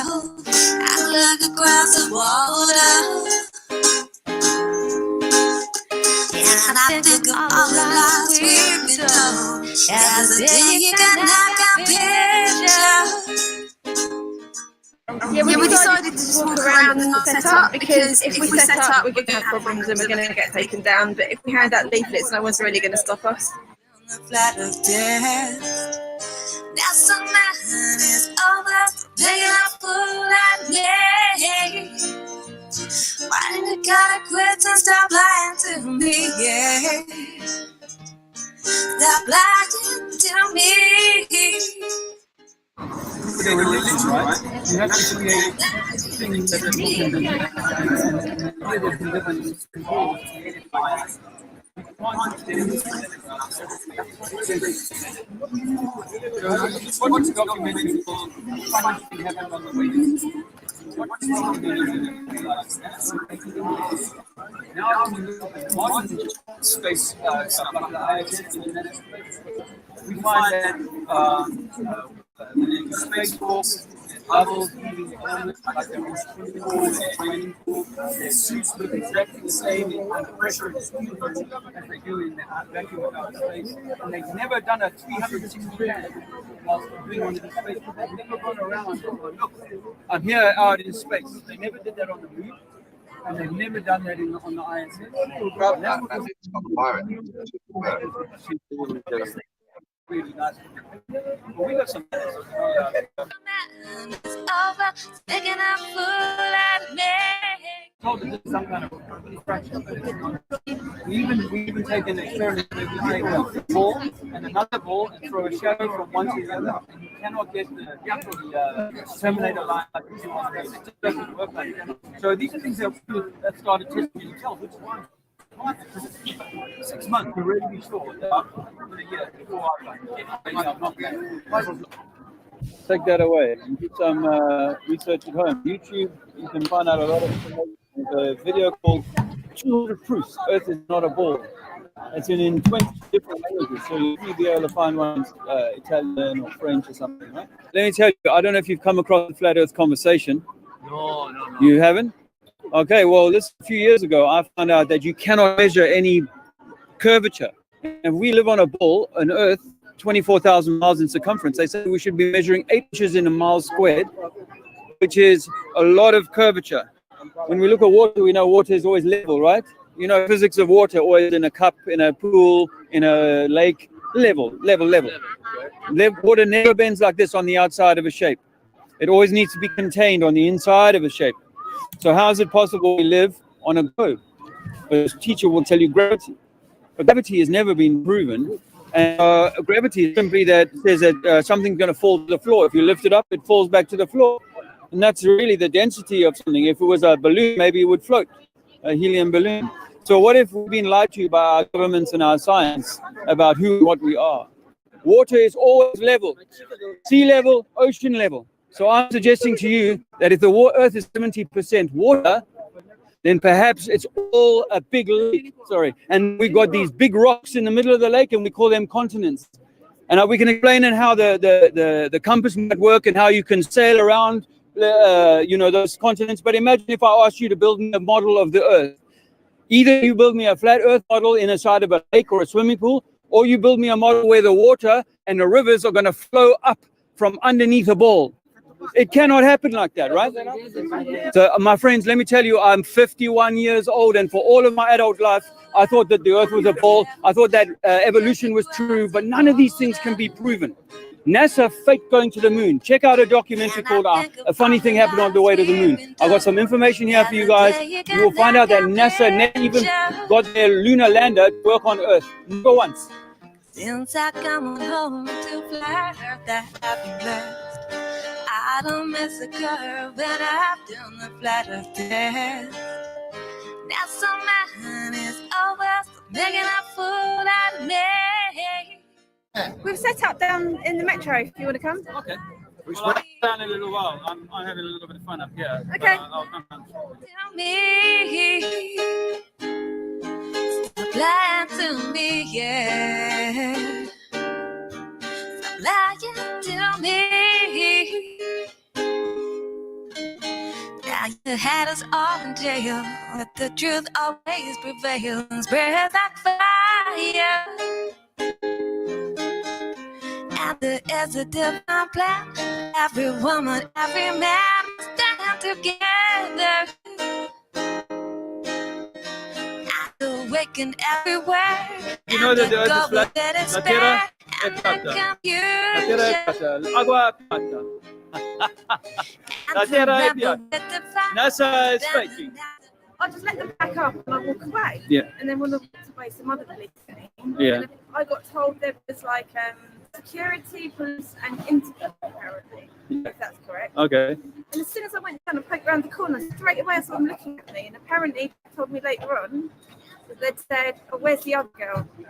I look across the water, and I think of all the lies we've been told. As the day you can knock out picture. Yeah, we decided to just walk around and not set up, because if we set up, we're going to have problems and we're going to get taken down. But if we hand out leaflets, no one's really going to stop us. The flat of death. That's the man is over, taking a fool at me. Why did you gotta quit and stop lying to me? Yeah. Stop lying to me. They're religious, right? You have to create things that people can believe and they can live in this control. What's documented funny thing happened on the way? Now we look at modern space stuff like the ISS, we find that the space force levels moving on like they're training pool. Their suits look exactly the same under pressure as they do in the vacuum of outer space. And they've never done a 360 pan whilst doing one of these space. They've never gone around and gone, look, I'm here out in space. They never did that on the moon. And they've never done that on the ISS. Really nice. Well, we got some. Told it some kind of fraction. We even take an experiment where we take a ball and another ball and throw a shadow from one to the other, and you cannot get the Terminator line like this one. It just doesn't work like that. So these are things that started testing themselves, which is one. 6 months to really be sure that I'm a year before I'm not take that away and do some research at home. YouTube, you can find out a lot of information. There's a video called 200 Proofs Earth is Not a Ball. It's in 20 different languages, so you'll be able to find one Italian or French or something, right? Let me tell you, I don't know if you've come across the Flat Earth conversation. No. You haven't? Okay, well, a few years ago, I found out that you cannot measure any curvature. And we live on a ball, an Earth, 24,000 miles in circumference. They say we should be measuring 8 inches in a mile squared, which is a lot of curvature. When we look at water, we know water is always level, right? You know, physics of water, always in a cup, in a pool, in a lake, level. Water never bends like this on the outside of a shape. It always needs to be contained on the inside of a shape. So how is it possible we live on a globe? A teacher will tell you gravity. But gravity has never been proven. And gravity is simply that says that something's going to fall to the floor. If you lift it up, it falls back to the floor. And that's really the density of something. If it was a balloon, maybe it would float, a helium balloon. So what if we've been lied to by our governments and our science about who and what we are? Water is always level. Sea level, ocean level. So I'm suggesting to you that if the Earth is 70% water, then perhaps it's all a big lake, and we got these big rocks in the middle of the lake and we call them continents. And we can explain how the compass might work and how you can sail around those continents. But imagine if I asked you to build me a model of the Earth. Either you build me a flat Earth model in a side of a lake or a swimming pool, or you build me a model where the water and the rivers are going to flow up from underneath a ball. It cannot happen like that, right? So, my friends, let me tell you, I'm 51 years old, and for all of my adult life, I thought that the Earth was a ball. I thought that evolution was true, but none of these things can be proven. NASA faked going to the moon. Check out a documentary called A Funny Thing Happened on the Way to the Moon. I've got some information here for you guys. You will find out that NASA never even got their lunar lander to work on Earth. Never once. Since I come home to flat Earth, that I've been blessed. I don't miss a curve, and I've done the flat Earth test. Now some man is over, making a fool out of me. We've set up down in the metro if you want to come. Okay. We'll down in a little while. I'm having a little bit of fun up here. Okay. I'll come down. Tell me, stop lying to me, yeah. Stop lying to me. Now you had us all in jail, but the truth always prevails and spreads like fire. And there is a divine plan. Every woman, every man stand together. And awaken everywhere. You know that the earth is flat. La tierra es and plata. the La tierra es confusion. plata. El agua es plata. La tierra es plata. NASA is faking. I'll just let them back up and I'll walk away. Yeah. And then we'll look away some other police came. Yeah. And I got told there was like security, police, and interval apparently, if that's correct. Okay. And as soon as I went down and poked around the corner, straight away I saw them looking at me. And apparently they told me later on that they'd said, "Oh, where's the other girl? Go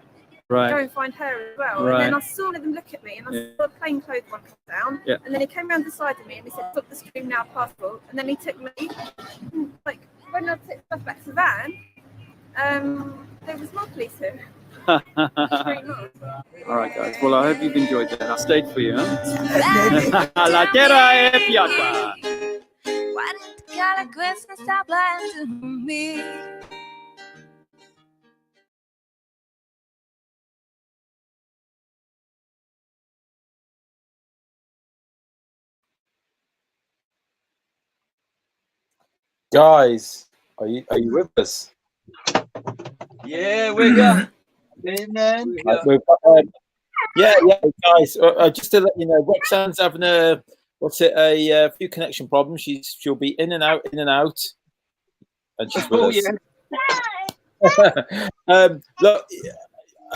Right. and find her as well." Right. And then I saw them look at me, and I saw a plainclothes one come down. Yeah. And then he came around the side of me and he said, "Stop the stream now, passport." And then he took me, like, when I took stuff back to the van, there was more police here. All right, guys. Well, I hope you've enjoyed that. I stayed for you, huh? La tierra es plata. Why did the color Christmas stop lying to me? Guys, are you with us? Yeah, we're here. Yeah, guys. Just to let you know, Roxanne's having a few connection problems. She'll be in and out, and she's with us. Look,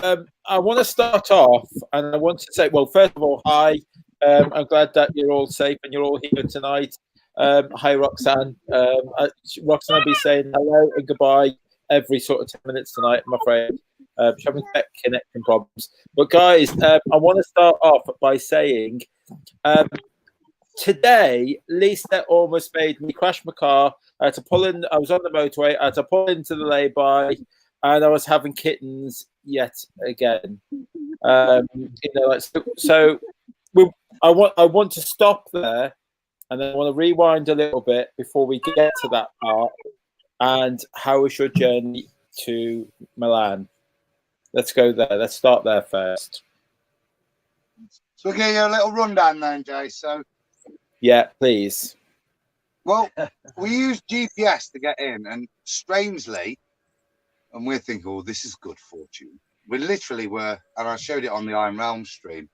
I want to start off, and I want to say, well, first of all, hi. I'm glad that you're all safe and you're all here tonight. Hi, Roxanne. Roxanne will be saying hello and goodbye every sort of 10 minutes tonight, I'm afraid. She's having connection problems. But guys, I want to start off by saying today, Lisa almost made me crash my car. I had to pull in. I was on the motorway. I had to pull into the lay-by, and I was having kittens yet again. I want to stop there, and then I want to rewind a little bit before we get to that part. And how was your journey to Milan? Let's go there. Let's start there first. So we'll give you a little rundown then, Jay. So, yeah, please. Well, we used GPS to get in, and strangely, and we're thinking, oh, this is good fortune. We literally were, and I showed it on the Iron Realm stream,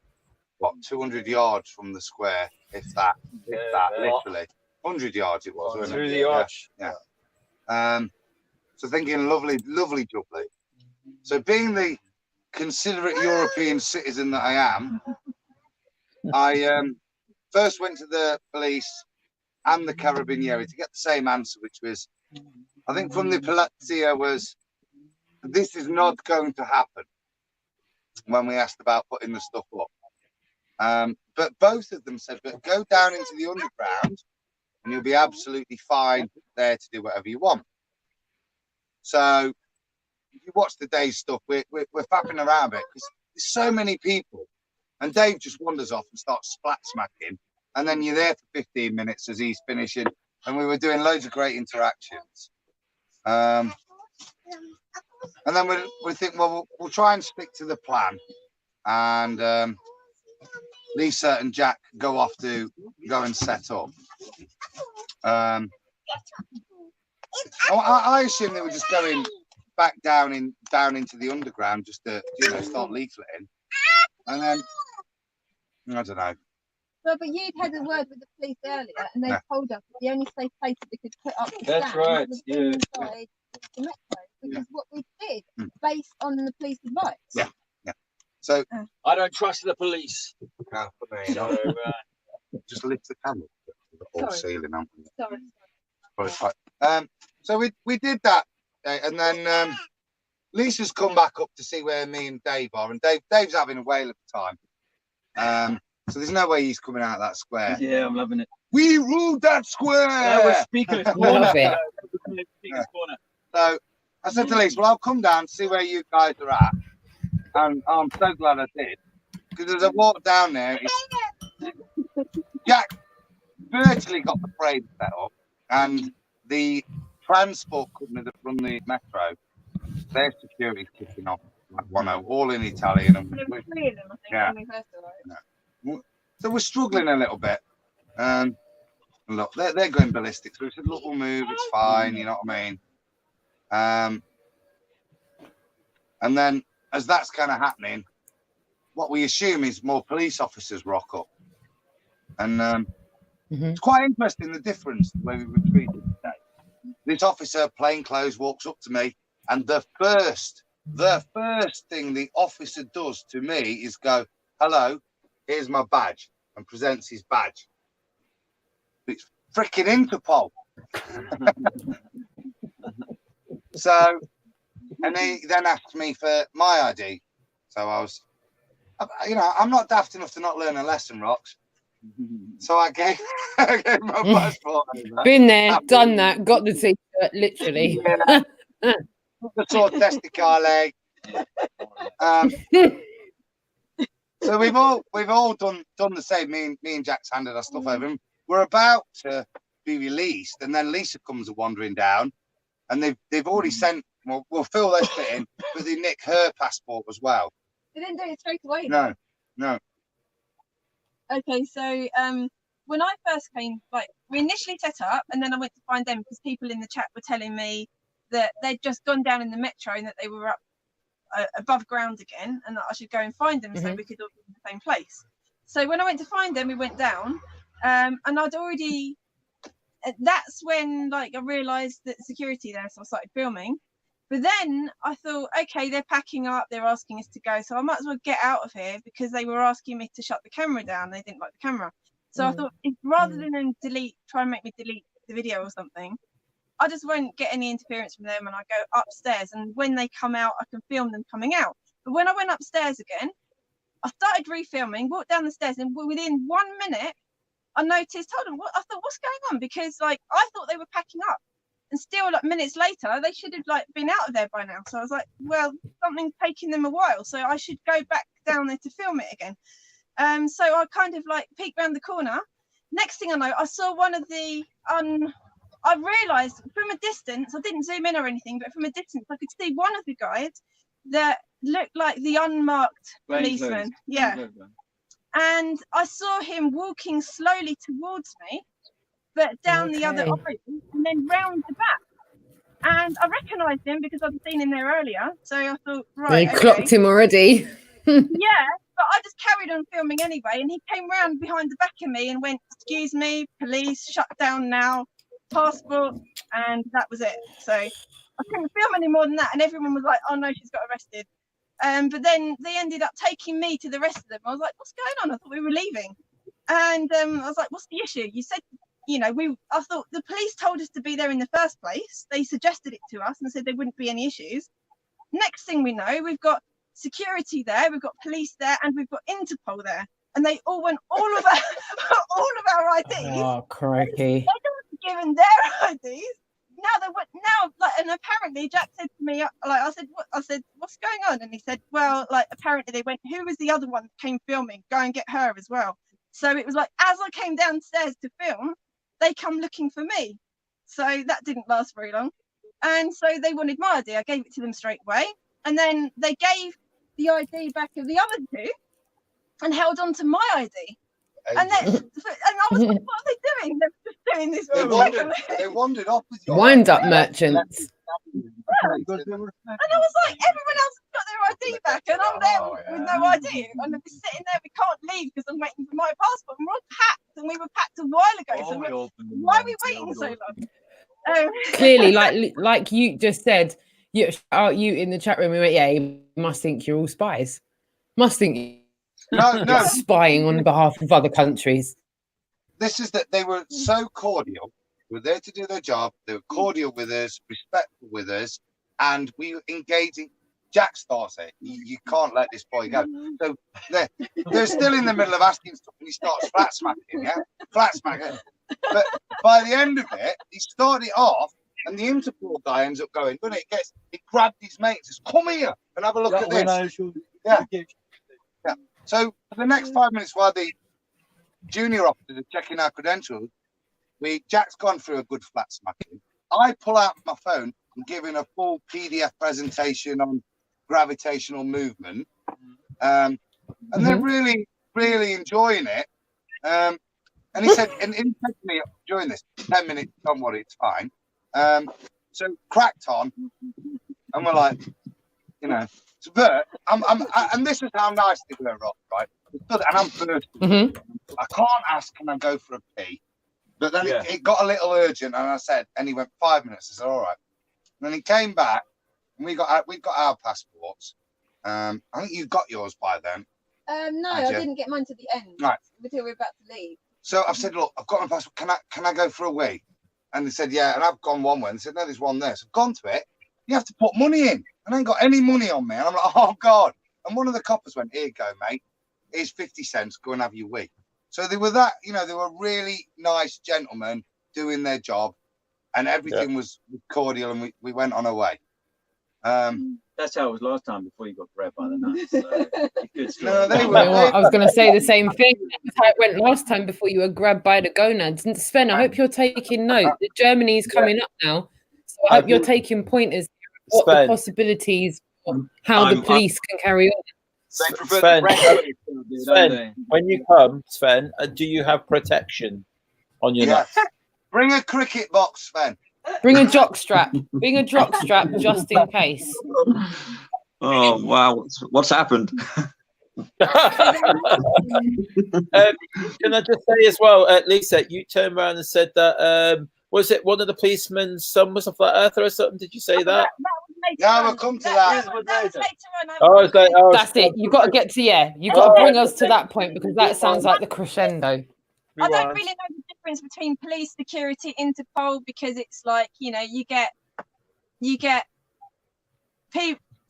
200 yards from the square, if that, literally. 100 yards it was, wasn't it? 100 yards. Yeah. So thinking lovely jubbly. So being the considerate European citizen that I am, I first went to the police and the Carabinieri to get the same answer, which was, I think from the Polizia was, this is not going to happen, when we asked about putting the stuff up. But both of them said, but go down into the underground and you'll be absolutely fine there to do whatever you want. So if you watch the day's stuff, we're fapping around a bit because there's so many people, and Dave just wanders off and starts splat smacking, and then you're there for 15 minutes as he's finishing, and we were doing loads of great interactions. And then we think, well, we'll try and stick to the plan, and Lisa and Jack go off to go and set up. I assume they were just going back down into the underground just to start leafleting, and then I don't know. Well, but you'd had a word with the police earlier, and they told us the only safe place that they could put up the That's stand right. was inside the metro, which is what we did based on the police advice. Yeah. So I don't trust the police. So, just lift the camera to the whole ceiling, haven't we? Sorry. So we did that, and then Lisa's come back up to see where me and Dave are, and Dave's having a whale of a time. So there's no way he's coming out of that square. Yeah, I'm loving it. We ruled that square. We're Speaker's Corner. Speaker's Corner. So I said to Lisa, well, I'll come down and see where you guys are at. And I'm so glad I did. Because as I walked down there, Jack virtually got the frame set up. And the transport company that run the metro, their security's kicking off like 1-0, all in Italian. And There were three of them, I think, yeah. when we first arrived. Yeah. So we're struggling a little bit. Look, they're going ballistic. So we said, look, we'll move. It's fine. You know what I mean? And then as that's kind of happening, what we assume is more police officers rock up. And it's quite interesting, the difference the way we were treated today. This officer, plainclothes, walks up to me, and the first thing the officer does to me is go, hello, here's my badge, and presents his badge. It's freaking Interpol. So, and he then asked me for my ID. So I was, you know, I'm not daft enough to not learn a lesson, Rox. So I gave my passport over. Been there, done that, got the t-shirt, literally. Yeah. The sort of testicle leg. So we've all done the same. Me and Jack's handed our stuff over. And we're about to be released, and then Lisa comes wandering down, and they've already sent. Well, we'll fill this bit in, but they nick her passport as well. They didn't do it straight away. No. Okay, so when I first came, like we initially set up, and then I went to find them because people in the chat were telling me that they'd just gone down in the metro and that they were up above ground again, and that I should go and find them so we could all be in the same place. So when I went to find them, we went down, and I'd already. That's when like I realised that security there, so I started filming. But then I thought, okay, they're packing up, they're asking us to go, so I might as well get out of here because they were asking me to shut the camera down. They didn't like the camera. So I thought, rather than try and make me delete the video or something, I just won't get any interference from them, and I go upstairs, and when they come out, I can film them coming out. But when I went upstairs again, I started refilming, walked down the stairs, and within 1 minute, I noticed, hold on, I thought, what's going on? Because like I thought they were packing up. And still, like minutes later, they should have like been out of there by now. So I was like, well, something's taking them a while, so I should go back down there to film it again. So I kind of like peeked around the corner. Next thing I know, I saw one of the I realised from a distance, I didn't zoom in or anything, but from a distance, I could see one of the guys that looked like the unmarked policeman. Yeah. And I saw him walking slowly towards me, but down the other aisle and then round the back. And I recognised him because I'd seen him there earlier. So I thought, right. They clocked him already. Yeah, but I just carried on filming anyway. And he came round behind the back of me and went, excuse me, police, shut down now, passport. And that was it. So I couldn't film any more than that. And everyone was like, oh no, she's got arrested. But then they ended up taking me to the rest of them. I was like, what's going on? I thought we were leaving. And I was like, what's the issue? You said, you know, I thought the police told us to be there in the first place. They suggested it to us and said there wouldn't be any issues. Next thing we know, we've got security there, we've got police there, and we've got Interpol there. And they all want all of our IDs. Oh, crikey. They weren't given their IDs. And apparently Jack said to me, like, I said, what's going on? And he said, well, like, apparently they went, who was the other one that came filming? Go and get her as well. So it was like, as I came downstairs to film, they come looking for me. So that didn't last very long. And so they wanted my ID. I gave it to them straight away. And then they gave the ID back of the other two and held on to my ID. And I was like, what are they doing? They're just doing this. They wandered off with your Wind-up merchants. And I was like, everyone else has got their ID back, and I'm there with no ID. And we're sitting there, we can't leave because I'm waiting for my passport. And we're all packed, and we were packed a while ago. So why are we waiting so long? Clearly, like you just said, you in the chat room, we went, yeah, you must think you're all spies. Must think no spying on behalf of other countries. This is that they were so cordial. We're there to do their job. They were cordial with us, respectful with us, and we were engaging. Jack starts it. You can't let this boy go. So they're still in the middle of asking stuff, and he starts flat smacking, flat smacking. But by the end of it, he started it off, and the Interpol guy ends up going, when it gets, he grabbed his mate and says, come here and have a look at this. Yeah. So for the next 5 minutes while the junior officers are checking our credentials, Jack's gone through a good flat smacking. I pull out my phone and giving a full PDF presentation on gravitational movement, and they're really, really enjoying it. And he said, and he said to me during this 10 minutes, don't worry, it's fine. So cracked on, and we're like, you know, but and this is how nice they were, Rob, right? And I'm first. I can't ask, can I go for a pee? But then it got a little urgent, and I said, and he went 5 minutes. I said, all right. And then he came back, and we got our passports. I think you got yours by then. No, I didn't get mine to the end. Right. Until we were about to leave. So I've said, look, I've got my passport. Can I go for a wee? And they said, yeah. And I've gone one way. And they said, no, there's one there. So I've gone to it. You have to put money in. I ain't got any money on me. And I'm like, oh God. And one of the coppers went, here you go, mate. Here's 50 cents. Go and have your wee. So they were they were really nice gentlemen doing their job, and everything was cordial, and we went on our way. That's how it was last time before you got grabbed by the nuts. So no, they were. I was going to say the same thing. That's how it went last time before you were grabbed by the gonads. And Sven, I hope you're taking note. Germany's coming up now, so I hope you're taking pointers. What the possibilities, how the police can carry on. Sven, when you come, Sven, do you have protection on your nuts? Bring a cricket box, Sven. Bring a jock strap. Bring a jock strap just in case. Oh wow! What's happened? Can I just say as well, Lisa, you turned around and said that was it one of the policemen's son was a flat earther or something? Did you say that? Yeah, we'll come to that. That's it. You've got to get to you've got to bring us to that point, because that sounds like the crescendo. I don't really know the difference between police, security, Interpol, because it's like, you know, you get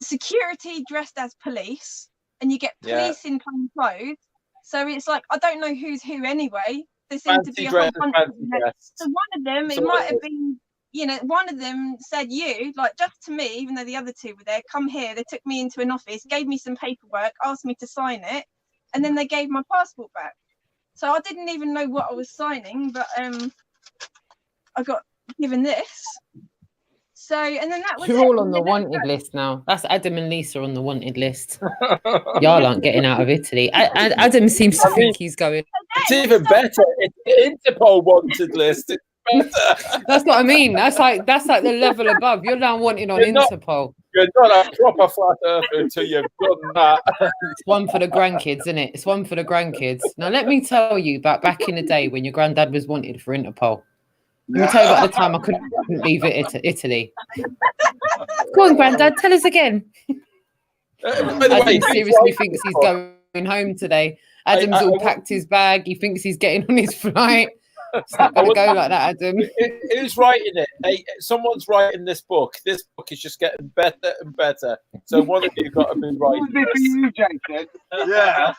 security dressed as police, and you get police in plain clothes. So it's like, I don't know who's who anyway. There seems to be a whole bunch of them. So one of them, it might have been, you know, one of them said, you, like, just to me, even though the other two were there, come here. They took me into an office, gave me some paperwork, asked me to sign it, and then they gave my passport back. So I didn't even know what I was signing, but I got given this. So, and then that was You're all on the wanted list now. That's Adam and Lisa on the wanted list. Y'all aren't getting out of Italy. Adam seems to think he's going. It's even better. It's the Interpol wanted list. It's better. That's what I mean. That's like the level above. You're now wanted on Interpol. You're not a proper flat earther until you've done that. It's one for the grandkids, isn't it? It's one for the grandkids. Now, let me tell you about back in the day when your granddad was wanted for Interpol. Let me tell you about the time I couldn't leave Italy. Go on, Granddad, tell us again. Adam seriously thinks he's going home today. Adam's all packed his bag. He thinks he's getting on his flight. It's not going to go like that, Adam. Who's writing it? Hey, someone's writing this book. This book is just getting better and better. So one of you got to be writing this. You, Jason. Yeah.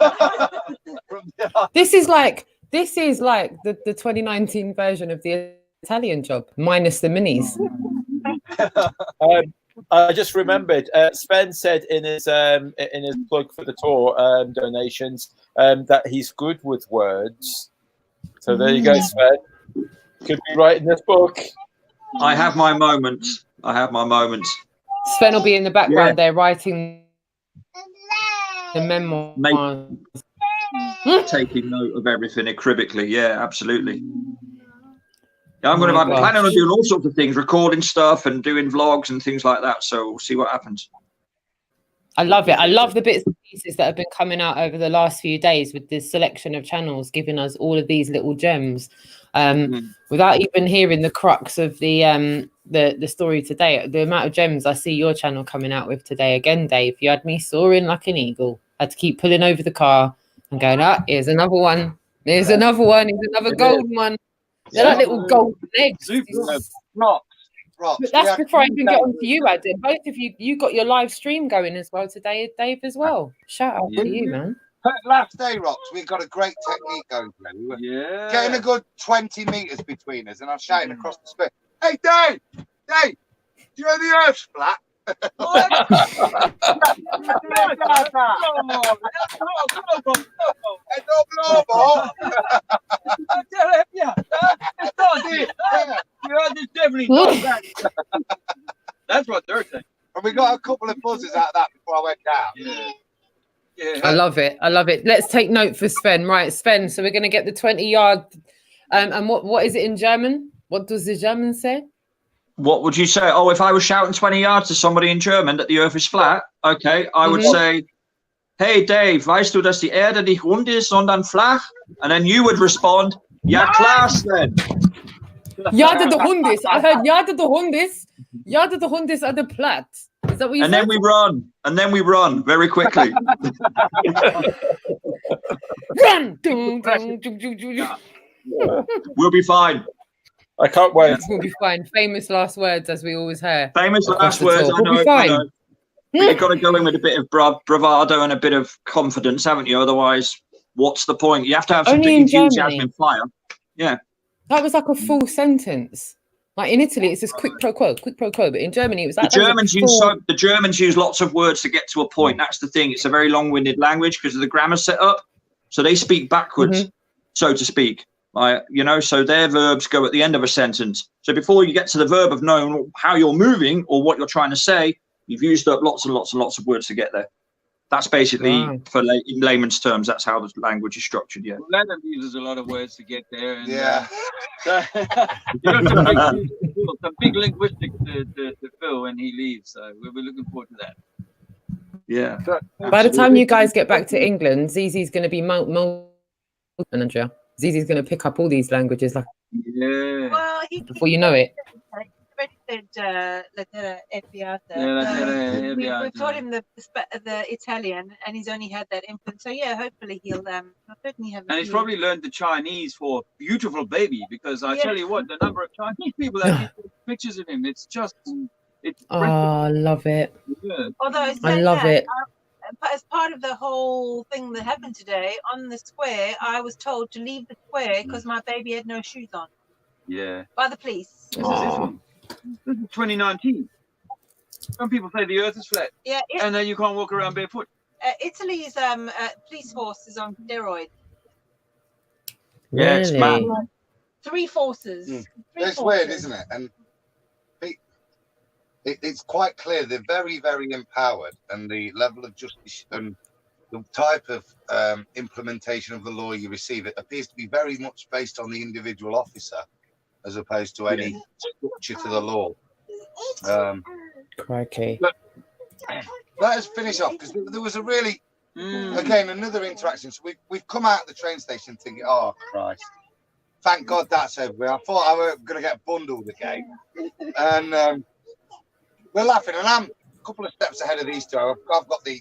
This is like the 2019 version of the Italian Job, minus the minis. I just remembered. Sven said in his plug for the tour donations that he's good with words. So there you go, Sven. Could be writing this book. I have my moment. Sven will be in the background there writing the memoir. Taking note of everything acribically. Yeah, absolutely. I'm planning on doing all sorts of things, recording stuff and doing vlogs and things like that. So we'll see what happens. I love it. I love the bits and pieces that have been coming out over the last few days with this selection of channels, giving us all of these little gems. Without even hearing the crux of the story today, the amount of gems I see your channel coming out with today. Again, Dave, you had me soaring like an eagle. I had to keep pulling over the car and going, here's another one. Here's another one. Here's another golden one. They're like little golden eggs. Rocks. But that's before I even get on to you, Adam. Both of you got your live stream going as well today, Dave, as well. Shout out to you, man. Last day, Rocks, we got a great technique going through. We were getting a good 20 metres between us, and I'm shouting across the space, hey, Dave, do you know the Earth's flat? That's what they're saying. And we got a couple of buzzes out of that before I went down. Yeah. I love it. I love it. Let's take note for Sven. Right, Sven. So we're going to get the 20-yard. And what is it in German? What does the German say? What would you say? Oh, if I was shouting 20 yards to somebody in German that the earth is flat, okay, I would say, hey, Dave, weißt du, dass die Erde nicht rund ist, sondern flach? And then you would respond, ja, klar, Sven. Jade de Hund ist. I heard Jade de Hund ist. Jade de Hund ist at the plat. Is that what you said? And then we run. And then we run very quickly. Run! We'll be fine. I can't wait. We'll be fine. Famous last words, as we always hear. Famous Across last the words. top. I know. We'll be fine. I know. But you've got to go in with a bit of bravado and a bit of confidence, haven't you? Otherwise, what's the point? You have to have some Only in enthusiasm Germany. and fire. Yeah. That was like a full sentence. Like in Italy, it's just quick pro quo. But in Germany, it was like The Germans use lots of words to get to a point. That's the thing. It's a very long-winded language because of the grammar set up. So they speak backwards, so to speak. So their verbs go at the end of a sentence. So before you get to the verb of knowing how you're moving or what you're trying to say, you've used up lots and lots and lots of words to get there. That's basically, in layman's terms, that's how the language is structured. Yeah. Lennon uses a lot of words to get there. And, Yeah. Some big linguistics to fill when he leaves. So we're looking forward to that. Yeah. By the time you guys get back to England, Zizi's going to be manager. Zizi's going to pick up all these languages like Well, before you know it. He said lettera e piata. We taught him the Italian, and he's only had that infant. So yeah, hopefully he'll certainly have. And he's probably learned the Chinese for beautiful baby, because I tell you what, the number of Chinese people that take pictures of him, it's I love it. Yeah. Although I love it. As part of the whole thing that happened today on the square, I was told to leave the square because my baby had no shoes on. Yeah. By the police. This is 2019. Some people say the earth is flat. Yeah. And then you can't walk around barefoot. Italy's police force is on steroids. Yeah, it's mad. 3 forces. It's weird, isn't it? And it's quite clear they're very, very empowered, and the level of justice and the type of implementation of the law you receive, it appears to be very much based on the individual officer as opposed to any structure to the law. Crikey. Let us finish off, because there was a really, again, another interaction. So we've come out of the train station thinking, oh, Christ. Thank God that's over. I thought I were going to get bundled again. And we're laughing, and I'm a couple of steps ahead of these two. I've got the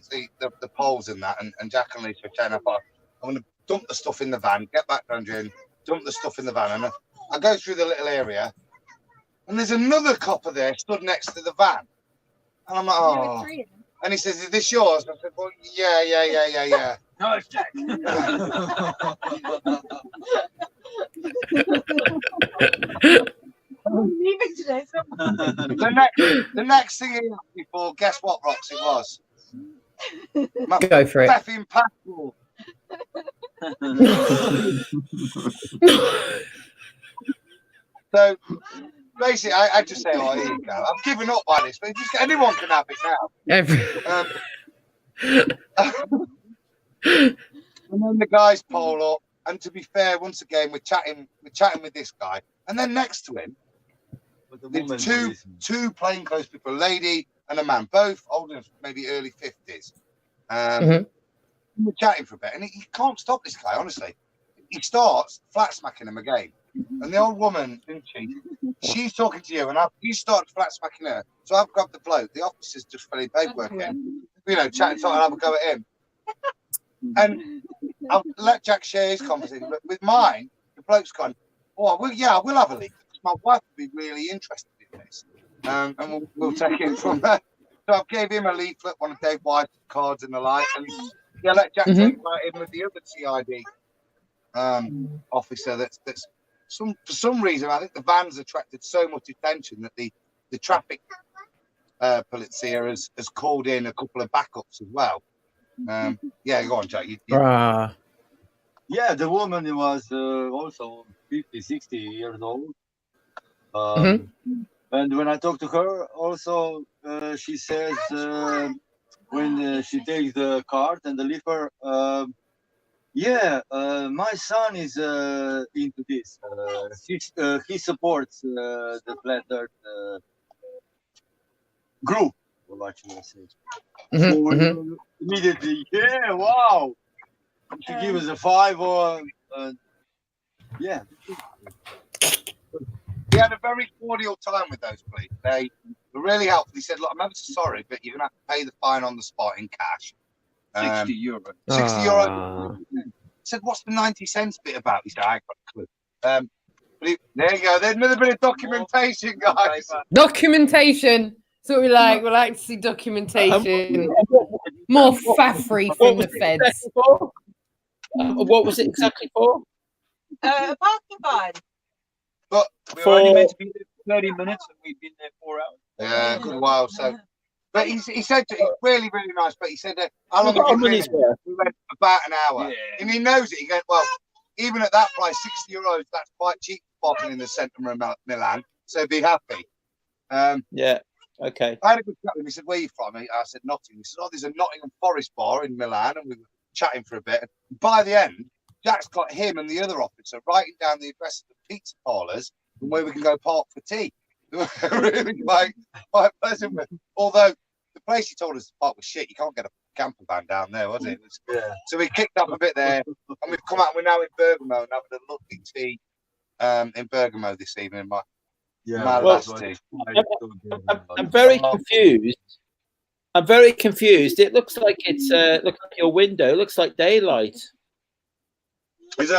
poles and that, and Jack and Lisa are chatting. I thought, I'm going to dump the stuff in the van, get back down, Jane, dump the stuff in the van. And I go through the little area, and there's another copper there stood next to the van. And I'm like, oh. And he says, is this yours? I said, well, yeah. No, it's Jack. I'm leaving today. So The next thing he asked me for, guess what, Rox, it was? My Go for it. effing passport. So basically, I just say, oh, here you go. I've given up by this, but just anyone can have it now. And then the guys pole up, and to be fair, once again, we're chatting with this guy, and then next to him, there's two plainclothes people, a lady and a man, both older, maybe early 50s. We're chatting for a bit, and he can't stop this guy, honestly. He starts flat smacking him again. And the old woman, isn't she? She's talking to you, and you start flat smacking her. So I've grabbed the bloke. The officer's just filling paperwork in. Chatting, talking, I'll have a go at him. And I'll let Jack share his conversation. But with mine, the bloke's gone, oh, well, yeah, I will have a leak, because my wife would be really interested in this. And we'll take it from there. So I gave him a leaflet, one of Dave White's cards and the like. And yeah, let Jack take about him with the other CID officer that's for some reason, I think the van's attracted so much attention that the traffic Polizia has called in a couple of backups as well. Yeah, go on, Jack. Yeah, the woman was also 50, 60 years old. And when I talk to her, also she says when she takes the card and the leafer, my son is into this. He supports the Flat Earth group. What should I say? So immediately, yeah, wow. She give us a 5 or yeah. We had a very cordial time with those police. They were really helpful. He said, look, I'm ever so sorry, but you're going to have to pay the fine on the spot in cash. 60 euro. 60 euro. I said, what's the 90 cents bit about? He said, I ain't got a clue. There you go. There's another bit of documentation, guys. Documentation. So we like to see documentation. More faffery from the feds. What was it exactly for? A parking fine. But we were only meant to be there for 30 minutes and we've been there 4 hours. Yeah, a good while. So, but he said he's really, really nice. But he said, how long have you been here? We went about an hour. Yeah. And he knows it. He goes, well, even at that price, 60 euros, that's quite cheap parking in the centre of Milan. So be happy. Yeah. Okay. I had a good chat with him. He said, where are you from? I said, Nottingham. He said, oh, there's a Nottingham Forest bar in Milan. And we were chatting for a bit. And by the end, Jack's got him and the other officer writing down the address of the pizza parlours and where we can go park for tea. Really quite pleasant. Although the place he told us to park was shit. You can't get a camper van down there, was it? So we kicked up a bit there. And we've come out. We're now in Bergamo and having a lovely tea in Bergamo this evening. My last tea. I'm very confused. I'm very confused. It looks like it's look at your window. It looks like daylight. It's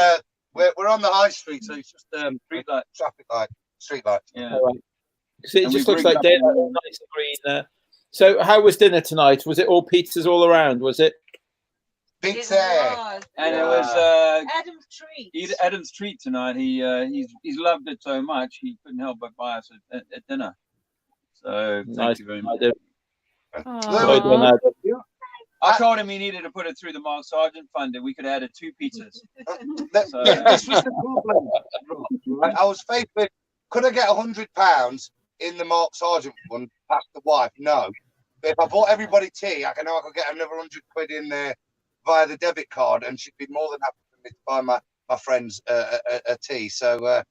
we're on the high street, so it's just street light, traffic light, street light. Yeah. Right. So it just looks like daylight, nice and green there. So how was dinner tonight? Was it all pizzas all around? Was it? Pizza. And it was Adam's treat. Adam's treat tonight. He's loved it so much he couldn't help but buy us at dinner. So thank you very much. I told him he needed to put it through the Mark Sargent fund and we could have added 2 pizzas. This was the problem. Right? I was faced with, could I get £100 in the Mark Sargent fund past the wife? No. But if I bought everybody tea, I know I could get another £100 in there via the debit card, and she'd be more than happy for me to buy my friends a tea. So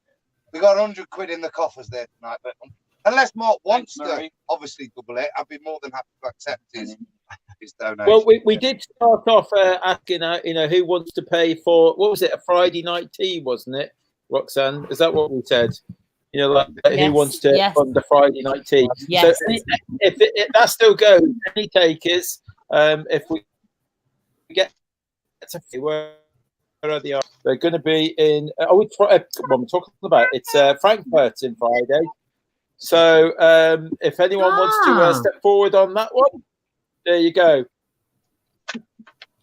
we got £100 in the coffers there tonight. But unless Mark wants to obviously double it, I'd be more than happy to accept his donation. Well, we did start off asking, who wants to pay for, what was it, a Friday night tea, wasn't it, Roxanne? Is that what we said? Who wants to fund the Friday night tea? Yes. So if that still goes, any takers, if we get to where are they? They're going to be in. What we're talking about? It's Frankfurt in Friday. So if anyone wants to step forward on that one, there you go.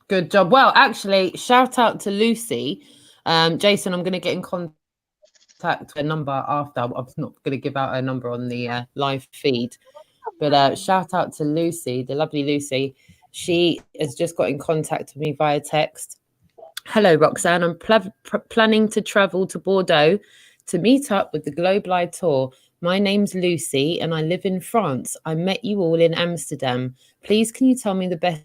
Good job. Well, actually, shout out to Lucy. Jason, I'm going to get in contact with her number after. I'm not going to give out her number on the live feed, but shout out to Lucy, the lovely Lucy. She has just got in contact with me via text. Hello, Roxanne. I'm planning to travel to Bordeaux to meet up with the Globalist tour. My name's Lucy and I live in France. I met you all in Amsterdam. Please, can you tell me the best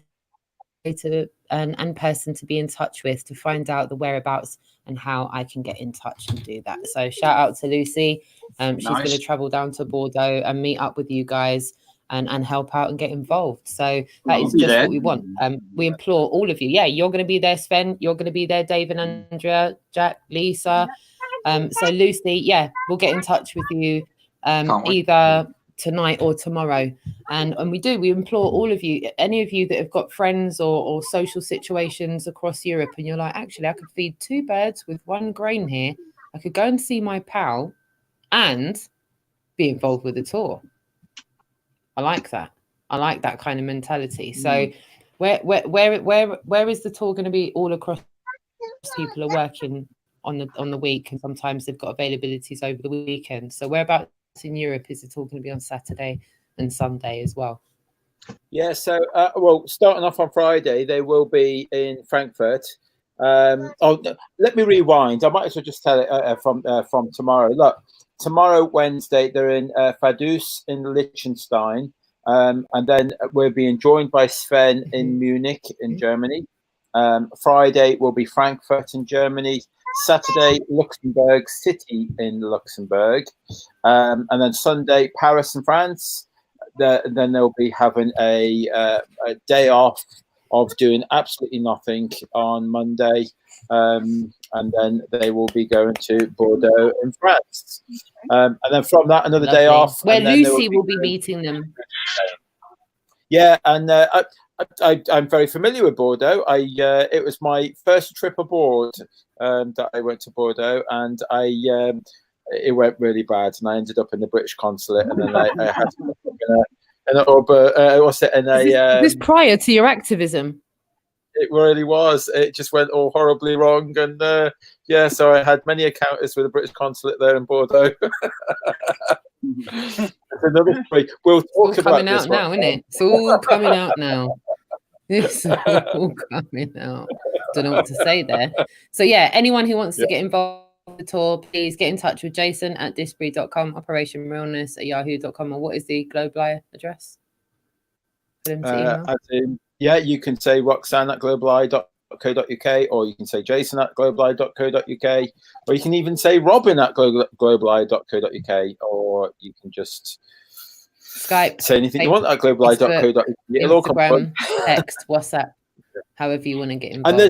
way to and person to be in touch with to find out the whereabouts and how I can get in touch and do that? So shout out to Lucy. She's going to travel down to Bordeaux and meet up with you guys and help out and get involved. So that is just what we want. We implore all of you. Yeah, you're going to be there, Sven. You're going to be there, Dave and Andrea, Jack, Lisa. So Lucy, we'll get in touch with you either tonight or tomorrow. And we implore all of you, any of you that have got friends or social situations across Europe and you're like, actually, I could feed 2 birds with 1 grain here. I could go and see my pal and be involved with the tour. I like that. I like that kind of mentality. So where is the tour going to be? All across, people are working on the week, and sometimes they've got availabilities over the weekend. So whereabouts in Europe is the tour going to be on Saturday, and Sunday as well. Yeah, so well, starting off on Friday, they will be in Frankfurt. Let me rewind. I might as well just tell it from tomorrow. Look, tomorrow, Wednesday, they're in Vaduz in Liechtenstein, and then we're being joined by Sven in Munich in Germany. Friday will be Frankfurt in Germany. Saturday, Luxembourg City in Luxembourg, and then Sunday, Paris in France. Then they'll be having a day off of doing absolutely nothing on Monday, and then they will be going to Bordeaux in France, and then from that another day off where and then Lucy will be meeting them. Yeah, and I'm very familiar with Bordeaux. It was my first trip abroad that I went to Bordeaux, and it went really bad, and I ended up in the British consulate, and then I had to This prior to your activism? It really was. It just went all horribly wrong, and so I had many encounters with the British consulate there in Bordeaux. It's another story. We'll talk about this. It's all coming out now, isn't it? It's all coming out now. It's all coming out. Don't know what to say there. So yeah, anyone who wants to get involved with the tour, please get in touch with Jason at disbury.com, operationrealness@yahoo.com, or what is the Globali address for them to email? You can say Roxanne at globali.co.uk, or you can say Jason at globali.co.uk, or you can even say Robin at globali.co.uk, or you can just Skype, say anything you want at globali.co.uk. Instagram, text, WhatsApp, however you want to get involved.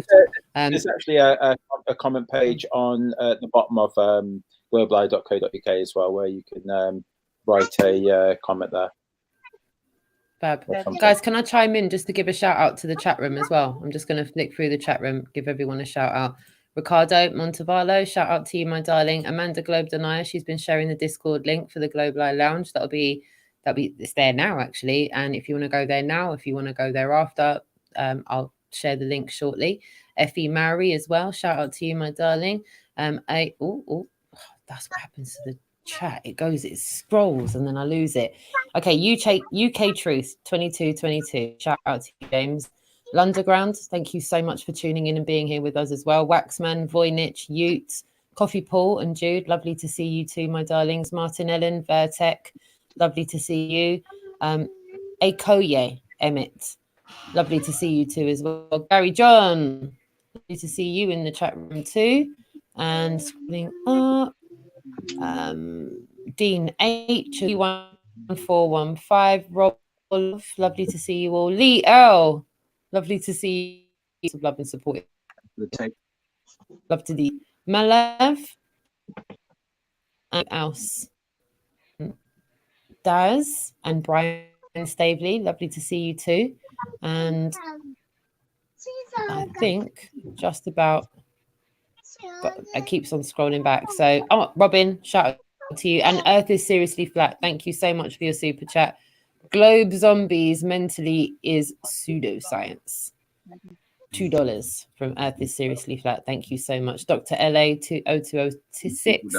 And there's actually a comment page on the bottom of globali.co.uk as well, where you can write a comment there. Fab. Guys, can I chime in just to give a shout out to the chat room as well? I'm just going to flick through the chat room, give everyone a shout out. Ricardo Montevallo, shout out to you, my darling. Amanda Globe Denier, she's been sharing the Discord link for the Globali Lounge. It's there now, actually. And if you want to go there now, if you want to go there after, I'll share the link shortly. Effie Mary as well, shout out to you, my darling. That's what happens to the chat. It scrolls and then I lose it. Okay, UK Truth 2222, shout out to you, James. Lunderground, thank you so much for tuning in and being here with us as well. Waxman, Voynich, Ute, Coffee Paul and Jude, lovely to see you too, my darlings. Martin Ellen, Vertec, lovely to see you. Akoye Emmett, lovely to see you too as well. Gary John, lovely to see you in the chat room too. And scrolling up, Dean H 1415, Rob, lovely to see you all. Lee L, lovely to see you. Love and support. Love to the Malav and else. Daz and Brian Stavely, lovely to see you too. And I think just about, but it keeps on scrolling back. So, Robin, shout out to you. And Earth is Seriously Flat, thank you so much for your super chat. Globe Zombies mentally is pseudoscience. $2 from Earth is Seriously Flat. Thank you so much. Dr. LA 20206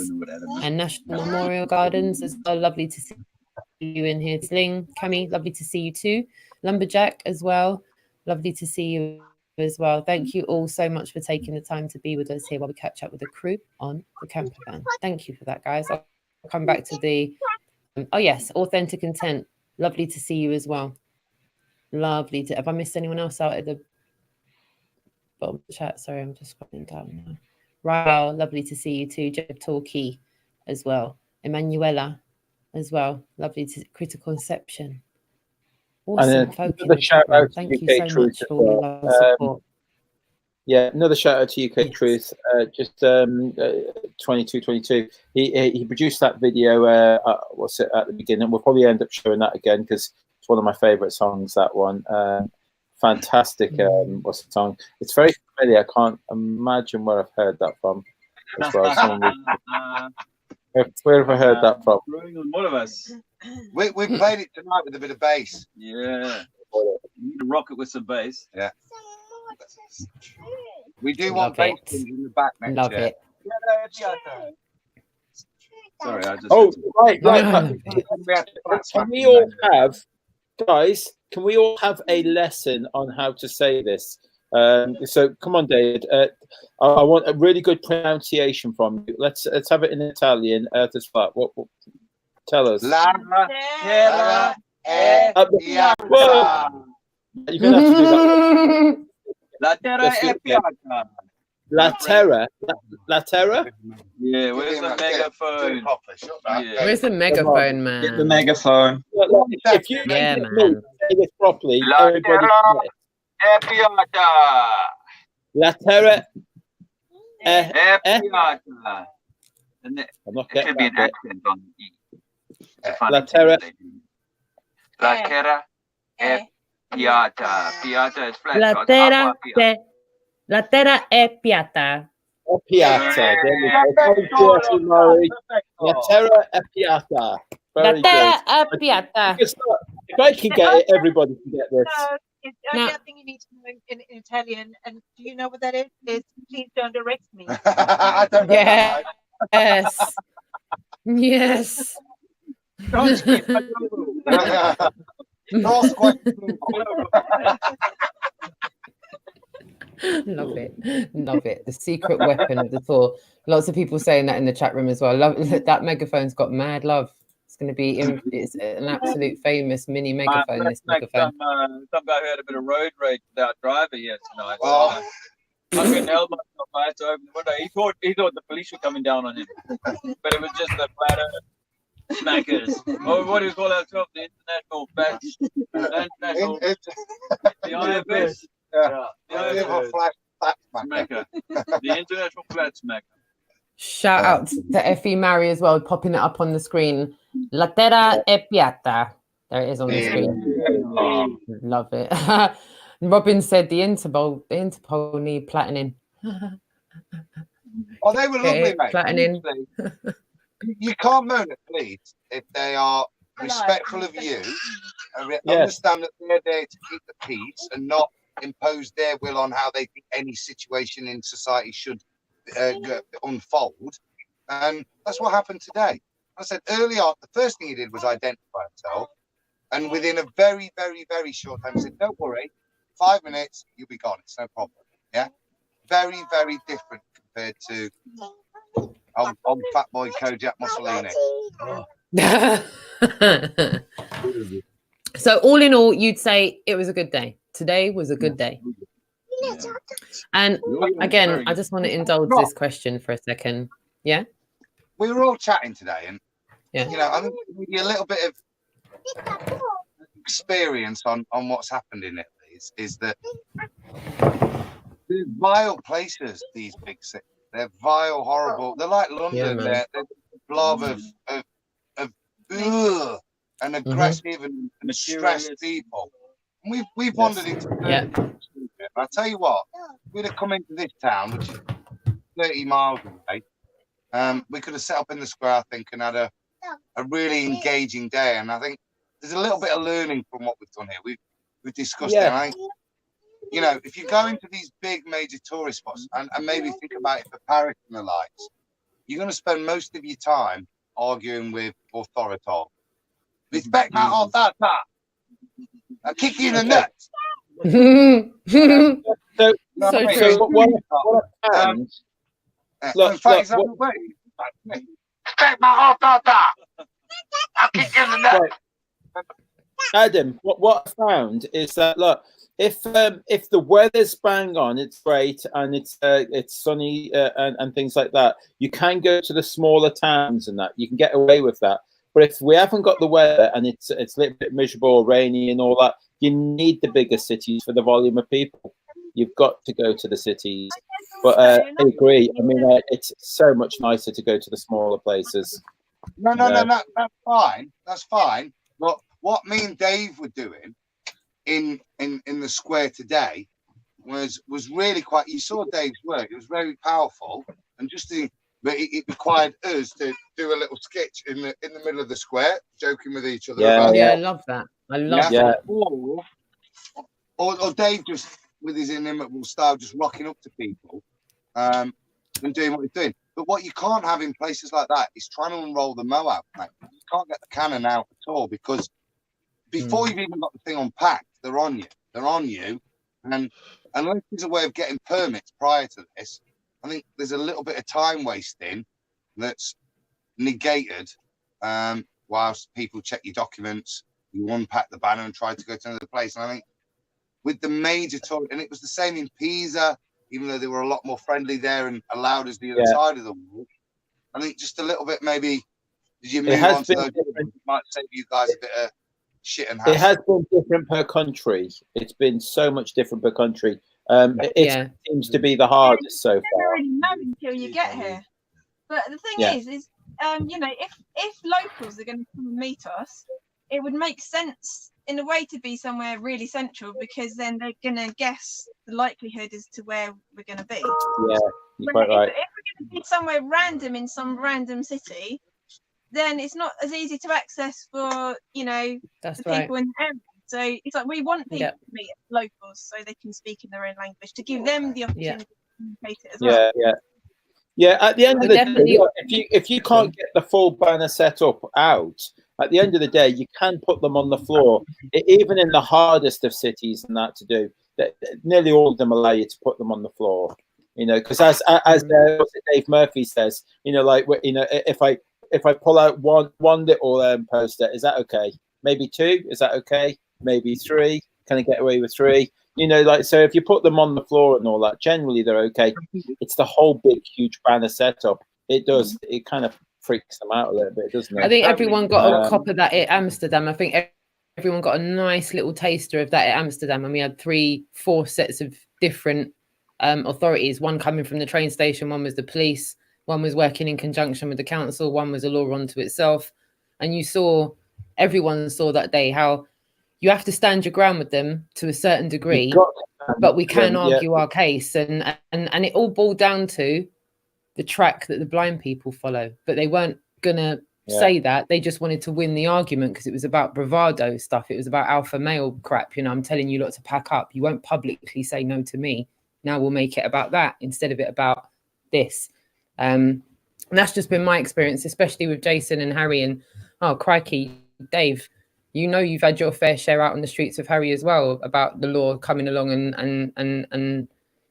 and National Memorial Gardens as well. Lovely to see you in here. Sling, Cami, lovely to see you too. Lumberjack as well. Lovely to see you as well. Thank you all so much for taking the time to be with us here while we catch up with the crew on the campervan. Thank you for that, guys. I'll come back to the Authentic Intent. Lovely to see you as well. Lovely to. Have I missed anyone else out at the bottom of the chat? Sorry, I'm just scrolling down now. Wow, lovely to see you too. Jeb Torquay as well. Emanuela as well. Lovely to Critical Inception. Awesome. Another shout out to Thank UK you so Truth much for all your love and support. Yeah, another shout out to UK Truth. Just 2222. He produced that video. What's it at the beginning? We'll probably end up showing that again because it's one of my favourite songs. That one, fantastic. What's the song? It's very familiar. I can't imagine where I've heard that from. As well, where have I heard that from? One of us. We played it tonight with a bit of bass. Yeah. You need to rock it with some bass. Yeah. We do want bass in the back next Love year. it. Sorry, I just. Oh, right. Can we all have, guys? Can we all have a lesson on how to say this? So come on, David. I want a really good pronunciation from you. Let's have it in Italian to start. What tell us? La terra è piatta. You're gonna have to do that. La terra è piatta. La terra. La terra. Yeah, where's the megaphone? Yeah. Where's the megaphone, man? Get the megaphone. If you Yeah, can man. say this properly, La everybody. terra è piatta. La terra È piatta. And it I'm not could getting be an that accent on E. La terra. La terra è piatta. Piatta is flat. La so it's terra, acqua piatta. la terra è piatta. È piatta. There we go. Thank you, Murray. La terra è piatta. La Very terra good. è piatta. If I can get it, everybody can get this. It's the only thing you need to know in Italian, and do you know what that is? Is please don't arrest me. I don't know. Yeah. Yes. Yes. Love it. Love it. The secret weapon of the tour. Lots of people saying that in the chat room as well. Love that megaphone's got mad love. It's going to be it's an absolute famous mini megaphone. This megaphone. Some guy who had a bit of road rage with our driver here tonight. Oh. I couldn't help myself. I had to open the window. He thought the police were coming down on him, but it was just the flat earth smackers. What do we call ourselves? The international facts. The IFS. Yeah. The IFS Flat smacker. The international flat smacker. Shout out to Effie Mary as well, popping it up on the screen. La terra è piatta. There it is on the screen. Love it. Robin said the Interpol need platinum. Oh, they were lovely, mate. Platinum. You can't moan at police if they are respectful of you and understand that they're there to keep the peace and not impose their will on how they think any situation in society should unfold. And that's what happened today. I said early on, the first thing he did was identify himself, and within a very, very, very short time, he said, "Don't worry, 5 minutes, you'll be gone. It's no problem." Yeah, very, very different compared to old fat boy Kojak Mussolini. So all in all, you'd say it was a good day. Today was a good day. And again, I just want to indulge this question for a second. Yeah. We were all chatting today, and yeah, you know, I think maybe a little bit of experience on what's happened in Italy is that they're vile places. These big cities, they're vile, horrible. They're like London. They're a blob of and aggressive and stressed people. And we've wandered into I tell you what, we'd have come into this town, which is 30 miles away. We could have set up in the square, I think, and had a really engaging day. And I think there's a little bit of learning from what we've done here. We've discussed it. I think, you know, if you go into these big major tourist spots and maybe think about it for Paris and the likes, you're going to spend most of your time arguing with authorities. Respect my authority. I'll kick you in the nuts. So what Respect my authority. I'll kick you in the nuts. Adam, what I found is that look, if the weather's bang on, it's great, and it's sunny and things like that, you can go to the smaller towns and that you can get away with that. But if we haven't got the weather and it's a little bit miserable or rainy and all that, you need the bigger cities for the volume of people. You've got to go to the cities. But I agree. I mean, it's so much nicer to go to the smaller places. No, that's fine. That's fine. But what me and Dave were doing in the square today was really quite. You saw Dave's work; it was very powerful, and but it required us to do a little sketch in the middle of the square, joking with each other. I love that. I love that. Or Dave just with his inimitable style, just rocking up to people and doing what he's doing. But what you can't have in places like that is trying to unroll the mow out, mate. You can't get the cannon out at all, because before you've even got the thing unpacked, they're on you. They're on you. And unless there's a way of getting permits prior to this, I think there's a little bit of time wasting that's negated whilst people check your documents, you unpack the banner and try to go to another place. And I think with the major tour, and it was the same in Pisa, even though they were a lot more friendly there and allowed us the other side of the wall. I think just a little bit, maybe, did you move on to those? It might save you guys a bit of shit and hassle. It has been different per country. It's been so much different per country. It seems to be the hardest so far. You don't really know until you get here. But the thing is you know, if locals are going to come and meet us, it would make sense in a way to be somewhere really central, because then they're going to guess the likelihood as to where we're going to be. Yeah, you're quite right. If we're going to be somewhere random in some random city, then it's not as easy to access for, you know, the people in the area. So it's like we want people to meet locals so they can speak in their own language, to give them the opportunity to communicate it as well. Yeah, at the end of the day, if you can't get the full banner set up out, at the end of the day, you can put them on the floor. Even in the hardest of cities and that to do, nearly all of them allow you to put them on the floor. You know, because as Dave Murphy says, you know, like, you know, if I pull out one little poster, is that okay? Maybe two, is that okay? Maybe three, can I get away with three? You know, like, so if you put them on the floor and all that, generally they're okay. It's the whole big, huge banner setup. It kind of freaks them out a little bit, doesn't it? I think everyone got a cop of that at Amsterdam. I think everyone got a nice little taster of that at Amsterdam, and we had 3-4 sets of different authorities. One coming from the train station, one was the police, one was working in conjunction with the council, one was a law unto itself. And everyone saw that day how you have to stand your ground with them to a certain degree, but we can argue our case. And it all boiled down to the track that the blind people follow. But they weren't going to say that. They just wanted to win the argument because it was about bravado stuff. It was about alpha male crap. You know, I'm telling you lot to pack up. You won't publicly say no to me. Now we'll make it about that instead of it about this. And that's just been my experience, especially with Jason and Harry. And, oh, crikey, Dave, you know, you've had your fair share out on the streets of Harry as well about the law coming along and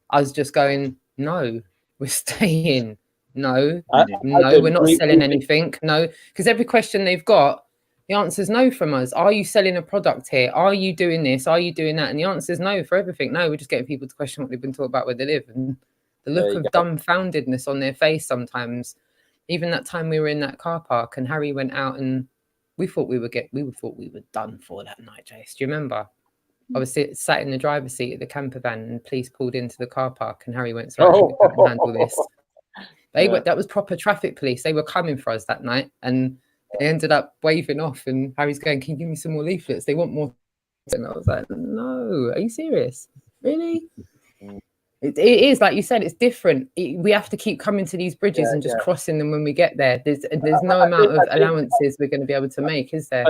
us just going, no, we're staying. No, we're not selling anything. No, because every question they've got, the answer is no from us. Are you selling a product here? Are you doing this? Are you doing that? And the answer is no for everything. No, we're just getting people to question what they've been taught about where they live. And the look of dumbfoundedness on their face sometimes. Even that time we were in that car park and Harry went out and we thought we were done for that night, Jace. Do you remember? I was sat in the driver's seat of the camper van and police pulled into the car park and Harry went, sorry, we can't handle this. That was proper traffic police. They were coming for us that night and they ended up waving off and Harry's going, can you give me some more leaflets? They want more. And I was like, no, are you serious? Really? It is, like you said, it's different. We have to keep coming to these bridges and just crossing them when we get there. There's no amount of allowances we're going to be able to make, is there?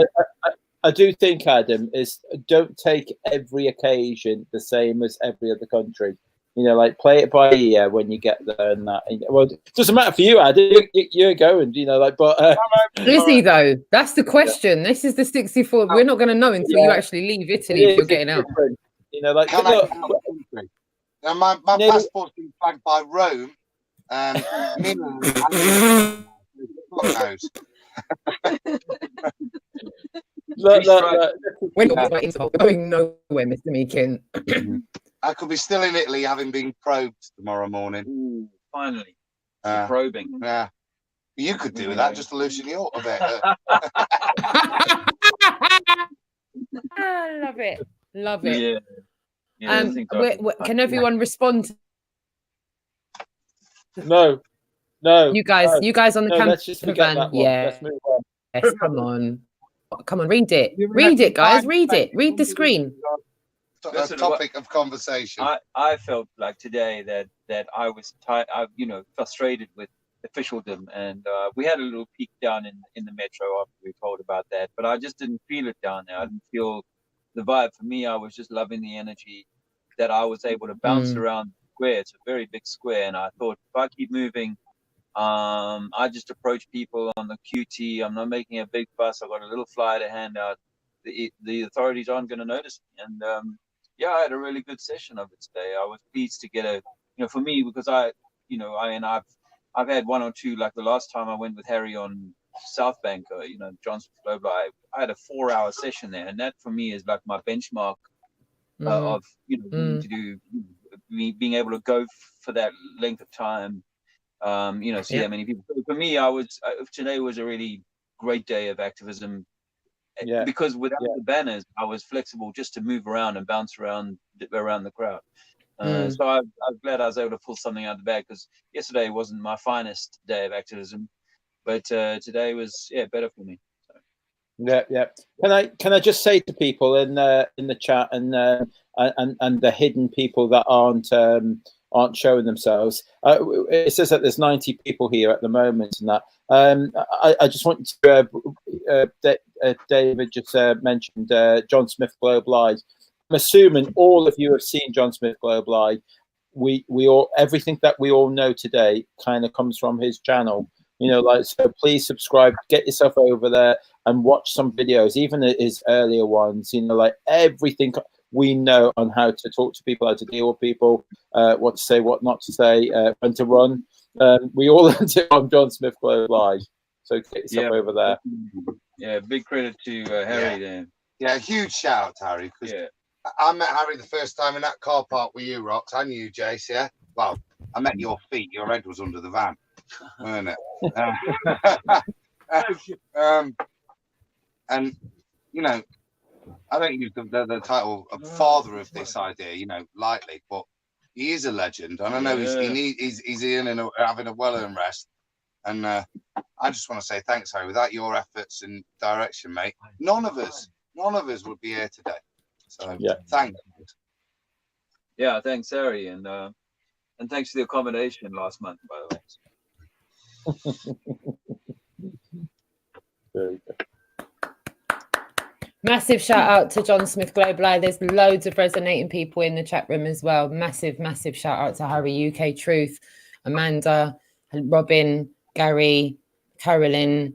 I do think, Adam, is don't take every occasion the same as every other country. You know, like play it by ear when you get there and that. Well, it doesn't matter for you, Adam. You're going, you know, like, but is he though? That's the question. This is the 64th. We're not going to know until you actually leave Italy if you're getting out. You know, like now my passport's been flagged by Rome, Milan, and We're not going nowhere, Mr. Meakin. I could be still in Italy having been probed tomorrow morning. Ooh, finally. Probing. Yeah. You could do that just to loosen you up a bit. I love it. Love it. Yeah. Can everyone respond? No. You guys on the camper van. Yeah. Let's move on. Yes, come on, read it. Read it, guys. Read it. Read the screen. A topic of conversation. I felt like today that I was frustrated with officialdom, and we had a little peak down in the metro after we were told about that, but I just didn't feel it down there. I didn't feel the vibe. For me, I was just loving the energy that I was able to bounce around the square. It's a very big square, and I thought if I keep moving, I just approach people on the QT. I'm not making a big fuss. I've got a little flyer to hand out. The authorities aren't going to notice me. And yeah, I had a really good session of it today. I was pleased to get a, for me, because I've had one or two, like the last time I went with Harry on South Bank, Johnson Global, I had a 4-hour session there, and that for me is like my benchmark of being able to go for that length of time, see that many people. So for me, today was a really great day of activism. Yeah. Because without the banners, I was flexible just to move around and bounce around the crowd. So I'm glad I was able to pull something out of the bag, because yesterday wasn't my finest day of activism, but today was better for me. So. Yeah. Can I just say to people in the chat and the hidden people that aren't showing themselves? It says that there's 90 people here at the moment, and that I just want to. David just mentioned John Smith Globe Live. I'm assuming all of you have seen John Smith Globe Live. We all, everything that we all know today kind of comes from his channel. So please subscribe, get yourself over there and watch some videos, even his earlier ones. Everything we know on how to talk to people, how to deal with people, what to say, what not to say, when to run. We all learned it on John Smith Globe Live. So get yourself over there. Yeah, big credit to Harry there. Yeah, huge shout out to Harry. Because I met Harry the first time in that car park with you, Rox. I knew you, Jace, yeah? Well, I met your feet. Your head was under the van, weren't it? And, I don't use the title of father of this idea, lightly, but he is a legend. And I know he's in and having a well-earned rest. And I just want to say thanks, Harry. Without your efforts and direction, mate, none of us would be here today. So thanks. Yeah, thanks, Harry, and thanks for the accommodation last month, by the way. Very good. Massive shout out to John Smith Global Live. There's loads of resonating people in the chat room as well. Massive shout out to Harry, UK Truth, Amanda, Robin, Gary, Carolyn,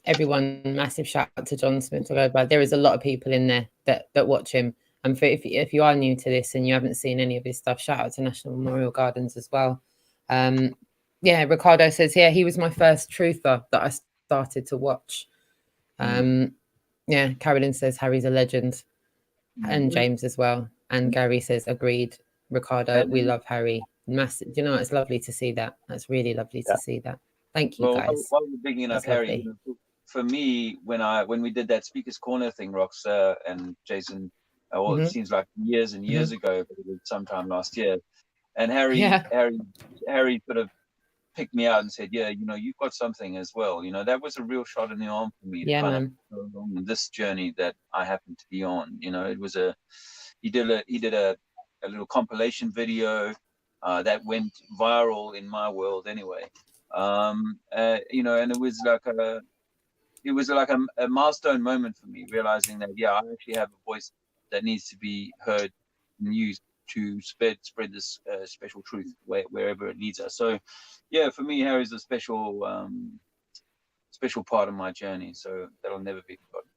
everyone. Massive shout out to John Smith Global Live. There is a lot of people in there that watch him. And if you are new to this and you haven't seen any of his stuff, shout out to National Memorial Gardens as well. Ricardo says here, he was my first truther that I started to watch. Carolyn says Harry's a legend, and James as well. And Gary says agreed. Ricardo, we love Harry. Massive. It's lovely to see that. That's really lovely to see that. Thank you, guys. While we're bringing up Harry, for me, when we did that Speaker's Corner thing, Rox and Jason, it seems like years and years ago, but it was sometime last year. And Harry sort of picked me out and said, you've got something as well. That was a real shot in the arm for me to kind of go along this journey that I happened to be on. It was he did a little compilation video that went viral in my world anyway. And it was like a milestone moment for me, realizing that I actually have a voice that needs to be heard and used to spread this special truth wherever it leads us. So for me, Harry's a special part of my journey, so that'll never be forgotten.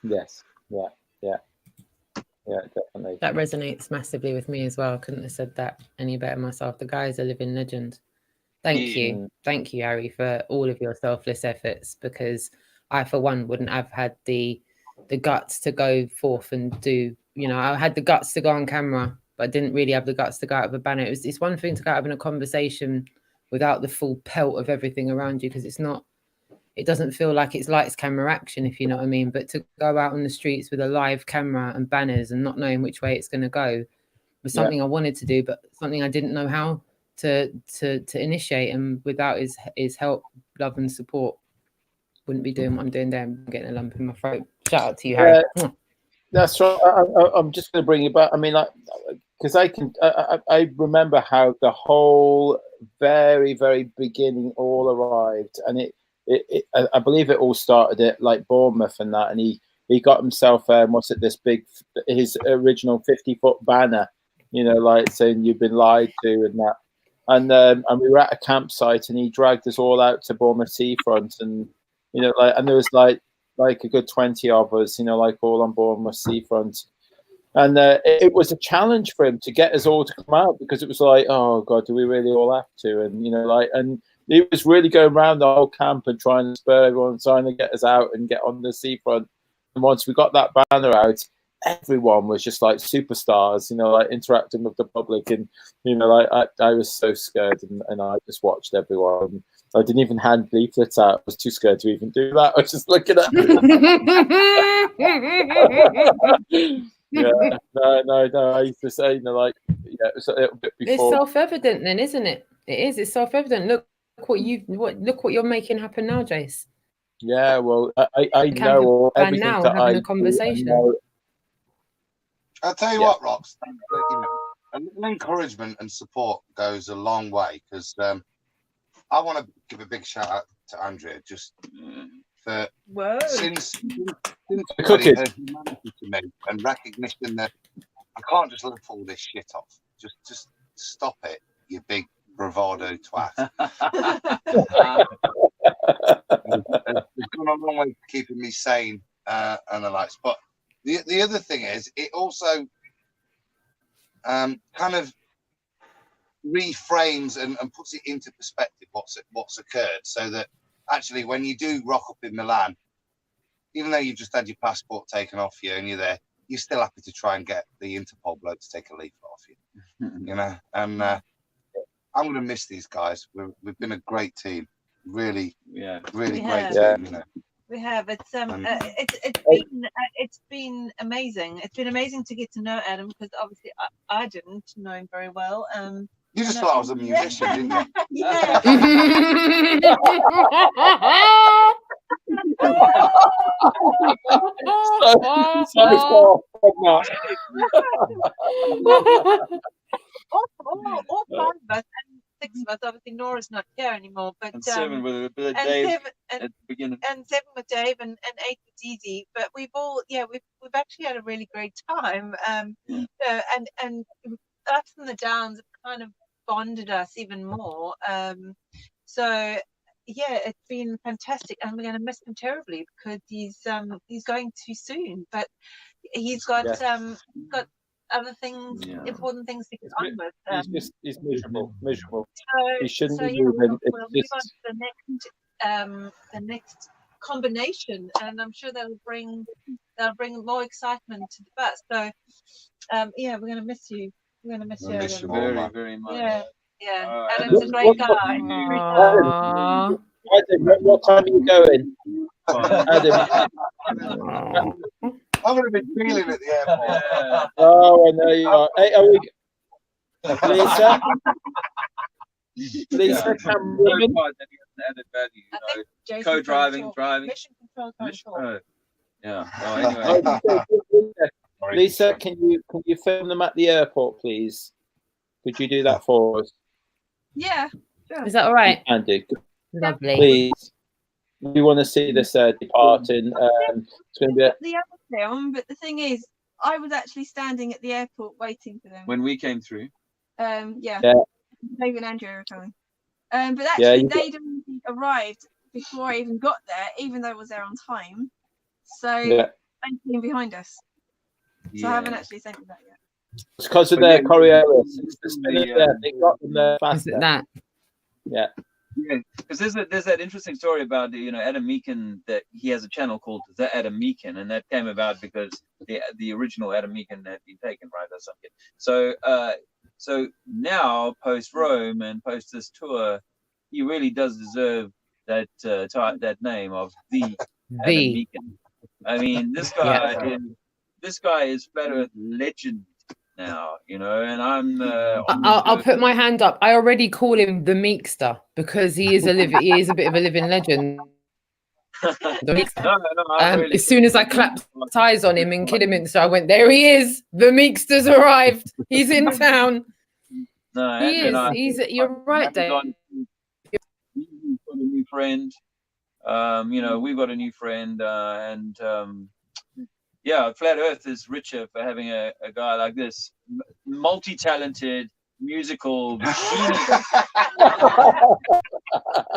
Yes, yeah, definitely. That resonates massively with me as well. I couldn't have said that any better myself. The guy is a living legend. Thank you, Harry, for all of your selfless efforts, because I, for one, wouldn't have had the guts to go forth and do. I had the guts to go on camera, but I didn't really have the guts to go out of a banner. It's one thing to go out of a conversation without the full pelt of everything around you, because it doesn't feel like it's lights, camera, action, if you know what I mean. But to go out on the streets with a live camera and banners and not knowing which way it's going to go was something I wanted to do, but something I didn't know how to initiate. And without his help, love and support, wouldn't be doing what I'm doing there. I'm getting a lump in my throat. Shout out to you, Harry. That's right. I'm just going to bring you back. I mean, because I remember how the whole very, very beginning all arrived, and I believe it all started at like Bournemouth and that, and he got himself his original 50-foot banner, like saying you've been lied to and that. and we were at a campsite, and he dragged us all out to Bournemouth seafront, and and there was like a good 20 of us, like all on Bournemouth seafront. And it was a challenge for him to get us all to come out, because it was like, oh God, do we really all have to? And and he was really going around the whole camp and trying to spur everyone, trying to get us out and get on the seafront. And once we got that banner out, everyone was just like superstars, like interacting with the public. And I was so scared, and I just watched everyone. I didn't even hand leaflets out. I was too scared to even do that. I was just looking at them. Yeah, no. I used to say, it was a little bit before. It's self-evident, then, isn't it? It is. It's self-evident. Look what you're making happen now, Jace. Yeah, well, I know everything now that having I a conversation. I'll tell you what, Rox. A little encouragement and support goes a long way, because I want to give a big shout out to Andrea just for since cooking her humanity to me and recognition that I can't just let all this shit off. Just stop it, you big bravado twat. It's gone a long way to keeping me sane and the likes. But the other thing is, it also kind of reframes and puts it into perspective what's occurred, so that actually when you do rock up in Milan, even though you've just had your passport taken off you and you're there, you're still happy to try and get the Interpol bloke to take a leaflet off you. And I'm going to miss these guys. We've been a great team, really great team. We have. It's been amazing. It's been amazing to get to know Adam, because obviously I didn't know him very well. You just thought I was a musician, didn't you? Yeah. all 5 of us, and 6 of us. Obviously, Nora's not here anymore, but and 7 with Dave at the beginning, and 7 with Dave, and 8 with Easy. But we've all, we've actually had a really great time. And ups and the downs have kind of bonded us even more. So it's been fantastic, and we're going to miss him terribly, because he's going too soon. But he's got other things, important things to get on with. He's miserable. So, he shouldn't be we'll moving. move on to the next combination, and I'm sure they'll bring more excitement to the bus. So we're going to miss you. We're going to miss you. Miss you very, very much. Yeah. Adam's a great guy. Adam, what time are you going? Adam. I'm going to be feeling at the airport. Oh, I know you are. Hey, are we... Lisa? Lisa, come women. Added value, Jason co-driving, driving. Mission control. Yeah. Oh, anyway. Lisa, can you film them at the airport, please? Could you do that for us? Yeah, sure. Is that all right? Andy, Lovely. please. We want to see this departing. It's going to be The other film, but the thing is, I was actually standing at the airport waiting for them. when we came through. Yeah. Dave and Andrew were coming. But Yeah, actually, you they'd already arrived before I even got there, even though I was there on time. So they came behind us. So I haven't actually sent you that yet. It's because of their Coriolis. They got them there faster. Is it that? Yeah. Yeah, because there's that interesting story about Adam Meakin, that he has a channel called The Adam Meakin, and that came about because the original Adam Meakin had been taken, right, or something. So now post Rome and post this tour, he really does deserve that name of the Adam Meakin. I mean, this guy is flat earth legend now, and I'll put my hand up. I already call him the Meekster, because he is a bit of a living legend. As soon as I clapped ties on him in Kidderminster, I went, there he is. The Meekster's arrived. He's in town. No, he is. You're right, Dave. We've got a new friend. We've got a new friend, Flat Earth is richer for having a guy like this, multi-talented, musical genius.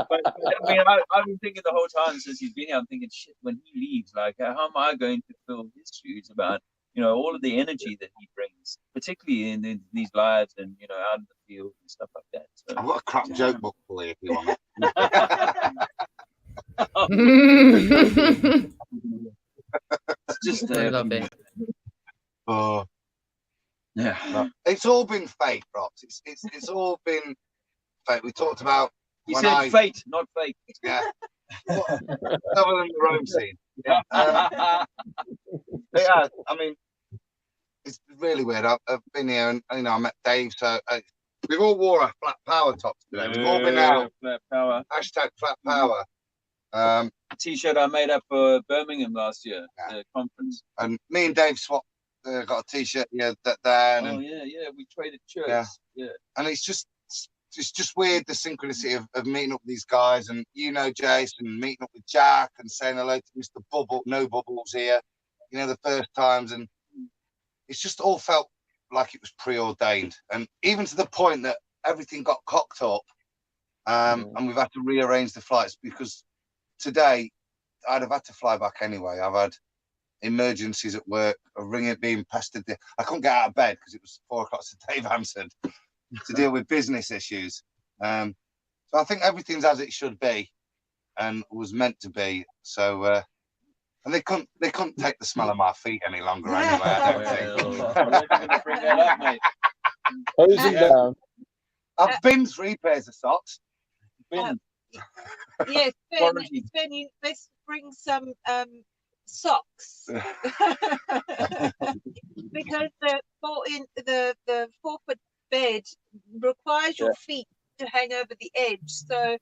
But I mean, I've been thinking the whole time since he's been here. I'm thinking, shit, when he leaves, like, how am I going to fill his shoes about, you know, all of the energy that he brings, particularly in these lives and, you know, out in the field and stuff like that. So, I've got a crap joke book for you if you want it. It's just, I love it. Oh, Yeah. it's all been fake, Rox. It's all been fake. We talked about. He said fate, not fake. Yeah. Other than the road scene. Yeah. But yeah, I mean, it's really weird. I've been here and, you know, I met Dave. So we've all wore our flat power tops today. We've all been out. Flat power. Hashtag flat power. T-shirt I made up for Birmingham last year, the conference. And me and Dave swapped. Got a T-shirt there. And, yeah, we traded shirts. Yeah. And it's just weird, the synchronicity of meeting up with these guys, and, you know, Jason, meeting up with Jack and saying hello to Mr. Bubble, no Bubbles here, you know, the first times, and it's just all felt like it was preordained, and even to the point that everything got cocked up, and we've had to rearrange the flights, because today I'd have had to fly back anyway. I've had emergencies at work, being pestered. I couldn't get out of bed because it was 4 o'clock, so Dave answered to deal with business issues. So I think everything's as it should be and was meant to be. So and they couldn't take the smell of my feet any longer anyway, I don't think. Closing down. I've been 3 pairs of socks. Yes, Ben, you best bring some socks because the 4-foot bed requires your feet to hang over the edge. So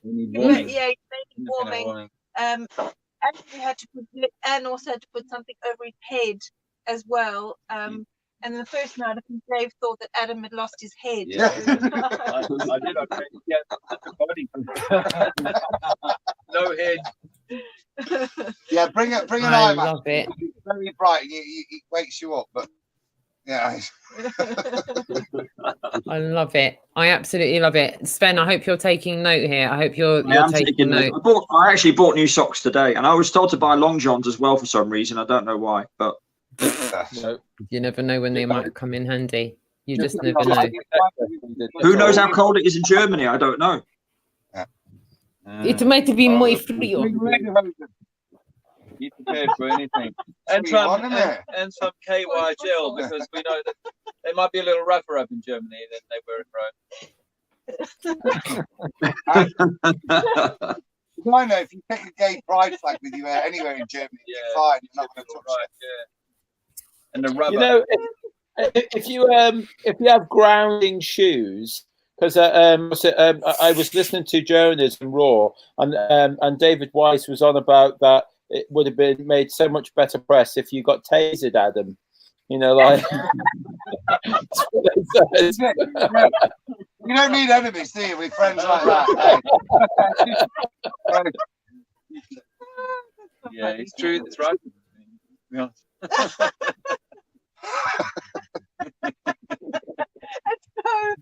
you need warming. Actually had to put, and also had to put something over his head as well. And the first night, I think Dave thought that Adam had lost his head. Yeah. I did. Okay. Yeah, the body. No head. Yeah, bring an I eye love it. It's very bright. It wakes you up, but yeah. I love it. I absolutely love it. Sven, I hope you're taking note here. I hope you're taking note. I actually bought new socks today, and I was told to buy long johns as well for some reason. I don't know why, but you never know when they might come in handy. You just never know. Who knows how cold it is in Germany? I don't know. It might be muy frío. Be prepared for anything. And some KY gel, because we know that they might be a little rougher up in Germany than they were in Rome. I know if you take a gay pride flag with you anywhere in Germany, you're fine. You're not going to touch it. Yeah. And the rubber. You know, if you have grounding shoes, because I was listening to Jonas and Raw, and David Weiss was on about that. It would have been made so much better press if you got tasered, Adam. You know, like that's what they said. You don't need enemies, do you? With friends like that. Yeah, it's true. It's right. Yeah.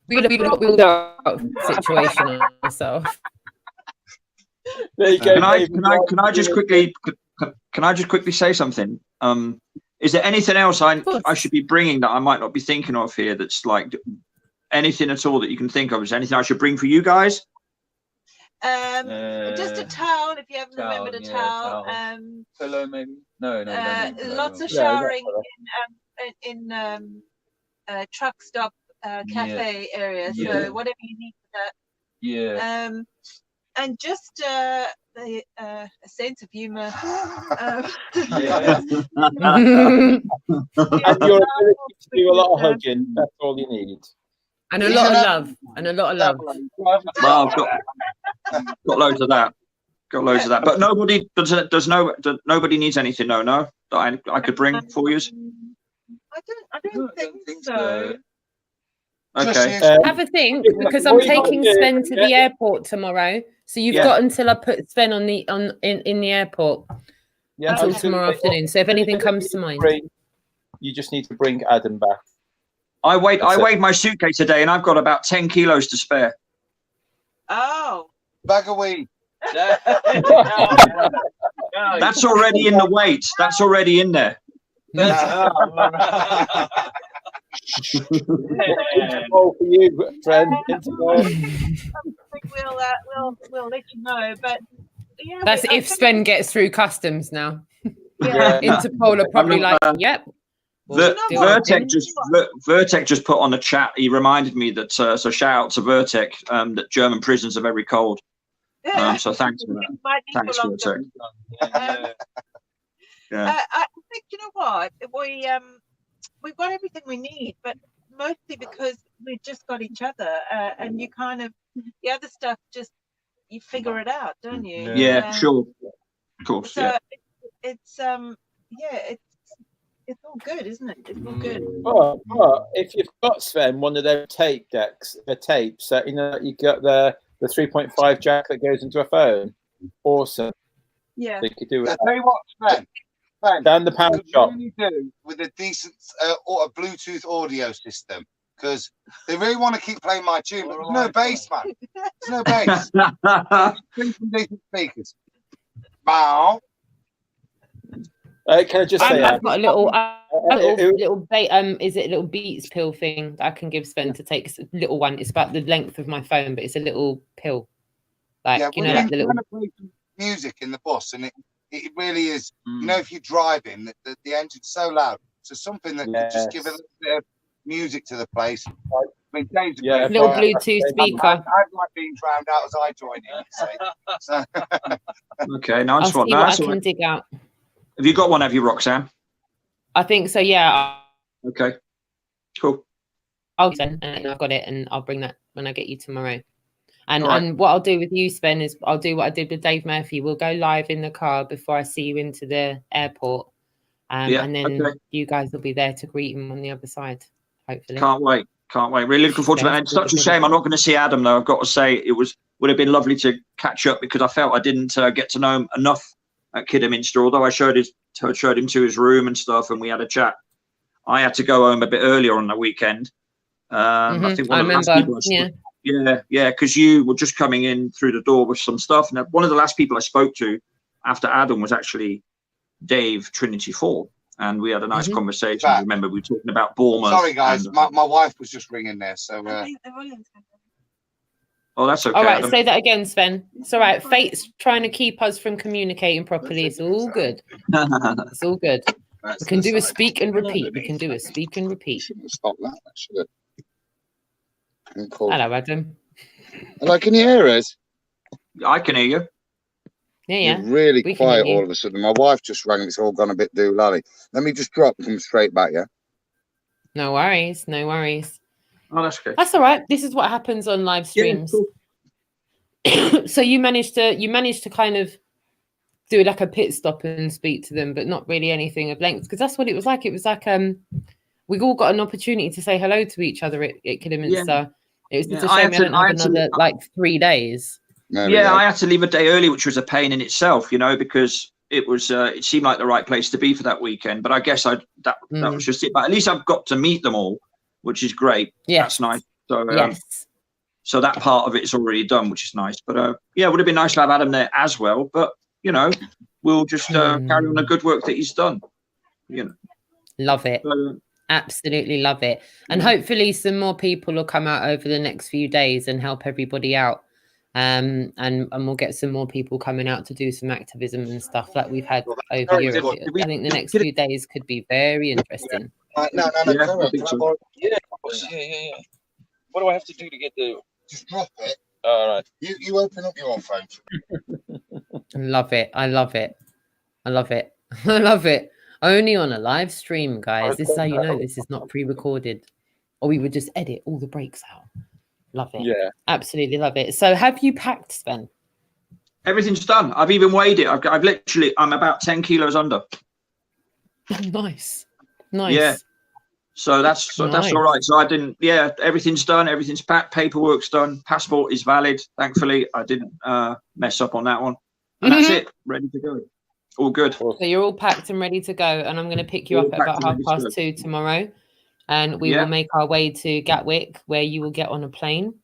We'll out situation ourselves. There you go. Can I just quickly say something? Is there anything else I should be bringing that I might not be thinking of here? That's like anything at all that you can think of? Is there anything I should bring for you guys? Just a towel if you haven't remembered a towel. Pillow maybe. No. Lots of showering in truck stop cafe areas. So whatever you need for that. Yeah. And just a sense of humor. And your ability to do a lot of hugging. That's all you need. And a lot of love. And a lot of love. Well, I've got loads of that. But nobody needs anything. No, that I could bring for you. I don't think so. Okay. Have a think, because I'm taking Sven to the airport tomorrow. So you've got until I put Sven in the airport until tomorrow afternoon. So if anything comes to mind, you just need to bring Adam back. I weighed my suitcase today, and I've got about 10 kilos to spare. Oh. Bag of weed. That's already in the weight. That's already in there. All for you, friend. We'll let you know, but yeah, That's if Sven gets through customs now. Yeah. Interpol are probably like, yep. Vertek just put on the chat. He reminded me that. So shout out to Vertek. That German prisons are very cold. So thanks for that. Thanks, Vertek. Yeah. I think, you know what, we've got everything we need, but mostly because we've just got each other, and you kind of, the other stuff, just you figure it out, don't you? Yeah, sure, of course. So Yeah. it's all good, isn't it? It's all good. Well, if you've got, Sven, one of their tape decks, the tapes, you know, you got the 3.5 jack that goes into a phone. Awesome. Yeah. They could do it. I tell you what, Sven, Down the pound shop. What you do with a decent or a Bluetooth audio system, because they really want to keep playing my tune, but there's no bass, man. There's no bass. Bring some decent speakers. Bow. Can I just say, I've got a little is it a little Beats pill thing that I can give Sven to take? It's a little one. It's about the length of my phone, but it's a little pill. Like, Yeah, you know, like the little music in the bus, and it really is. You know, if you're driving, the engine's so loud. So something that could just give a little bit of music to the place. I mean, Dave's a little Bluetooth speaker. I'd like being drowned out as I join in. So. Okay, nice I'll one. see what I can dig out. Have you got one? Have you, Roxanne? I think so. Yeah. Okay. Cool. I'll send, and I've got it, and I'll bring that when I get you tomorrow. And All right. and what I'll do with you, Sven, is I'll do what I did with Dave Murphy. We'll go live in the car before I see you into the airport, and then you guys will be there to greet him on the other side. Hopefully. Can't wait. Really looking forward to that. It's such a shame I'm not going to see Adam, though. I've got to say it would have been lovely to catch up, because I felt I didn't get to know him enough at Kidderminster, although I showed him to his room and stuff, and we had a chat. I had to go home a bit earlier on the weekend. I think one of the last people because you were just coming in through the door with some stuff, and one of the last people I spoke to after Adam was actually Dave Trinity 4, and we had a nice conversation. I remember we were talking about Bournemouth. Sorry, guys, my wife was just ringing there, so. Oh, that's okay. All right, say that again, Sven. It's all right. Fate's trying to keep us from communicating properly. It's all good. It's all good. We can do a speak and repeat. We can do a speak and repeat. Stop that, should it? Hello, Adam. Hello, can you hear us? I can hear you. Yeah. You're really quiet all of a sudden. My wife just rang. It's all gone a bit doolally. Let me just drop and come straight back, yeah? No worries. No worries. Oh, that's okay. That's all right. This is what happens on live streams. Yeah, cool. So you managed to kind of do like a pit stop and speak to them, but not really anything of length, because that's what it was like. It was like we all got an opportunity to say hello to each other at Kidderminster. Yeah. It was just a shame we hadn't had another like 3 days. I had to leave a day early, which was a pain in itself, because it was it seemed like the right place to be for that weekend. But I guess that was just it. But at least I've got to meet them all, which is great. Yeah, that's nice. So so that part of it is already done, which is nice. But it would have been nice to have Adam there as well. But we'll just carry on the good work that he's done. Love it. Absolutely love it. And hopefully some more people will come out over the next few days and help everybody out. And we'll get some more people coming out to do some activism and stuff like we've had over Europe. I think the next few days could be very interesting. No. Yeah. What do I have to do to get the? Just drop it. All right. You open up your phone. I love it. I love it. Only on a live stream, guys. This is how you know this is not pre-recorded, or we would just edit all the breaks out. Love it. Yeah, absolutely love it. So, have you packed, Sven? Everything's done. I've even weighed it. I'm about 10 kilos under. Nice. Yeah. So that's all right. So I didn't. Yeah, everything's done. Everything's packed. Paperwork's done. Passport is valid. Thankfully, I didn't mess up on that one. And that's it. Ready to go. All good. So you're all packed and ready to go. And I'm going to pick you up at about 2:30 tomorrow. and we will make our way to Gatwick, where you will get on a plane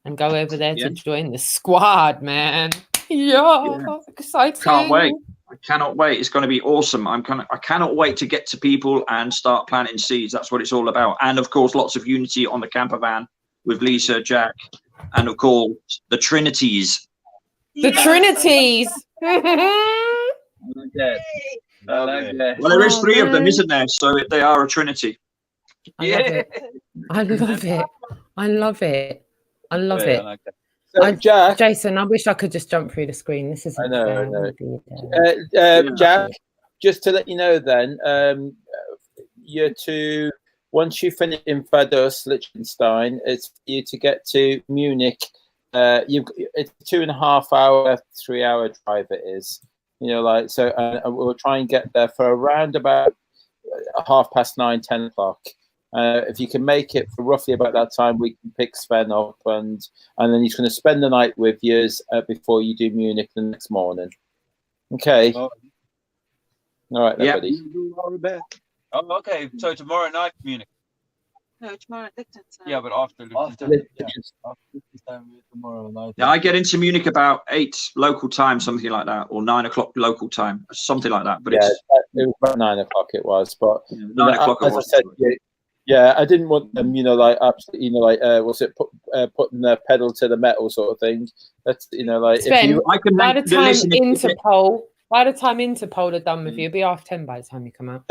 and go over there to join the squad, man. Yeah. Exciting. Can't wait. I cannot wait. It's going to be awesome. I cannot wait to get to people and start planting seeds. That's what it's all about. And of course, lots of unity on the camper van with Lisa, Jack, and of course the Trinities. The Trinities. I like that. Well, there is three of them, isn't there? So they are a Trinity. I love it. I love it. I love it. I love it. I like that. So, Jack, Jason, I wish I could just jump through the screen. This is I know. Jack, just to let you know, then you're to, once you finish in Vaduz, Liechtenstein, it's for you to get to Munich. It's 2.5 hour, 3 hour drive. It is, like so. We'll try and get there for around about 9:30, 10 o'clock. If you can make it for roughly about that time, we can pick Sven up, and then he's going to spend the night with you before you do Munich the next morning. Okay. All right, buddy. Oh, okay. So tomorrow night, Munich. No, tomorrow at Liechtenstein. Yeah, but after tomorrow night. Yeah, I get into Munich about 8 local time, something like that, or 9 o'clock local time, something like that. But it was about 9 o'clock. It was, but 9 o'clock. As I said, I didn't want them, absolutely, was it putting the pedal to the metal sort of thing. That's, Sven, by the time Interpol are done with you, it'll be 10:30 by the time you come out.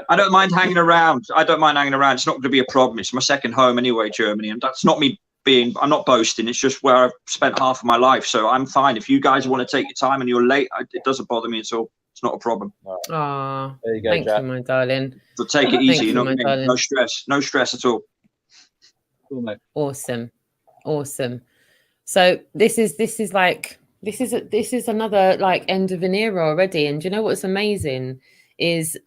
I don't mind hanging around. It's not going to be a problem. It's my second home anyway, Germany, and that's not me I'm not boasting. It's just where I've spent half of my life, so I'm fine. If you guys want to take your time and you're late, it doesn't bother me at all. It's not a problem. Oh, there you go, thank Jack. you, my darling. So take it easy. No stress at all. Cool, mate. Awesome. So this is another like end of an era already. And do you know what's amazing is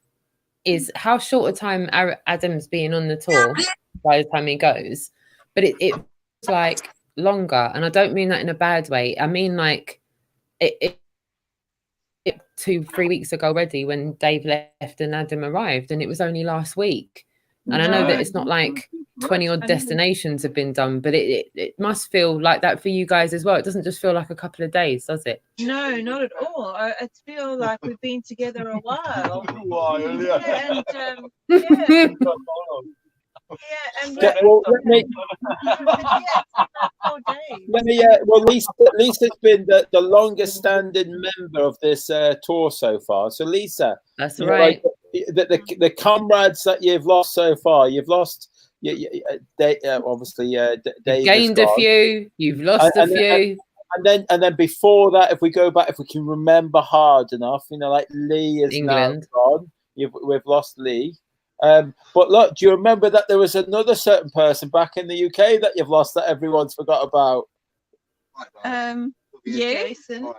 how short a time Adam's been on the tour by the time he goes, but it's like longer. And I don't mean that in a bad way. I mean like it 2-3 weeks ago already when Dave left and Adam arrived, and it was only last week. And I know that it's not like 20 odd destinations have been done, but it must feel like that for you guys as well. It doesn't just feel like a couple of days, does it? No, not at all. I feel like we've been together a while. Lisa's been the longest standing member of this tour so far. So Lisa, that's right. The comrades that you've lost so far, you've lost. Obviously, Dave gained a few. You've lost a few. And then before that, if we go back, if we can remember hard enough, like Lee is England. now gone. We've lost Lee. But look, do you remember that there was another certain person back in the UK that you've lost that everyone's forgot about? Jason.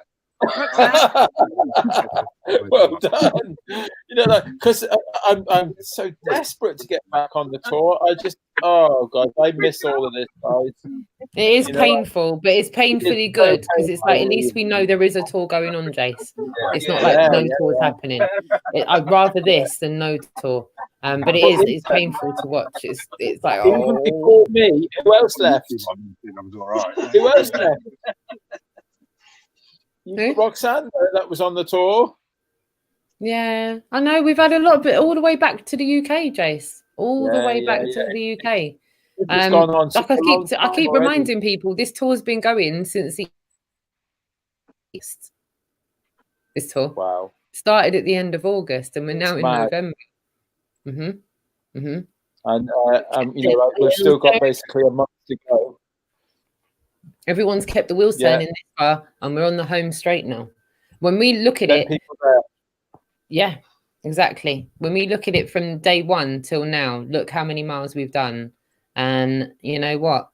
Well done. Because I'm so desperate to get back on the tour. I miss all of this, guys. It is painful, but it's painfully good because it's like at least we know there is a tour going on, Jace. It's not like no tour's happening. I'd rather this than no tour. But it's painful to watch. It's like even before me, who else left? Who else left? Roxanne, that was on the tour. Yeah, I know. We've had a lot of it all the way back to the UK, Jace. All the way back to the UK. Like I keep reminding people, this tour's been going since this tour. Wow. Started at the end of August, and we're now in November. And we've still got basically a month to go. Everyone's kept the wheels turning this far, and we're on the home straight now. When we look at it, yeah, exactly. When we look at it from day one till now, look how many miles we've done. And you know what?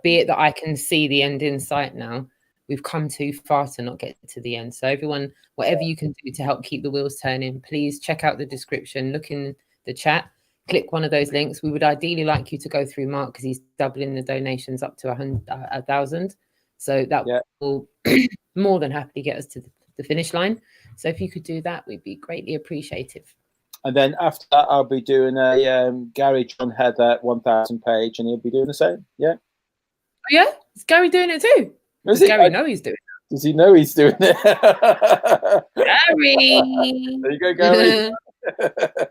Be it that I can see the end in sight now, we've come too far to not get to the end. So everyone, whatever you can do to help keep the wheels turning, please check out the description, look in the chat, click one of those links. We would ideally like you to go through Mark because he's doubling the donations up to 1,000. So that will more than happily get us to the finish line. So if you could do that, we'd be greatly appreciative. And then after that, I'll be doing a Gary John Heather 1000 page, and he'll be doing the same. Yeah. Oh, yeah? Is Gary doing it too? Does Gary know he's doing it? Does he know he's doing it? Gary! There you go, Gary.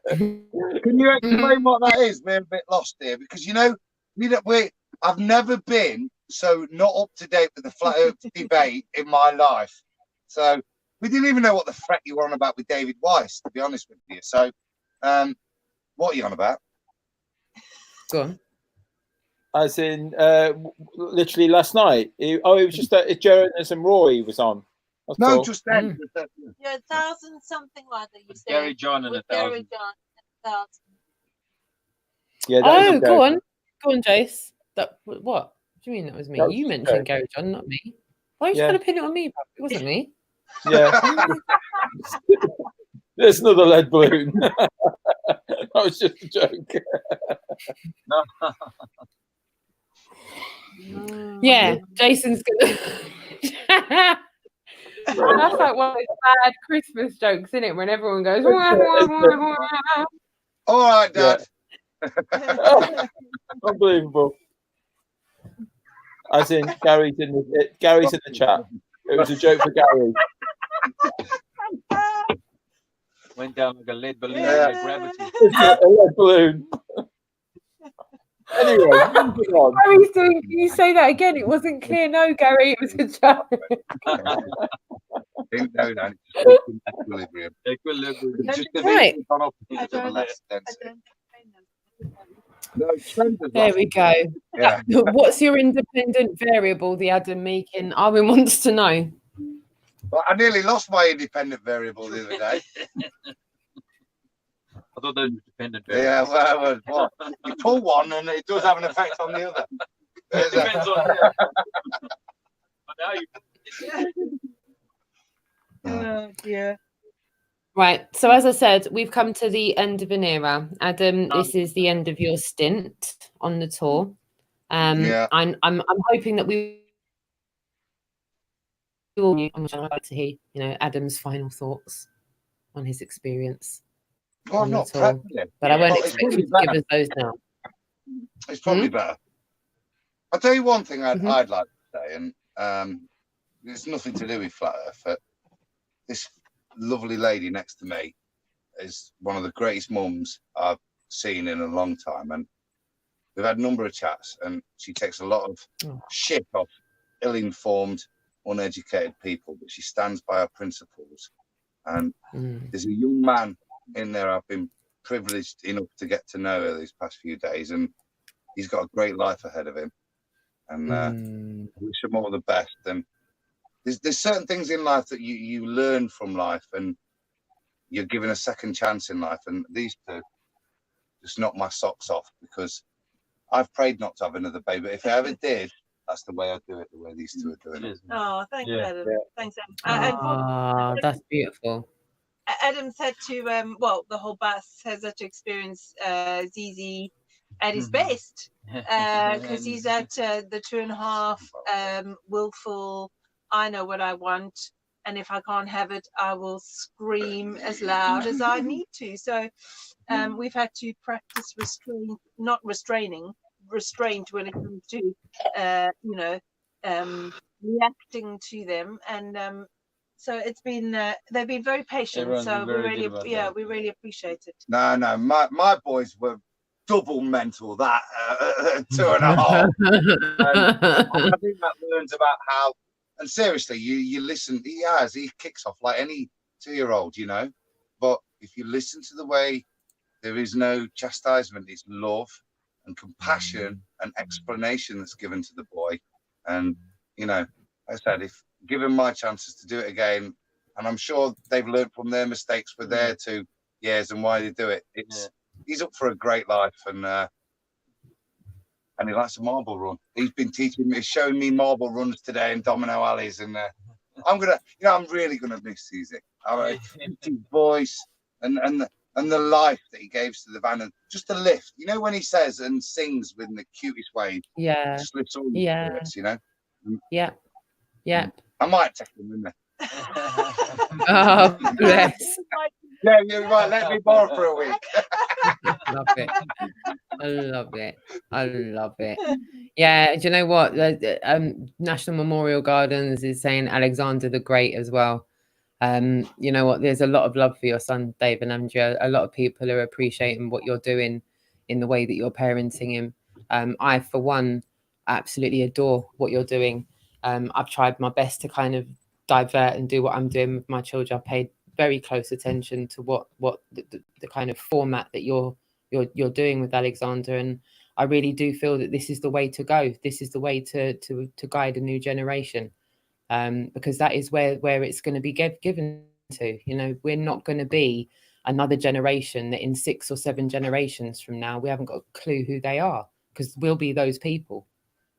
Can you explain what that is? We're a bit lost here because I've never been so not up to date with the flat Earth debate in my life. So we didn't even know what the threat you were on about with David Weiss, to be honest with you. So, what are you on about? Go on. As in, literally last night. It was just that Jonas and Roy was on. That's no, all. just then. Yeah, 1,000 something like that. You said Gary John and with 1,000. Gary John and 1,000. Yeah. That was Go on, Jace. What? What do you mean that was me? That was You okay. mentioned Gary John, not me. Why are you trying to pin it on me, bro? It wasn't me. Yeah. There's another lead balloon. That was just a joke. Yeah, Jason's gonna. That's like one of those bad Christmas jokes, isn't it? When everyone goes, wah, wah, wah, wah. All right, Dad. Yeah. Unbelievable. As in, Gary's in the chat. It was a joke for Gary. Went down like a lead balloon by gravity. A lead balloon. Anyway, moving on. Gary's doing. Can you say that again? It wasn't clear. No, Gary, it was a joke. Didn't know that. It's equilibrium. Just a Right. bit on opposite of the less density. There we go. Yeah. What's your independent variable? The Adam Meakin Armin wants to know. Well, I nearly lost my independent variable the other day. I thought those were dependent. Yeah, well, you pull one and it does have an effect on the other. It depends on. But now you. Oh dear. Right. So as I said, we've come to the end of an era. Adam, this is the end of your stint on the tour. Yeah. I'm hoping that we will. I'm like to hear, Adam's final thoughts on his experience. Well, I'm not prepping it. But I won't expect you to give us those now. It's probably better. I'll tell you one thing I'd like to say, and it's nothing to do with Flat Earth, but this lovely lady next to me is one of the greatest mums I've seen in a long time, and we've had a number of chats, and she takes a lot of shit off ill-informed, uneducated people, but she stands by her principles. And there's a young man in there I've been privileged enough to get to know these past few days, and he's got a great life ahead of him, and I wish him all the best. And there's certain things in life that you learn from life, and you're given a second chance in life, and these two just knocked my socks off, because I've prayed not to have another baby, but if I ever did, that's the way I'd do it, the way these two are doing it. Oh, thanks, Adam. Thanks, Adam. That's beautiful. Adam said to the whole bus has such experience Zizi at his best, because he's at the 2.5 willful, I know what I want, and if I can't have it, I will scream as loud as I need to. So we've had to practice restraint when it comes to reacting to them, and so it's been they've been very patient. Everyone's so been we really appreciate it. No, my boys were double mental that 2.5. I think that learns about how, and seriously, you listen. He kicks off like any 2-year-old, but if you listen to the way, there is no chastisement, it's love and compassion and explanation that's given to the boy. And I said, if given my chances to do it again, and I'm sure they've learned from their mistakes for their 2 years and why they do it. He's up for a great life, and he likes a marble run. He's been showing me marble runs today in domino alleys, and I'm really gonna miss Caesar. His voice and the life that he gave to the van, and just the lift. When he says and sings with the cutest way, just lifts all the spirits, Yeah. I might take him in there. Oh, bless. Yeah, you might let me borrow for a week. Love it. I love it. I love it. Yeah, do you know what? The National Memorial Gardens is saying Alexander the Great as well. You know what? There's a lot of love for your son, Dave and Andrea. A lot of people are appreciating what you're doing in the way that you're parenting him. I, for one, absolutely adore what you're doing. I've tried my best to kind of divert and do what I'm doing with my children. I've paid very close attention to what the kind of format that you're doing with Alexander, and I really do feel that this is the way to go. This is the way to guide a new generation, because that is where it's going to be given to. You know, we're not going to be another generation that in 6 or 7 generations from now we haven't got a clue who they are, because we'll be those people.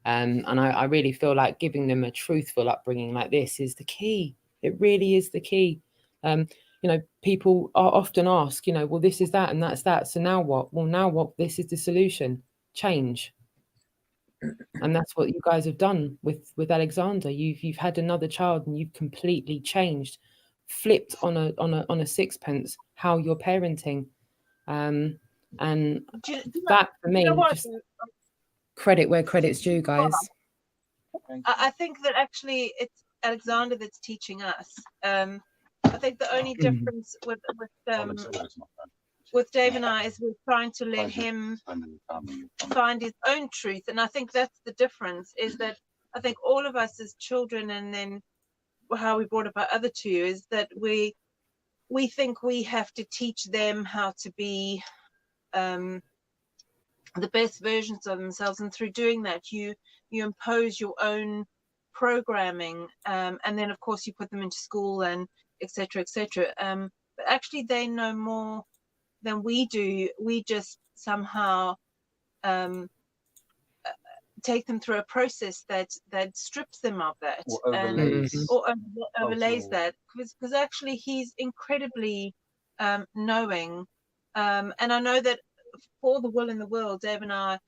And I really feel like giving them a truthful upbringing like this is the key. It really is the key. You know, people are often asked, you know, well, this is that and that's that. So now what? Well, now what? This is the solution. Change. And that's what you guys have done with Alexander. You've had another child and you've completely changed, flipped on a sixpence how you're parenting. And that for me, just credit where credit's due, guys. I think that actually it's Alexander that's teaching us. I think the only difference with Dave and I is we're trying to let him find his own truth, and I think that's the difference. Is that I think all of us as children, and then how we brought up our other two, is that we think we have to teach them how to be the best versions of themselves, and through doing that you impose your own programming, and then of course you put them into school and etc. But actually they know more than we do. We just somehow take them through a process that strips them of that, or overlays that, because actually he's incredibly knowing, and I know that for the will in the world, Dave and I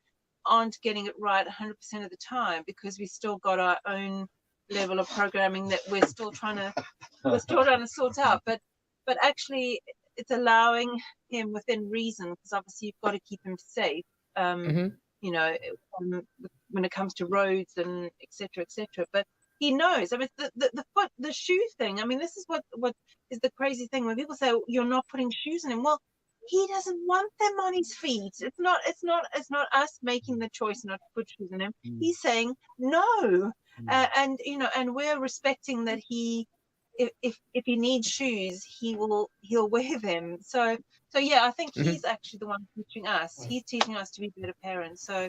aren't getting it right 100% of the time, because we still got our own level of programming that we're still trying to sort out. But actually, it's allowing him within reason, because obviously you've got to keep him safe. You know, when it comes to roads and etc. But he knows. I mean, the shoe thing. I mean, this is what is the crazy thing when people say, you're not putting shoes in him. Well, he doesn't want them on his feet. It's not us making the choice not to put shoes in him. He's saying no, and you know, and we're respecting that he, if he needs shoes, he'll wear them. So yeah, I think he's actually the one teaching us. He's teaching us to be better parents. So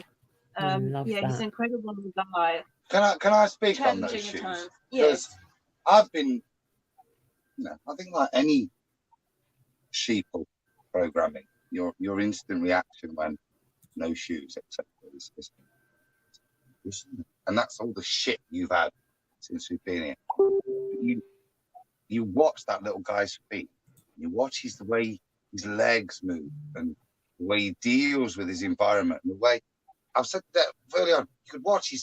yeah, he's an incredible guy. Can I speak on those shoes? Yes. I've been, I think like any sheeple programming, your instant reaction when no shoes, etc. And that's all the shit you've had since we've been here. You watch that little guy's feet. You watch the way his legs move and the way he deals with his environment and the way I've said that early on. You watch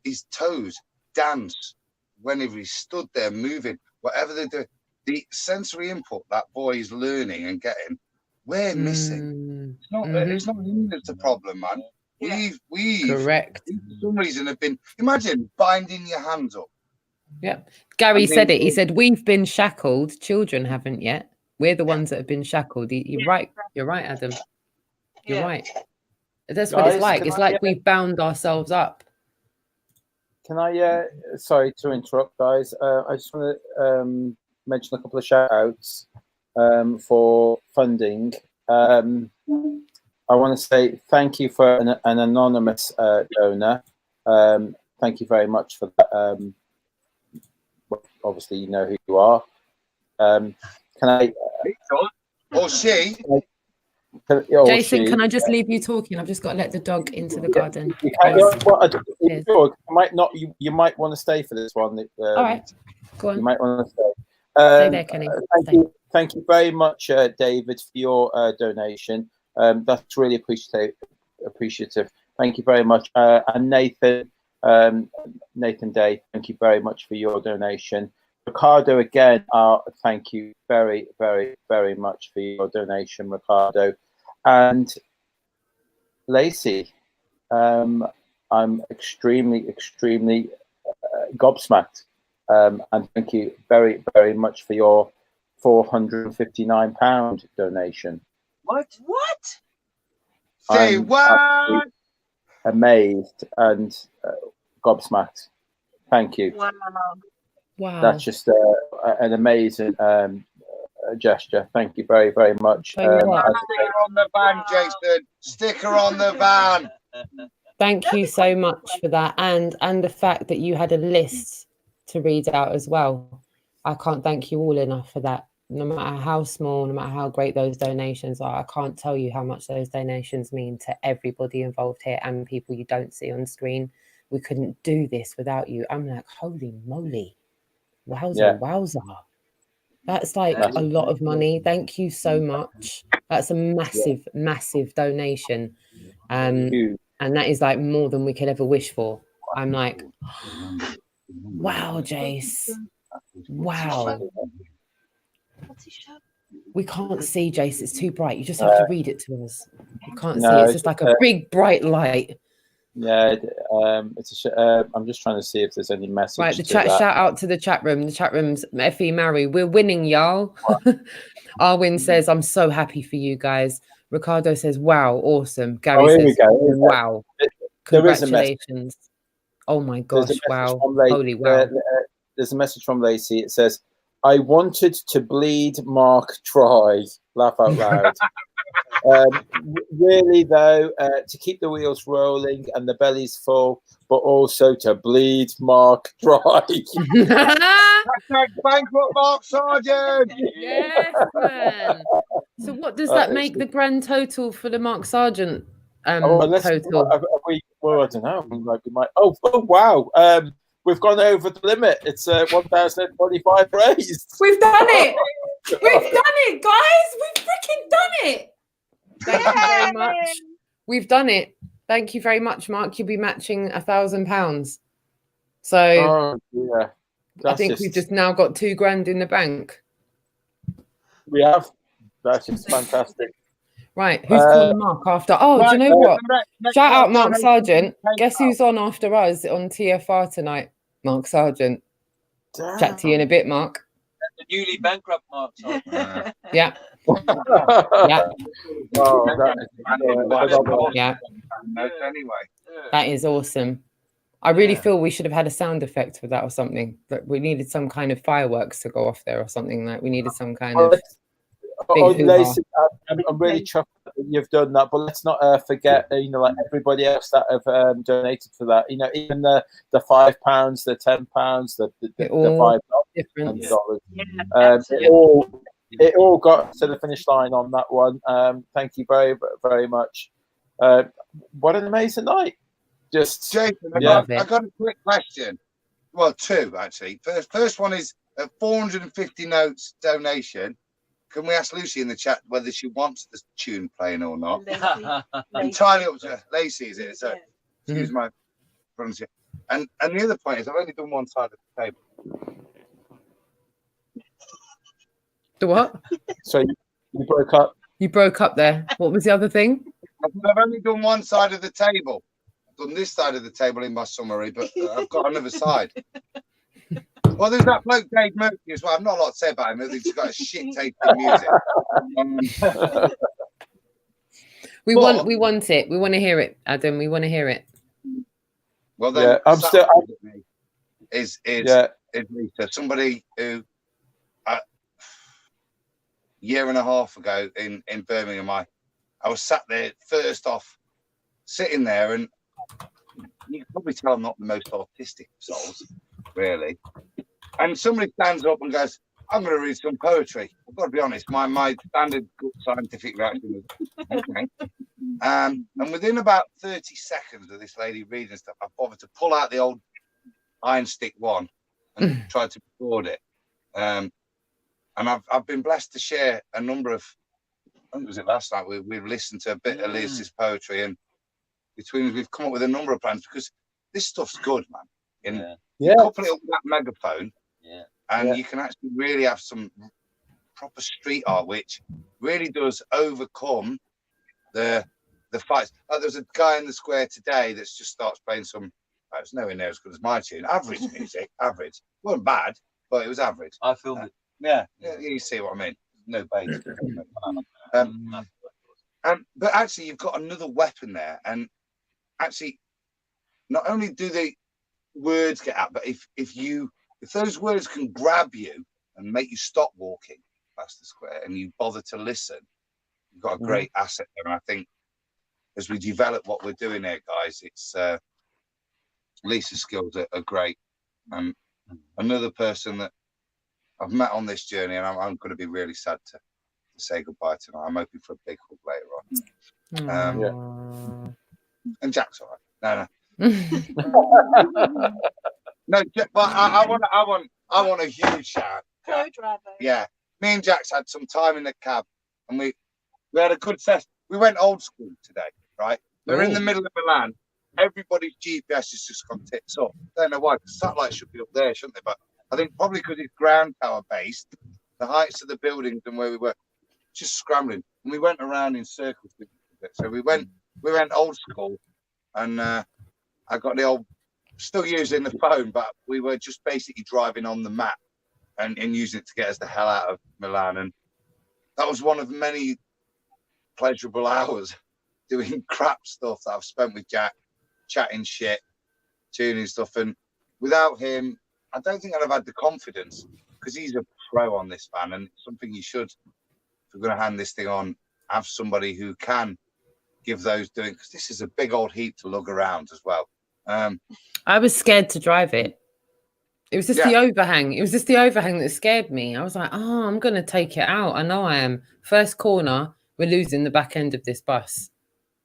his toes dance whenever he's stood there moving, whatever they do. The sensory input that boy is learning and getting, we're missing. It's not him that's a problem, man. We've correct. For some reason have been. Imagine binding your hands up. Yeah, Gary said it. He said we've been shackled. Children haven't yet. We're the ones that have been shackled. You're right. You're right, Adam. You're right. That's what it's like. It's like we've bound ourselves up. Can I? Sorry to interrupt, guys. I just want to mention a couple of shout outs for funding. I want to say thank you for an anonymous donor. Thank you very much for that. Obviously, you know who you are. Can I? Or she? Jason, can I just leave you talking? I've just got to let the dog into the garden. You might want to stay for this one. All right, go on. You might want to stay. Stay there, Kenny. Thank you very much, David, for your donation. That's really appreciative. Thank you very much. And Nathan Day, thank you very much for your donation. Ricardo, again, thank you very, very, very much for your donation, Ricardo. And Lacey, I'm extremely, extremely gobsmacked. And thank you very, very much for your £459 donation. What? Say I'm what? amazed and gobsmacked. Thank you. Wow. That's just an amazing gesture. Thank you very, very much. Sticker on the van, Jason. Sticker on the van. Thank you so much for that, and the fact that you had a list to read out as well. I can't thank you all enough for that. No matter how small, no matter how great those donations are, I can't tell you how much those donations mean to everybody involved here and people you don't see on screen. We couldn't do this without you. I'm like, holy moly. Wowza, wowza. That's like a lot of money. Thank you so much. That's a massive, massive donation. And that is like more than we could ever wish for. I'm like, wow, Jace. Wow. We can't see, Jace. It's too bright. You just have to read it to us. You can't see. It's just like a big, bright light. Yeah, I'm just trying to see if there's any message. Right, the chat. Shout out to the chat room. The chat room's Effie Mary. We're winning, y'all. Arwin says, "I'm so happy for you guys." Ricardo says, "Wow, awesome." Gary says, "Wow, congratulations." Oh my gosh, wow, holy wow. There's a message from Lacey. It says, "I wanted to bleed Mark dry." Laugh out loud. Really though, to keep the wheels rolling and the bellies full, but also to bleed Mark dry. Bankrupt Mark Sargent. Yes, man. So what does that make the grand total for the Mark Sargent total? Well, I don't know. Like we might. Oh wow. We've gone over the limit. It's 1,025 raised. We've done it. We've done it, guys. We've freaking done it. Thank you very much. We've done it. Thank you very much, Mark. You'll be matching £1,000. So I think we've just now got £2,000 in the bank. We have. That's just fantastic. Right, who's calling Mark after? Oh, do you know what? Shout out Mark Sargent. Guess who's on after us on TFR tonight? Mark Sargent. Damn. Chat to you in a bit, Mark. The newly bankrupt Mark Sargent. Yeah. Yeah. Yeah. That is awesome. I really feel we should have had a sound effect for that or something. But we needed some kind of fireworks to go off there or something. Like we needed some kind of. Lacey, I'm really chuffed that you've done that, but let's not forget, like everybody else that have donated for that. Even the £5, the £10, the $5 different. It all got to the finish line on that one. Thank you very, very much. What an amazing night! Just Jason, I got a quick question. Well, two actually. First one is a 450 notes donation. Can we ask Lucy in the chat whether she wants the tune playing or not? Entirely up to her. Lacey, is it? So excuse my pronunciation. And the other point is I've only done one side of the table. The what? So you broke up. You broke up there. What was the other thing? I've only done one side of the table. I've done this side of the table in my summary, but I've got another side. Well, there's that bloke Dave Murphy as well. I've not a lot to say about him. He's got a shit taste in music. We want it. We want to hear it, Adam. We want to hear it. Well, then I'm still. Is Lisa, somebody who a year and a half ago in Birmingham, I was sat there first off, sitting there, and you can probably tell I'm not the most artistic of souls, really. And somebody stands up and goes, "I'm going to read some poetry." I've got to be honest, my standard good scientific reaction was, okay. And within about 30 seconds of this lady reading stuff, I bothered to pull out the old iron stick one and try to record it. And I've been blessed to share a number of, I think it was it last night, we've listened to a bit of Liz's poetry, and between us, we've come up with a number of plans because this stuff's good, man. You couple it up with that megaphone, and you can actually really have some proper street art, which really does overcome the fights. Like, there's a guy in the square today that just starts playing some. It's nowhere near as good as my tune. Average music, average. Wasn't bad, but it was average. I filmed it. Yeah, you see what I mean. No bass. But actually, you've got another weapon there, and actually, not only do the words get out, but if those words can grab you and make you stop walking past the square, and you bother to listen, you've got a great asset there. And I think as we develop what we're doing here, guys, it's Lisa's skills are great. Another person that I've met on this journey, and I'm going to be really sad to say goodbye tonight. I'm hoping for a big hug later on. And Jack's all right. No, but I want a huge shout. Yeah, me and Jax had some time in the cab, and we had a good session. We went old school today, right? We're in the middle of Milan. Everybody's GPS has just gone tits up. Don't know why, because satellites should be up there, shouldn't they? But I think probably because it's ground tower based, the heights of the buildings and where we were just scrambling, and we went around in circles. So we went old school, and I got the old, still using the phone, but we were just basically driving on the map and using it to get us the hell out of Milan. And that was one of many pleasurable hours doing crap stuff that I've spent with Jack, chatting shit, tuning stuff. And without him, I don't think I'd have had the confidence, because he's a pro on this van, and it's something you should, if we're going to hand this thing on, have somebody who can give those doing, because this is a big old heap to lug around as well. I was scared to drive it. It was just the overhang. It was just the overhang that scared me. I was like, oh, I'm going to take it out. I know I am. First corner, we're losing the back end of this bus.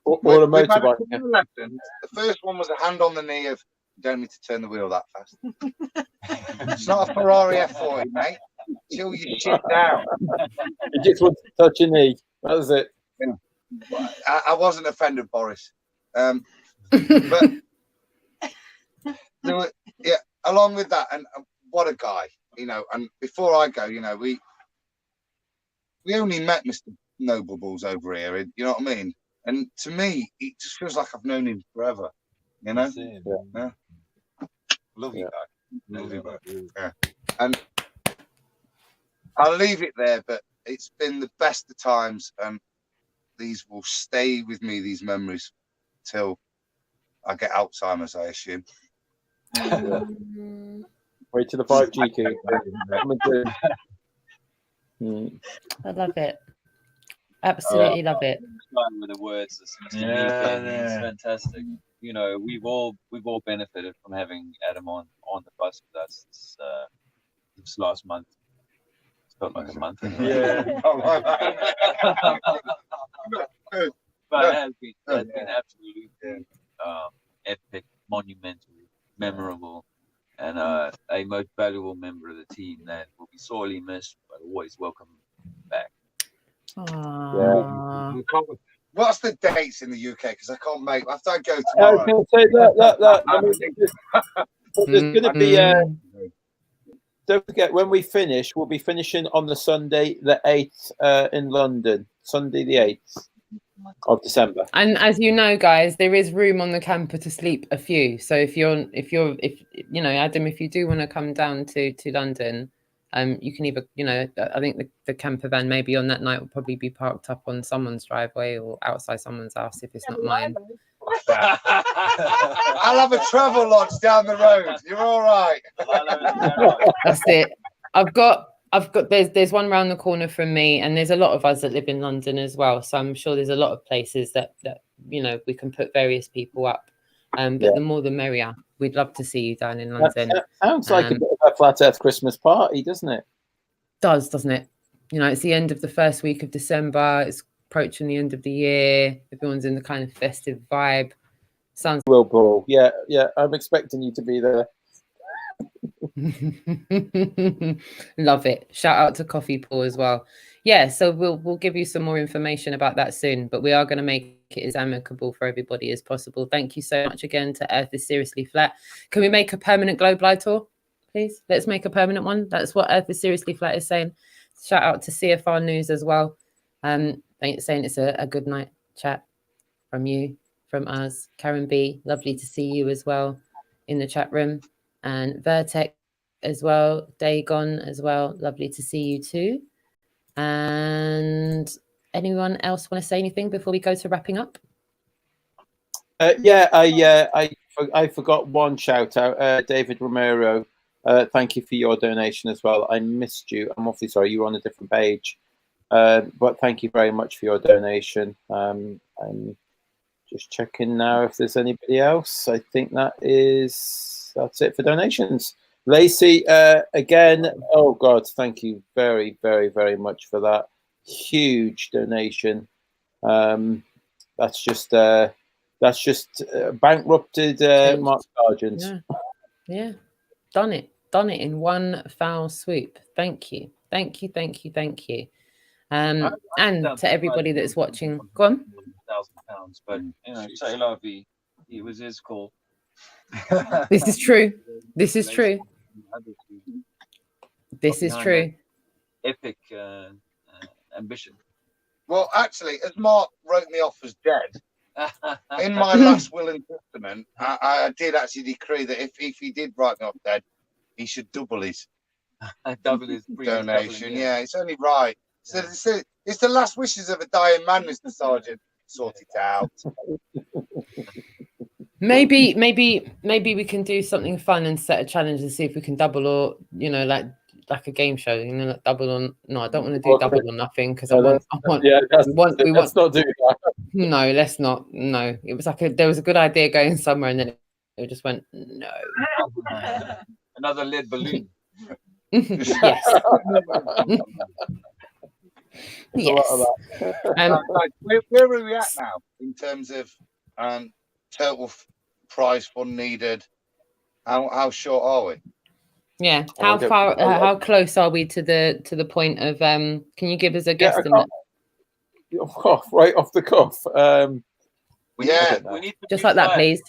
Or a motorbike. The first one was a hand on the knee of, you don't need to turn the wheel that fast. It's not a Ferrari F40, mate. Chill your shit down. You just want to touch your knee. That was it. Yeah. I wasn't offended, Boris. But there were, along with that, and what a guy, you know. And before I go, you know, we only met Mr. Noble Balls over here, you know what I mean? And to me, it just feels like I've known him forever, you know? Yeah. Love you, guy. Love you, both. Yeah. And I'll leave it there, but it's been the best of times, and these will stay with me, these memories, till I get Alzheimer's, I assume. Wait till the 5G key. I love it. Absolutely love it. With the words, it's fantastic. You know, we've all benefited from having Adam on the bus with us this last month. It's felt like a month. But it has been absolutely epic, monumental, memorable, and a most valuable member of the team that will be sorely missed, but always welcome back. What's the dates in the UK? Because I can't make. After I go tomorrow. I was going to say that. There's going to be. Don't forget, when we finish, we'll be finishing on the Sunday, the 8th, in London. Sunday, the 8th of December. And as you know, guys, there is room on the camper to sleep a few. So if you know, Adam, if you do want to come down to London, you can either, you know, I think the camper van maybe on that night will probably be parked up on someone's driveway or outside someone's house if it's not mine. I'll have a travel lodge down the road. You're all right. That's it. I've got there's one round the corner from me, and there's a lot of us that live in London as well. So I'm sure there's a lot of places that you know, we can put various people up. But the more the merrier. We'd love to see you down in London. That sounds like a bit of a Flat Earth Christmas party, doesn't it? Doesn't it? You know, it's the end of the first week of December. It's approaching the end of the year. Everyone's in the kind of festive vibe. Sounds Will Paul. Yeah. I'm expecting you to be there. Love it. Shout out to Coffee Paul as well. Yeah, so we'll give you some more information about that soon, but we are going to make it as amicable for everybody as possible. Thank you so much again to Earth is Seriously Flat. Can we make a permanent Globe Live tour? please. Let's make a permanent one. That's what Earth is Seriously Flat is saying. Shout out to CFR News as well. Saying it's a good night chat from you, from us. Karen B, lovely to see you as well in the chat room. And Vertex as well. Dagon as well. Lovely to see you too. And anyone else want to say anything before we go to wrapping up? I forgot one shout out, David Romero. Thank you for your donation as well. I missed you. I'm awfully sorry. You were on a different page, but thank you very much for your donation. I'm just checking now if there's anybody else. I think that's it for donations. Lacey, again, oh God, thank you very, very, very much for that huge donation. That's just bankrupted Mark Sargent. Yeah, done it in one foul swoop. Thank you. And to everybody that's watching, go on. £1,000, but you know, say love, it was his call. This is true. This is true. Epic ambition. Well, actually, as Mark wrote me off as dead, in my last will and testament, I did actually decree that if he did write me off dead, he should double his donation. Yeah, it's only right. So it's the last wishes of a dying man, Mr. Sergeant. Sort it out. Maybe we can do something fun and set a challenge and see if we can double, or like a game show, like double on. No, I don't want to do double or nothing because let's not do that. No, let's not. No, it was like there was a good idea going somewhere and then it just went no. Another lead balloon. Yes. Yes. Where are we at now in terms of total prize fund needed? How short are we? Yeah. How close are we to the point of can you give us a guesstimate? Right off the cuff. We need just like that, please.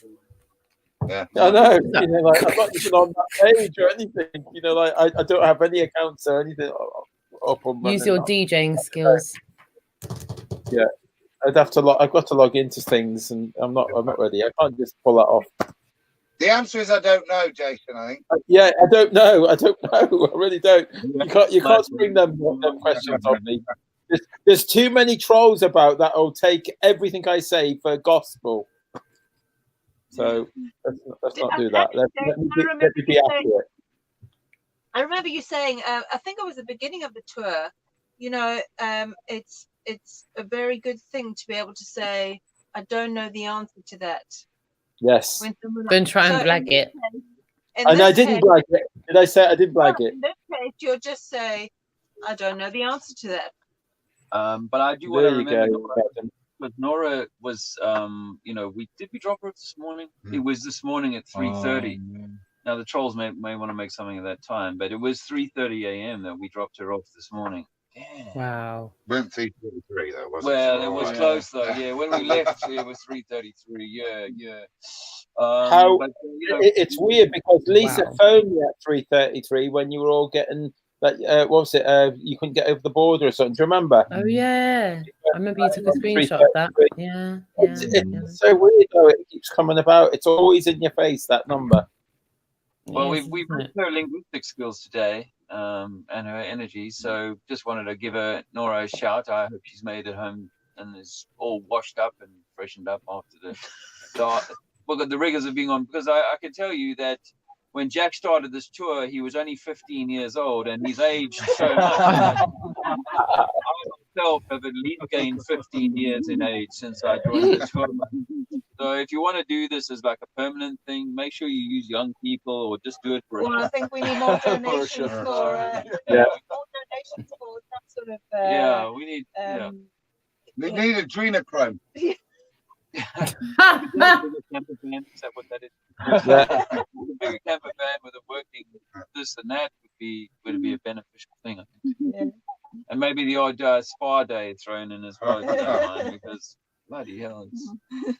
Yeah, I know. I'm not even on that page or anything. I don't have any accounts or anything up on. Use your DJing skills. Yeah, I'd have to. I've got to log into things, and I'm not ready. I can't just pull that off. The answer is I don't know, Jason. I think. Yeah, I don't know. I really don't. You can't spring them questions on me. There's too many trolls about that. Will take everything I say for gospel. So let's not do that. Let me be accurate. I remember you saying, I think it was the beginning of the tour. It's a very good thing to be able to say, I don't know the answer to that. Yes. Don't try and blag it. And I didn't blag it. Did I say I didn't blag it? In this case, you'll just say, I don't know the answer to that. But I do want to remember, but Nora was, we drop her off this morning? It was this morning at 3:30. Now the trolls may want to make something of that time, but it was 3:30 a.m. that we dropped her off this morning. Damn. Wow. Went 3:33 though, wasn't it? Well, it was close though. Yeah, when we left, it was 3:33. Yeah. It's weird because Lisa phoned me at 3:33 when you were all getting what was it? You couldn't get over the border or something. Do you remember? Oh yeah, I remember you took a screenshot of that. Yeah. It's so weird though. It keeps coming about. It's always in your face, that number. Well, we've read her linguistic skills today, and her energy. So just wanted to give Nora a shout. I hope she's made it home and is all washed up and freshened up after the rigors of being on. Because I can tell you that when Jack started this tour, he was only 15 years old, and he's aged so much. I myself have at least gained 15 years in age since I joined the tour. So if you want to do this as like a permanent thing, make sure you use young people or just do it for. Well, I think we need more donations for more donations for that sort of. We need. We need adrenochrome. Campervan, is that what that is? A bigger campervan with a working this and that would be a beneficial thing, I think. Yeah. And maybe the odd spa day thrown in as well, if you don't mind, because Bloody hell!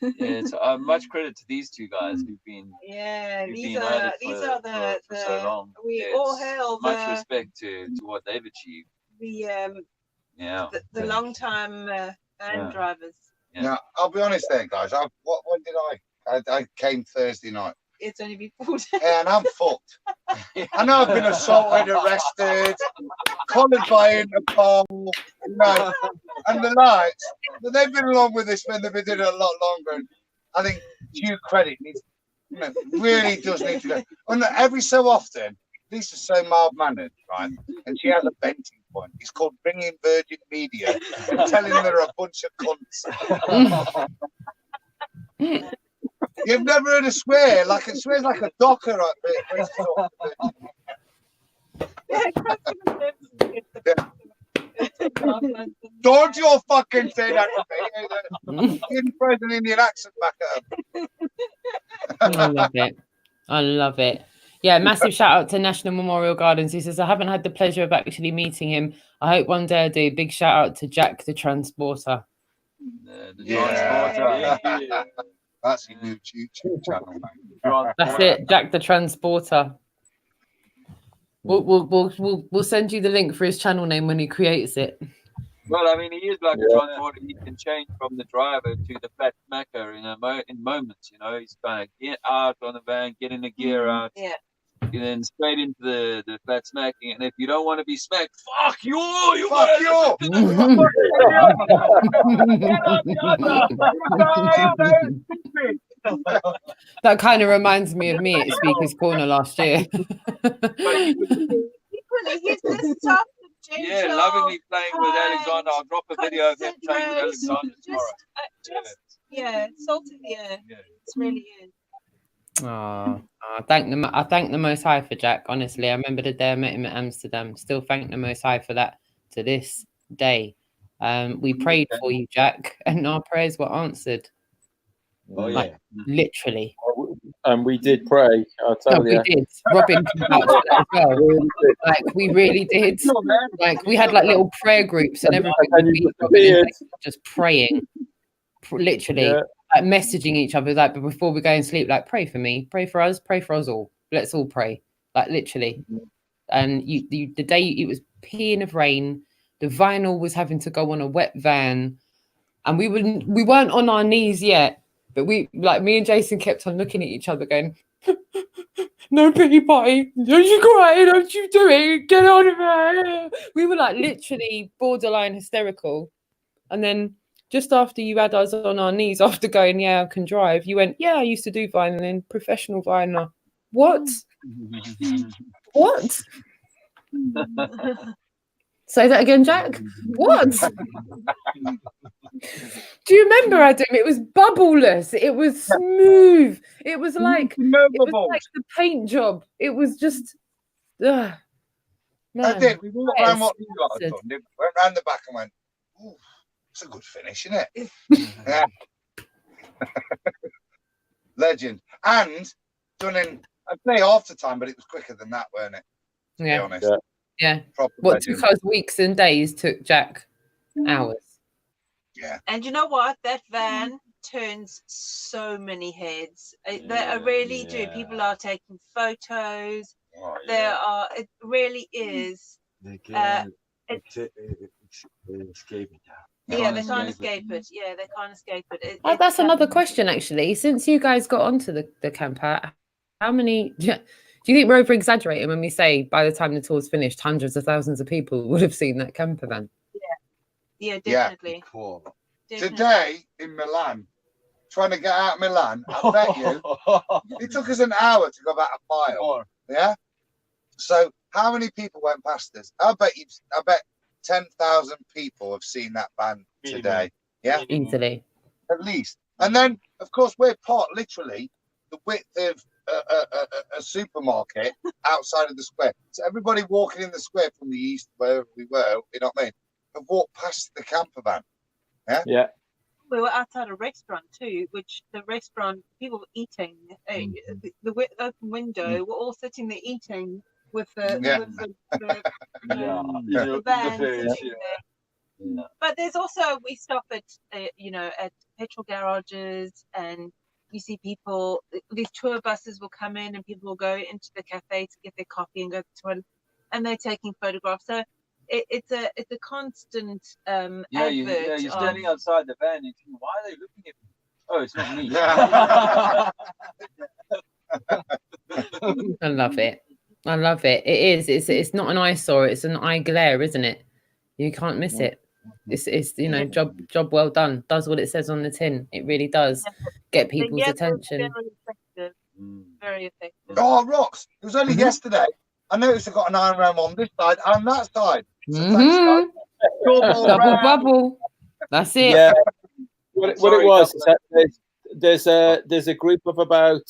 It's much credit to these two guys who've been these been are at it for so long. We all hail much respect to what they've achieved. The long time van drivers. Yeah. Now I'll be honest there, guys. When did I came Thursday night. It's only been 4 days. Yeah, and I'm fucked. I know I've been assaulted, arrested, collared by Interpol, you know, and the lights. But they've been along with this when they've been doing it a lot longer. And I think due credit needs, you know, really does need to go. And every so often, Lisa's so mild-mannered, right? And she has a venting point. It's called bringing Virgin Media and telling them they're a bunch of cunts. You've never heard a swear, like it swears like a docker up there. Don't you fucking say that to me. Getting an Indian accent back up. I love it. I love it. Yeah, massive shout out to National Memorial Gardens. He says, I haven't had the pleasure of actually meeting him. I hope one day I do. Big shout out to Jack the Transporter. Transporter. That's a new YouTube channel, mate. That's it, Jack the Transporter. We'll send you the link for his channel name when he creates it. Well, I mean, he is like a transporter. He can change from the driver to the flat smacker in moments. You know, he's kind of get out on the van, get in the gear out, and then straight into the flat smacking. And if you don't want to be smacked, fuck you! Fuck you! That kind of reminds me of me at Speaker's Corner last year. Yeah, lovingly playing with Alexander. I'll drop a video of him playing with Alexander tomorrow. Salt in the air. It really is. I thank the Most High for Jack. Honestly, I remember the day I met him at Amsterdam. Still thank the Most High for that to this day. We prayed for you, Jack, and our prayers were answered. Oh, like, literally. And we did pray. I'll tell you. We did. Robin can vouch for that as well. Like, we really did. Like, we had like little prayer groups, and everybody would be Robin just praying, literally, like messaging each other. Like, but before we go and sleep, like, pray for me, pray for us all. Let's all pray. Like, literally. And the day it was peeing of rain, the vinyl was having to go on a wet van, and we weren't on our knees yet. But me and Jason kept on looking at each other going, no pity party, don't you cry, don't you do it, get on with it. We were like literally borderline hysterical. And then just after you had us on our knees, after going, I can drive, you went, I used to do violin, professional violiner. What? What? Say that again, Jack. What? Do you remember, Adam? It was bubbleless. It was smooth. It was like the paint job. It was just. I did. We walked around what you lot had done. We went round the back and went, "Oh, it's a good finish, isn't it?" Yeah. Legend. And done in, I'd say half the time, but it was quicker than that, weren't it? To be honest. Yeah. What took us weeks and days took Jack hours. Yeah. And you know what? That van turns so many heads. They really do. People are taking photos. It really is. They can't escape it. Yeah, they can't escape it. Yeah, they can't escape it. That's another question, actually. Since you guys got onto the camper, how many... Do you think we're over exaggerating when we say by the time the tour's finished, hundreds of thousands of people would have seen that camper van? Yeah, definitely. Cool. Today in Milan, trying to get out of Milan, I bet you it took us an hour to go about a mile. Yeah. So how many people went past us? I bet 10,000 people have seen that van today. Yeah, easily, at least. And then, of course, we're literally the width of a supermarket outside of the square. So everybody walking in the square from the east, wherever we were, you know what I mean, have walked past the camper van. Yeah. We were outside a restaurant too, which the restaurant people were eating. The open window, we're all sitting there eating with the van sitting there. But there's also, we stop at at petrol garages, and you see people, these tour buses will come in and people will go into the cafe to get their coffee and go to the toilet, and they're taking photographs. So it's a constant advert. You're standing outside the van and thinking, why are they looking at me? Oh, it's not me. I love it. I love it. It is. It's not an eyesore. It's an eye glare, isn't it? You can't miss it. It's job well done. Does what it says on the tin. It really does. Get people's attention. Very effective. Very effective. Oh, Rox, it was only yesterday. I noticed I got an iron ram on this side and that side. So thanks, guys. Double bubble. That's it. Yeah. What it was is that there's a group of about,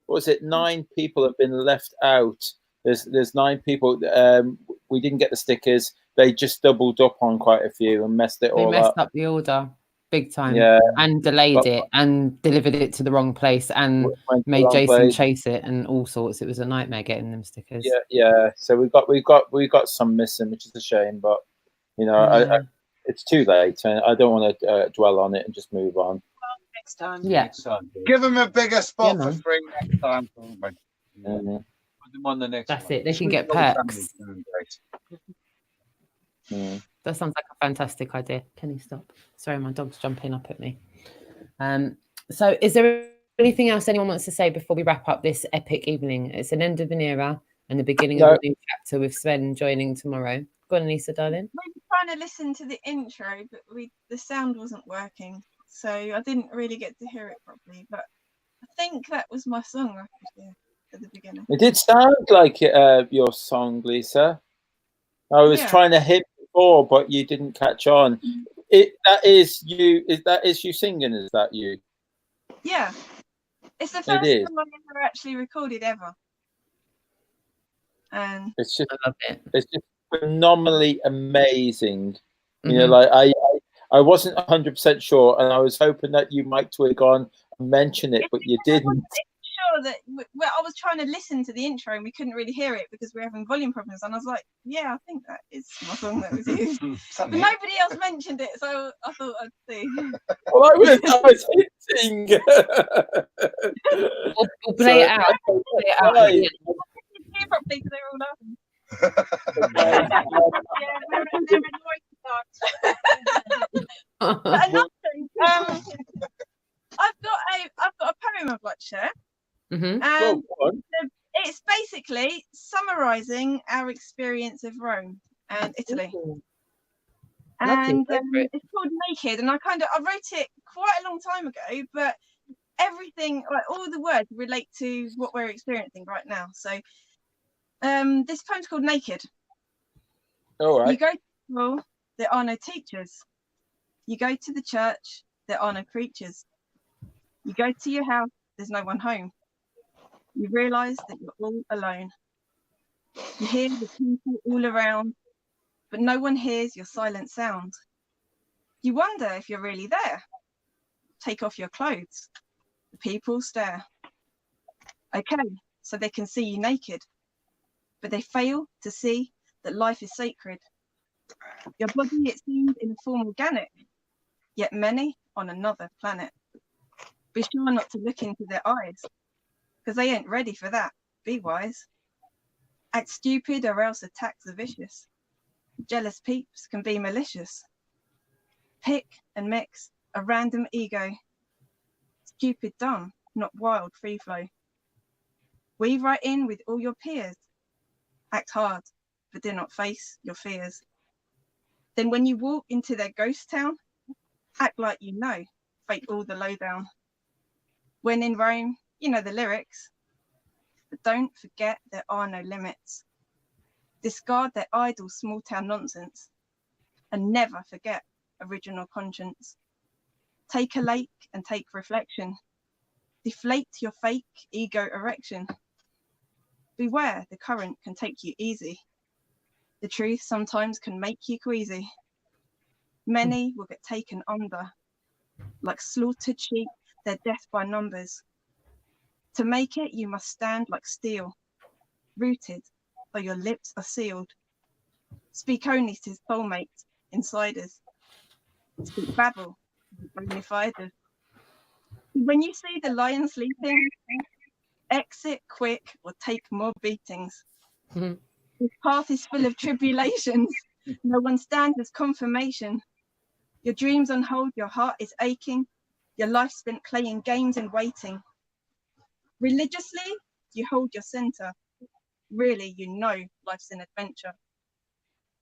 what was it, 9 people have been left out. There's 9 people. We didn't get the stickers. They just doubled up on quite a few and messed it all up. They messed up the order big time. Yeah. And delayed it and delivered it to the wrong place and made Jason chase it and all sorts. It was a nightmare getting them stickers. Yeah. So we got some missing, which is a shame, but it's too late. And I don't want to dwell on it and just move on. Next time. Yeah. Give them a bigger spot for free next time. Put them on the next That's one. it. They can get perks. That sounds like a fantastic idea. Kenny, stop. Sorry, my dog's jumping up at me. So is there anything else anyone wants to say before we wrap up this epic evening? It's an end of an era and the beginning of a new chapter with Sven joining tomorrow. Go on, Lisa, darling. We were trying to listen to the intro, but the sound wasn't working. So I didn't really get to hear it properly. But I think that was my song I could hear at the beginning. It did sound like your song, Lisa. I was trying to hit before, but you didn't catch on. That is you singing? Is that you? Yeah, it's the first time I've ever actually recorded ever, and it's just, I love it. It's just phenomenally amazing. You know, like I wasn't 100% sure, and I was hoping that you might twig on and mention it, but you didn't. Sure that I was trying to listen to the intro and we couldn't really hear it because we're having volume problems, and I was like, yeah, I think that is my song that was used. But nobody else mentioned it, so I thought I'd see. Well, I was hinting. We'll play it out. We'll play it out. Hear properly because they're all laughing. But another thing, I've got a poem I'd like to share. And it's basically summarizing our experience of Rome and Italy. And it's called Naked, and I wrote it quite a long time ago, but everything, like all the words, relate to what we're experiencing right now. So this poem's called Naked. All right. You go to school, there are no teachers. You go to the church, there are no preachers. You go to your house, there's no one home. You realise that you're all alone. You hear the people all around, but no one hears your silent sound. You wonder if you're really there. Take off your clothes. The people stare. Okay, so they can see you naked, but they fail to see that life is sacred. Your body, it seems, in a form organic, yet many on another planet. Be sure not to look into their eyes, because they ain't ready for that. Be wise. Act stupid or else attacks are vicious. Jealous peeps can be malicious. Pick and mix a random ego. Stupid dumb, not wild free flow. Weave right in with all your peers. Act hard, but do not face your fears. Then when you walk into their ghost town, act like you know, fake all the lowdown. When in Rome, you know the lyrics, but don't forget there are no limits. Discard their idle small town nonsense and never forget original conscience. Take a lake and take reflection. Deflate your fake ego erection. Beware, the current can take you easy. The truth sometimes can make you queasy. Many will get taken under, like slaughtered sheep, their death by numbers. To make it, you must stand like steel, rooted, though your lips are sealed. Speak only to soulmates, insiders, Speak babble, bona fide. When you see the lion sleeping, exit quick or take more beatings. This path is full of tribulations. No one stands as confirmation. Your dreams on hold, your heart is aching. Your life spent playing games and waiting. Religiously, you hold your center. Really, you know life's an adventure.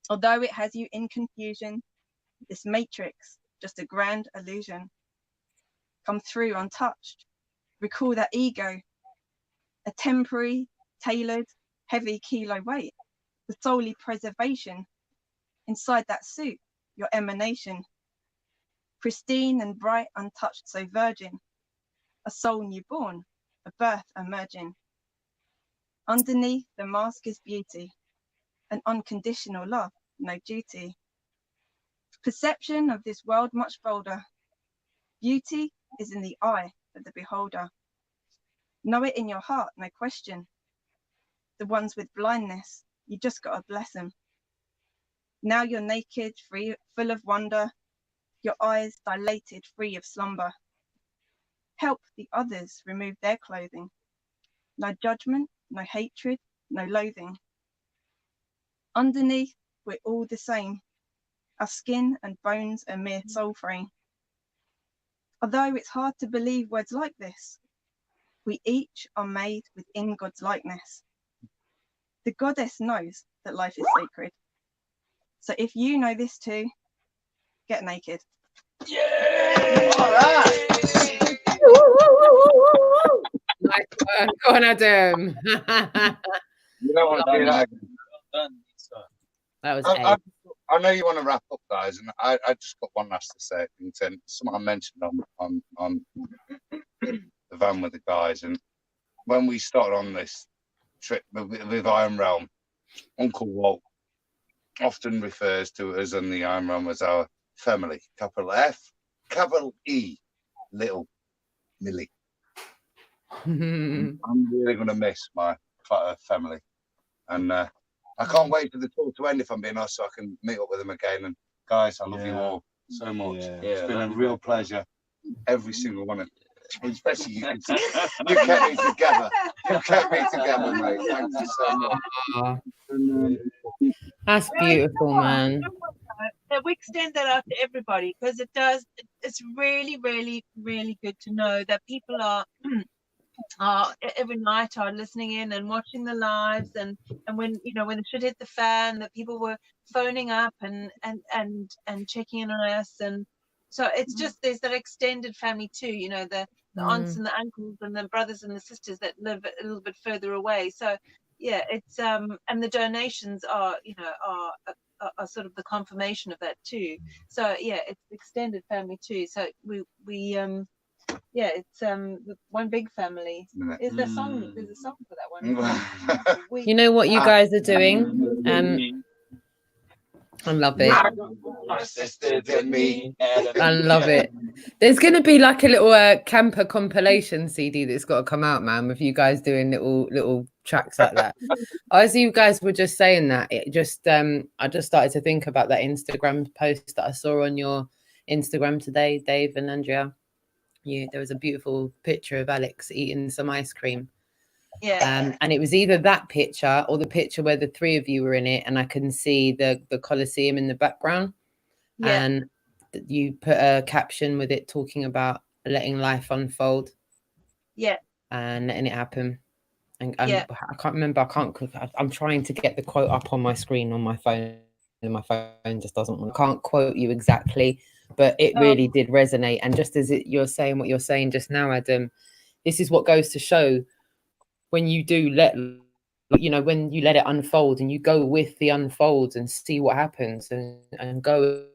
Although it has you in confusion, this matrix, just a grand illusion. Come through untouched. Recall that ego, a temporary, tailored, heavy kilo weight, the solely preservation. Inside that suit, your emanation. Pristine and bright, untouched, so virgin. A soul newborn, a birth emerging. Underneath the mask is beauty, an unconditional love, no duty. Perception of this world much bolder. Beauty is in the eye of the beholder. Know it in your heart, no question. The ones with blindness, you just gotta bless them. Now you're naked, free, full of wonder, your eyes dilated, free of slumber. Help the others remove their clothing. No judgment, no hatred, no loathing. Underneath, we're all the same. Our skin and bones a mere soul frame. Although it's hard to believe words like this, we each are made within God's likeness. The goddess knows that life is sacred. So if you know this too, get naked. Yeah! All right. Nice work. Go on, Adam. You don't want to do that again. That was I know you want to wrap up, guys, and I just got one last to say. Something I mentioned on the van with the guys, and when we started on this trip with Iron Realm, Uncle Walt often refers to us and the Iron Realm as our family. Capital F, capital E, little Millie. I'm really going to miss my family, and I can't wait for the tour to end, if I'm being honest, so I can meet up with them again. And guys, I love you all so much. It's been a real pleasure. Every single one of you, especially you. You kept me together. You kept me together, mate. Thank you so much. That's beautiful, man. We extend that out to everybody because it's really, really, really good to know that people are every night are listening in and watching the lives, and when when it should hit the fan, that people were phoning up and checking in on us, and so it's just there's that extended family too, the aunts and the uncles and the brothers and the sisters that live a little bit further away. So yeah, it's and the donations are are sort of the confirmation of that too. So yeah, it's extended family too. So we yeah, it's one big family. There's a song for that one. You know what you guys are doing? I love it. I love it. There's going to be like a little camper compilation CD that's got to come out, man, with you guys doing little tracks like that. As you guys were just saying that, it just I just started to think about that Instagram post that I saw on your Instagram today, Dave and Andrea. There was a beautiful picture of Alex eating some ice cream. Yeah. And it was either that picture or the picture where the three of you were in it, and I can see the Colosseum in the background. Yeah. And you put a caption with it talking about letting life unfold. Yeah. And letting it happen. And I can't remember. I'm trying to get the quote up on my screen on my phone, and my phone just doesn't want. I can't quote you exactly, but it really did resonate. And just as you're saying what you're saying just now, Adam, this is what goes to show. When you do when you let it unfold and you go with the unfolds and see what happens and go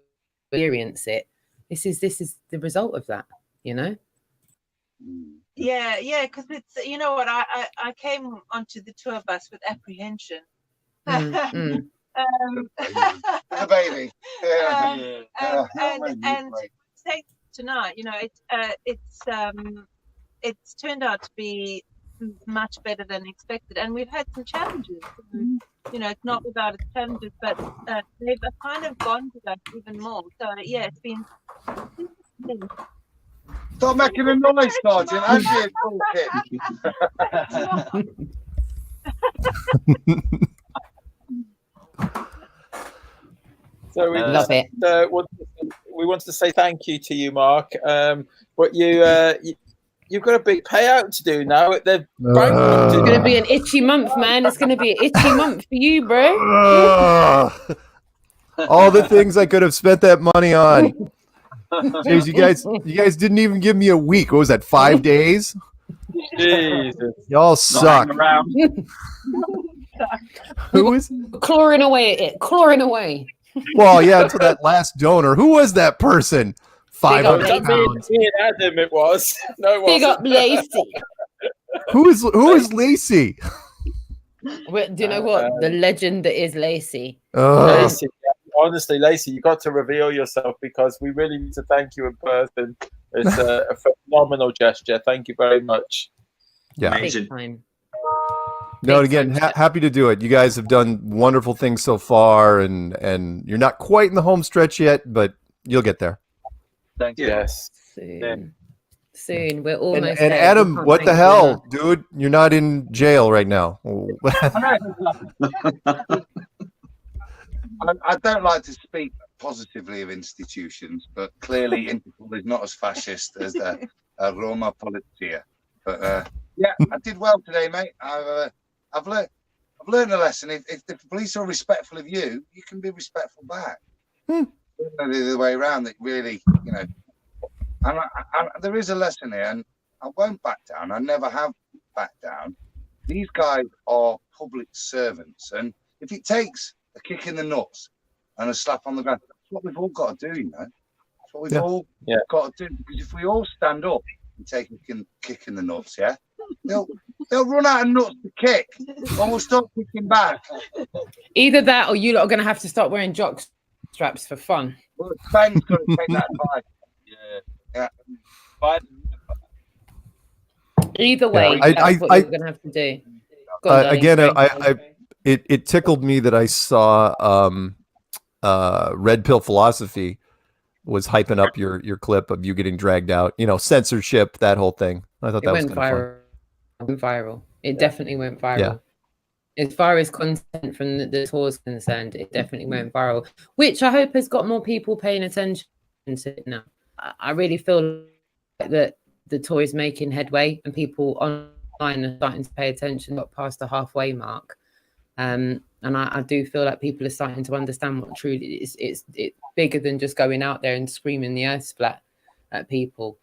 experience it, this is the result of that, Yeah, because it's what I came onto the tour bus with apprehension. The baby. And tonight, it's turned out to be much better than expected, and we've had some challenges. you know, it's not without its challenges, but they've kind of bonded us even more. So yeah, it's been. Stop making a noise, Sergeant. Andy talking. So we Love it. We wanted to say thank you to you, Mark. But you've got a big payout to do now. They're bankrupted. It's going to be an itchy month, man. It's going to be an itchy month for you, bro. All the things I could have spent that money on. Jeez, you guys didn't even give me a week. What was that? 5 days? Jesus. Y'all suck. Who is clawing away at it? Clawing away. Well, yeah, until that last donor. Who was that person? 500 pounds. Me and Adam, it was. No, it Big up wasn't. Lacey. Who is Lacey? Do you know what? The legend that is Lacey. Lacey, honestly, Lacey, you got to reveal yourself because we really need to thank you in person. It's a phenomenal gesture. Thank you very much. Yeah. Amazing. No, again, happy to do it. You guys have done wonderful things so far, and you're not quite in the home stretch yet, but you'll get there. Thank you. Yes. Soon. We're almost and there. Adam, what the hell, dude? You're not in jail right now. I don't like to speak positively of institutions, but clearly Interpol is not as fascist as the Roma Polizia. But yeah, I did well today, mate. I've learned a lesson. If the police are respectful of you, you can be respectful back. The other way around, that really, you know. And there is a lesson here, and I won't back down. I never have backed down. These guys are public servants, and if it takes a kick in the nuts and a slap on the ground, that's what we've all got to do, you know. That's what we've all got to do. Because if we all stand up and take a kick in the nuts, yeah, they'll run out of nuts to kick, and we'll start kicking back. Either that, or you lot are going to have to start wearing jock straps for fun. Well, Spain's going to take that advice. Yeah. But Either way, Yeah, that's what you're going to have to do. Go on, darling, again, sorry. it tickled me that I saw Red Pill Philosophy was hyping up your clip of you getting dragged out. You know, censorship, that whole thing. I thought that was kind of fun. It went viral. It definitely went viral. Yeah. As far as content from the tour is concerned, it definitely went viral, which I hope has got more people paying attention to it now. I really feel like that the tour is making headway and people online are starting to pay attention, got past the halfway mark. And I do feel like people are starting to understand what truly is. It's bigger than just going out there and screaming the earth splat at people.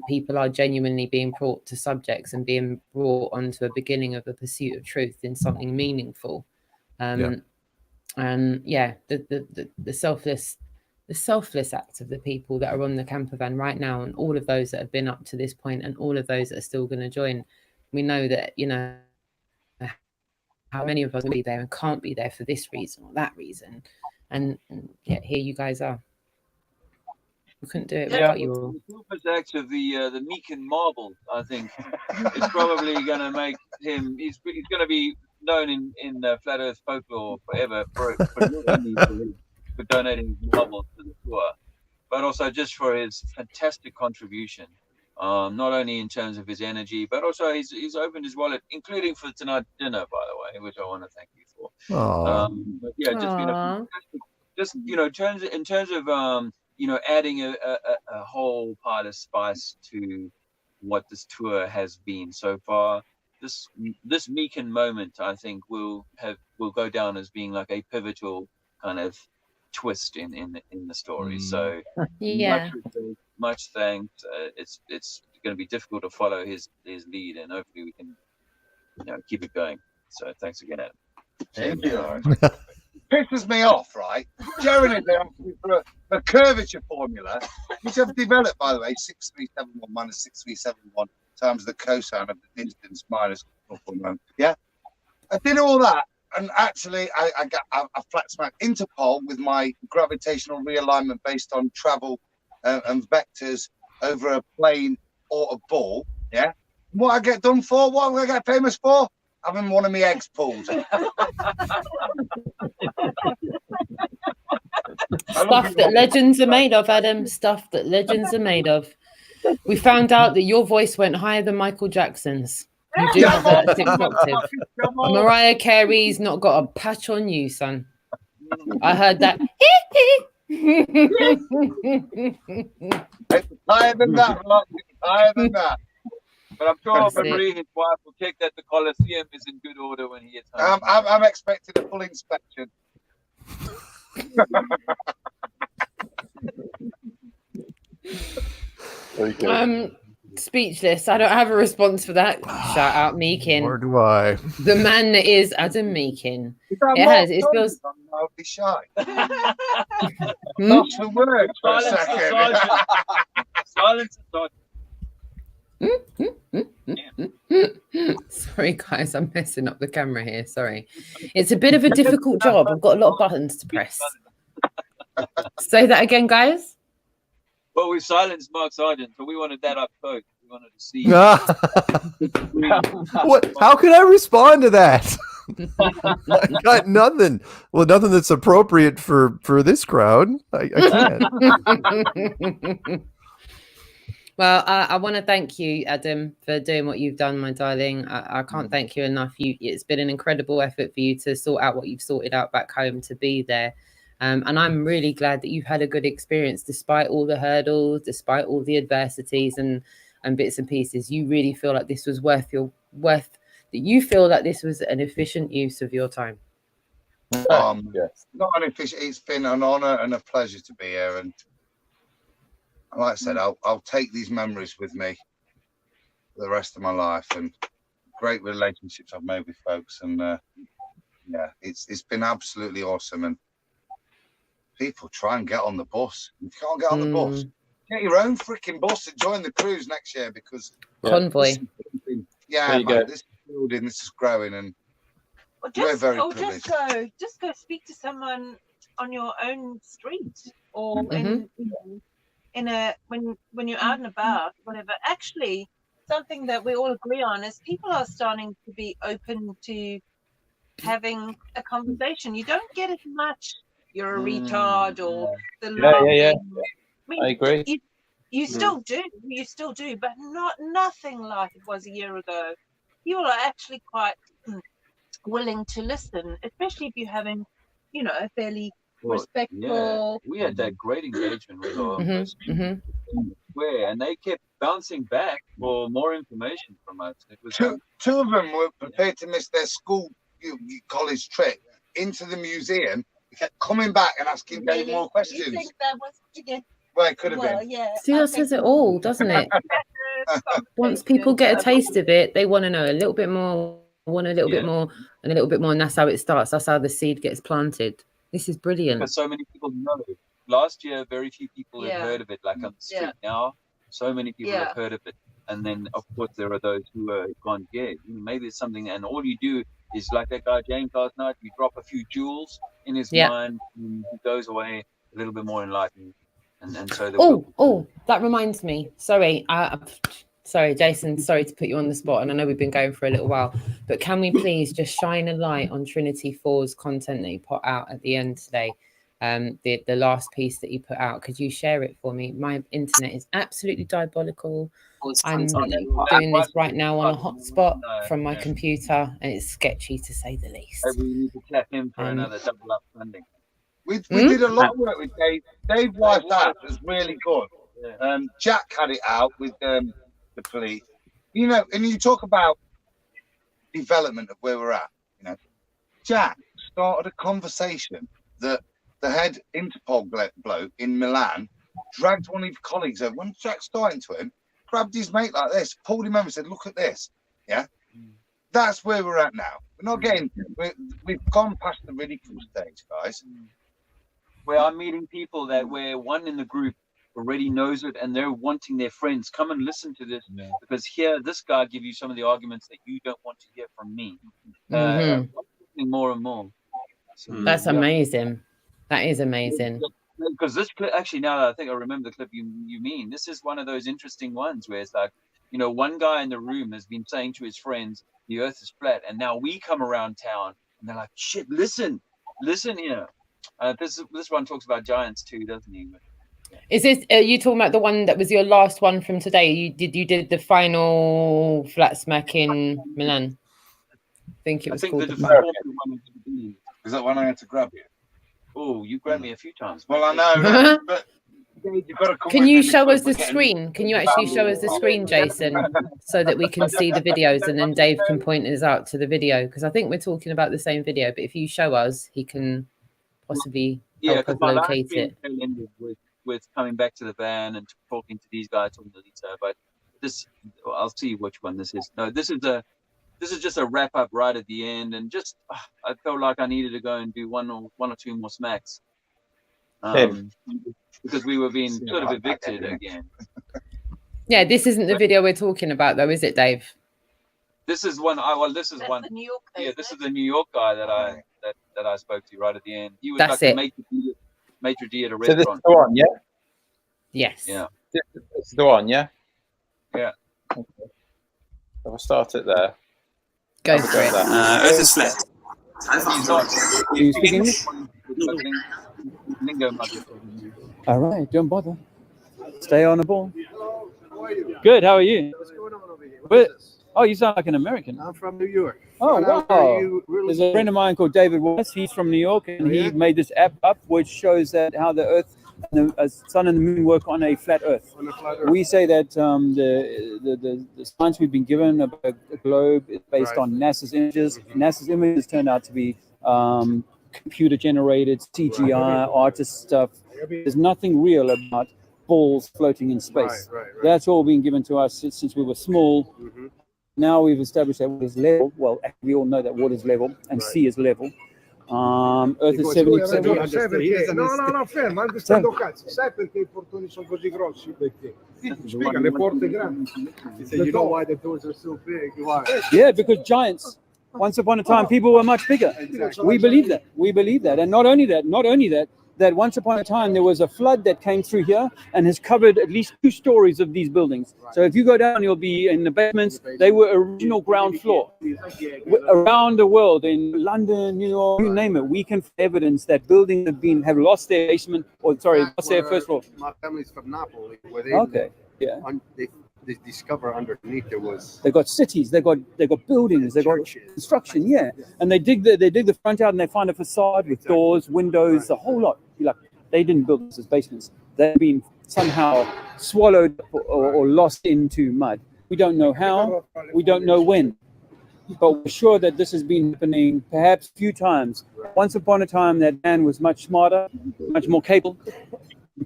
People are genuinely being brought to subjects and being brought onto a beginning of a pursuit of truth in something meaningful. And the selfless acts of the people that are on the camper van right now, and all of those that have been up to this point, and all of those that are still going to join. We know that, you know, how many of us will be there and can't be there for this reason or that reason, and yeah, here you guys are. We couldn't do it without you all. The purpose act of the Meekin Marble, I think, is probably going to make him. He's going to be known in flat Earth folklore forever for donating marbles to the tour, but also just for his fantastic contribution. Not only in terms of his energy, but also he's opened his wallet, including for tonight's dinner, by the way, which I want to thank you for. But yeah, just been a fantastic, just, you know, in terms of you know, adding a whole pile of spice to what this tour has been so far. This Meekin moment, I think, will go down as being like a pivotal kind of twist in the story. So yeah, much thanks. It's going to be difficult to follow his lead, and hopefully we can, you know, keep it going. So thanks again, Adam. Thank you. Pisses me off, right? Jeremy is asking for a curvature formula, which I've developed, by the way, 6371 minus 6371 times the cosine of the distance minus 4.1. Yeah, I did all that, and actually I got a flat smack Interpol with my gravitational realignment based on travel and vectors over a plane or a ball. Yeah, what I get done for? What I get famous for? having one of my eggs pulled. Stuff that legends are made of, Adam. Stuff that legends are made of. We found out that your voice went higher than Michael Jackson's. You do have that 6th octave. Mariah Carey's not got a patch on you, son. I heard that. It's higher than that, Rox. It's higher than that. But I'm sure That's Marie, it. his wife, will check that the Colosseum is in good order when he gets home. I'm expecting a full inspection. Very good. Speechless. I don't have a response for that. Shout out Meekin. Or do I? The man that is Adam Meekin. It has. It feels. I'm mildly shy. Hmm? Lost the word for a second. Silence and Sorry, guys. I'm messing up the camera here. Sorry. It's a bit of a difficult job. I've got a lot of buttons to press. Say that again, guys. Well, we silenced Mark Sargent, so we wanted that up close. We wanted to see. What? How can I respond to that? I got nothing. Well, nothing that's appropriate for this crowd. I can't. Well, I want to thank you, Adam, for doing what you've done, my darling. I can't thank you enough. It's been an incredible effort for you to sort out what you've sorted out back home to be there. And I'm really glad that you've had a good experience despite all the hurdles, despite all the adversities and bits and pieces. You really feel like this was that you feel like this was an efficient use of your time. Not an efficient. It's been an honour and a pleasure to be here. And like I said, I'll take these memories with me for the rest of my life. And great relationships I've made with folks. And yeah, it's been absolutely awesome. And people try and get on the bus. If you can't get on the bus, get your own freaking bus and join the cruise next year because Convoy. This building, this is growing, and we're very privileged. Just go speak to someone on your own street or in a when you're out and about, whatever. Actually, something that we all agree on is people are starting to be open to having a conversation. You don't get as much. You're a retard or the I mean, I agree. You still do, but nothing like it was a year ago. People are actually quite willing to listen, especially if you're having, a fairly respectful. Yeah. We had that great engagement with our and they kept bouncing back for more information from us. It was two of them were prepared to miss their school college trip into the museum. He kept coming back and asking Dave more questions. You think that was again? Well, it could have been. Yeah. See, that says it all, doesn't it? Once people get a taste of it, they want to know a little bit more, want a little bit more, and a little bit more, and that's how it starts. That's how the seed gets planted. This is brilliant. Because so many people know it. Last year, very few people had heard of it. Like on the street now, so many people have heard of it. And then, of course, there are those who are gone, maybe it's something, and all you do is like that guy James last night, you drop a few jewels in his mind, and he goes away a little bit more enlightened. And so that reminds me. Sorry, sorry, Jason. Sorry to put you on the spot, and I know we've been going for a little while, but can we please just shine a light on Trinity 4's content that you put out at the end today? The last piece that you put out. Could you share it for me? My internet is absolutely diabolical. I'm doing this right now on a hotspot from my computer, and it's sketchy to say the least. Maybe we need to clap him for another double up funding. We did a lot of work with Dave. Dave Wife's app was really good. Jack had it out with the police. And you talk about development of where we're at. Jack started a conversation that the head Interpol bloke in Milan dragged one of his colleagues over. When Jack started to him, grabbed his mate like this, pulled him over and said, look at this. Yeah? That's where we're at now. We're not getting, we've gone past the ridicule stage, guys. Where I'm meeting people where one in the group already knows it and they're wanting their friends, come and listen to this because this guy give you some of the arguments that you don't want to hear from me. More and more. So, that's amazing. That is amazing. Because this clip, actually, now that I think I remember the clip you mean, this is one of those interesting ones where it's like You know, one guy in the room has been saying to his friends, the earth is flat. And now we come around town and they're like, shit, listen here. This one talks about giants too, doesn't he? Is this you talking about the one that was your last one from today? You did the final flat smack in Milan. I think it was called the final. Is that when I had to grab you? Oh, you grabbed me a few times. Well, I know, but you've got to come. Can you show us the screen? Can you actually show us the screen, Jason, so that we can see the videos, and then Dave can point us out to the video? Because I think we're talking about the same video, but if you show us, he can possibly help us locate it. With coming back to the van and talking to these guys, talking to Lisa, but this, I'll see which one this is. No, this is just a wrap up right at the end, and just I felt like I needed to go and do one or two more smacks, because we were being sort of evicted again. Yeah, this isn't the video we're talking about, though, is it, Dave? This is one. This is one. Yeah, this is the New York guy that I spoke to right at the end. He was like the maitre d' at a restaurant. So this is the one, yeah? Yes. Yeah. This is the one, yeah? Yeah. Okay. So I'll start it there. Go for it. Earth is flat. Do you speak English? All right, don't bother. Stay on the ball. Good, how are you? What's going on over here? Oh, you sound like an American. I'm from New York. Oh, wow. There's a friend of mine called David West. He's from New York, and he made this app up which shows that how the Earth, and the sun and the moon work on a flat Earth. We say that the science we've been given about the globe is based on NASA's images. NASA's images turned out to be computer-generated, CGI, artist stuff. There's nothing real about balls floating in space. That's all been given to us since we were small. Now we've established that water is level. Well, we all know that water is level and sea is level. Earth is 70%. No, fermo, understand cazzo. Sai perché i portoni sono così grossi? Perché? Spiega, le porte grandi. You know why the doors are so big? Why? Yeah, because giants. Once upon a time, people were much bigger. We believe that. We believe that. And not only that, that once upon a time there was a flood that came through here and has covered at least 2 stories of these buildings. So if you go down, you'll be in the basements. They were original ground floor. Around the world, in London, New York, you name it, we can find evidence that buildings have lost their basement, or lost their first floor. My family's from Napoli. They discover underneath there was. They got cities, they got buildings, they got construction, and they dig the front out and they find a facade with doors, windows, a whole lot. They didn't build this as basements. They've been somehow swallowed or lost into mud. We don't know how, we don't know when, but we're sure that this has been happening perhaps a few times. Once upon a time, that man was much smarter, much more capable,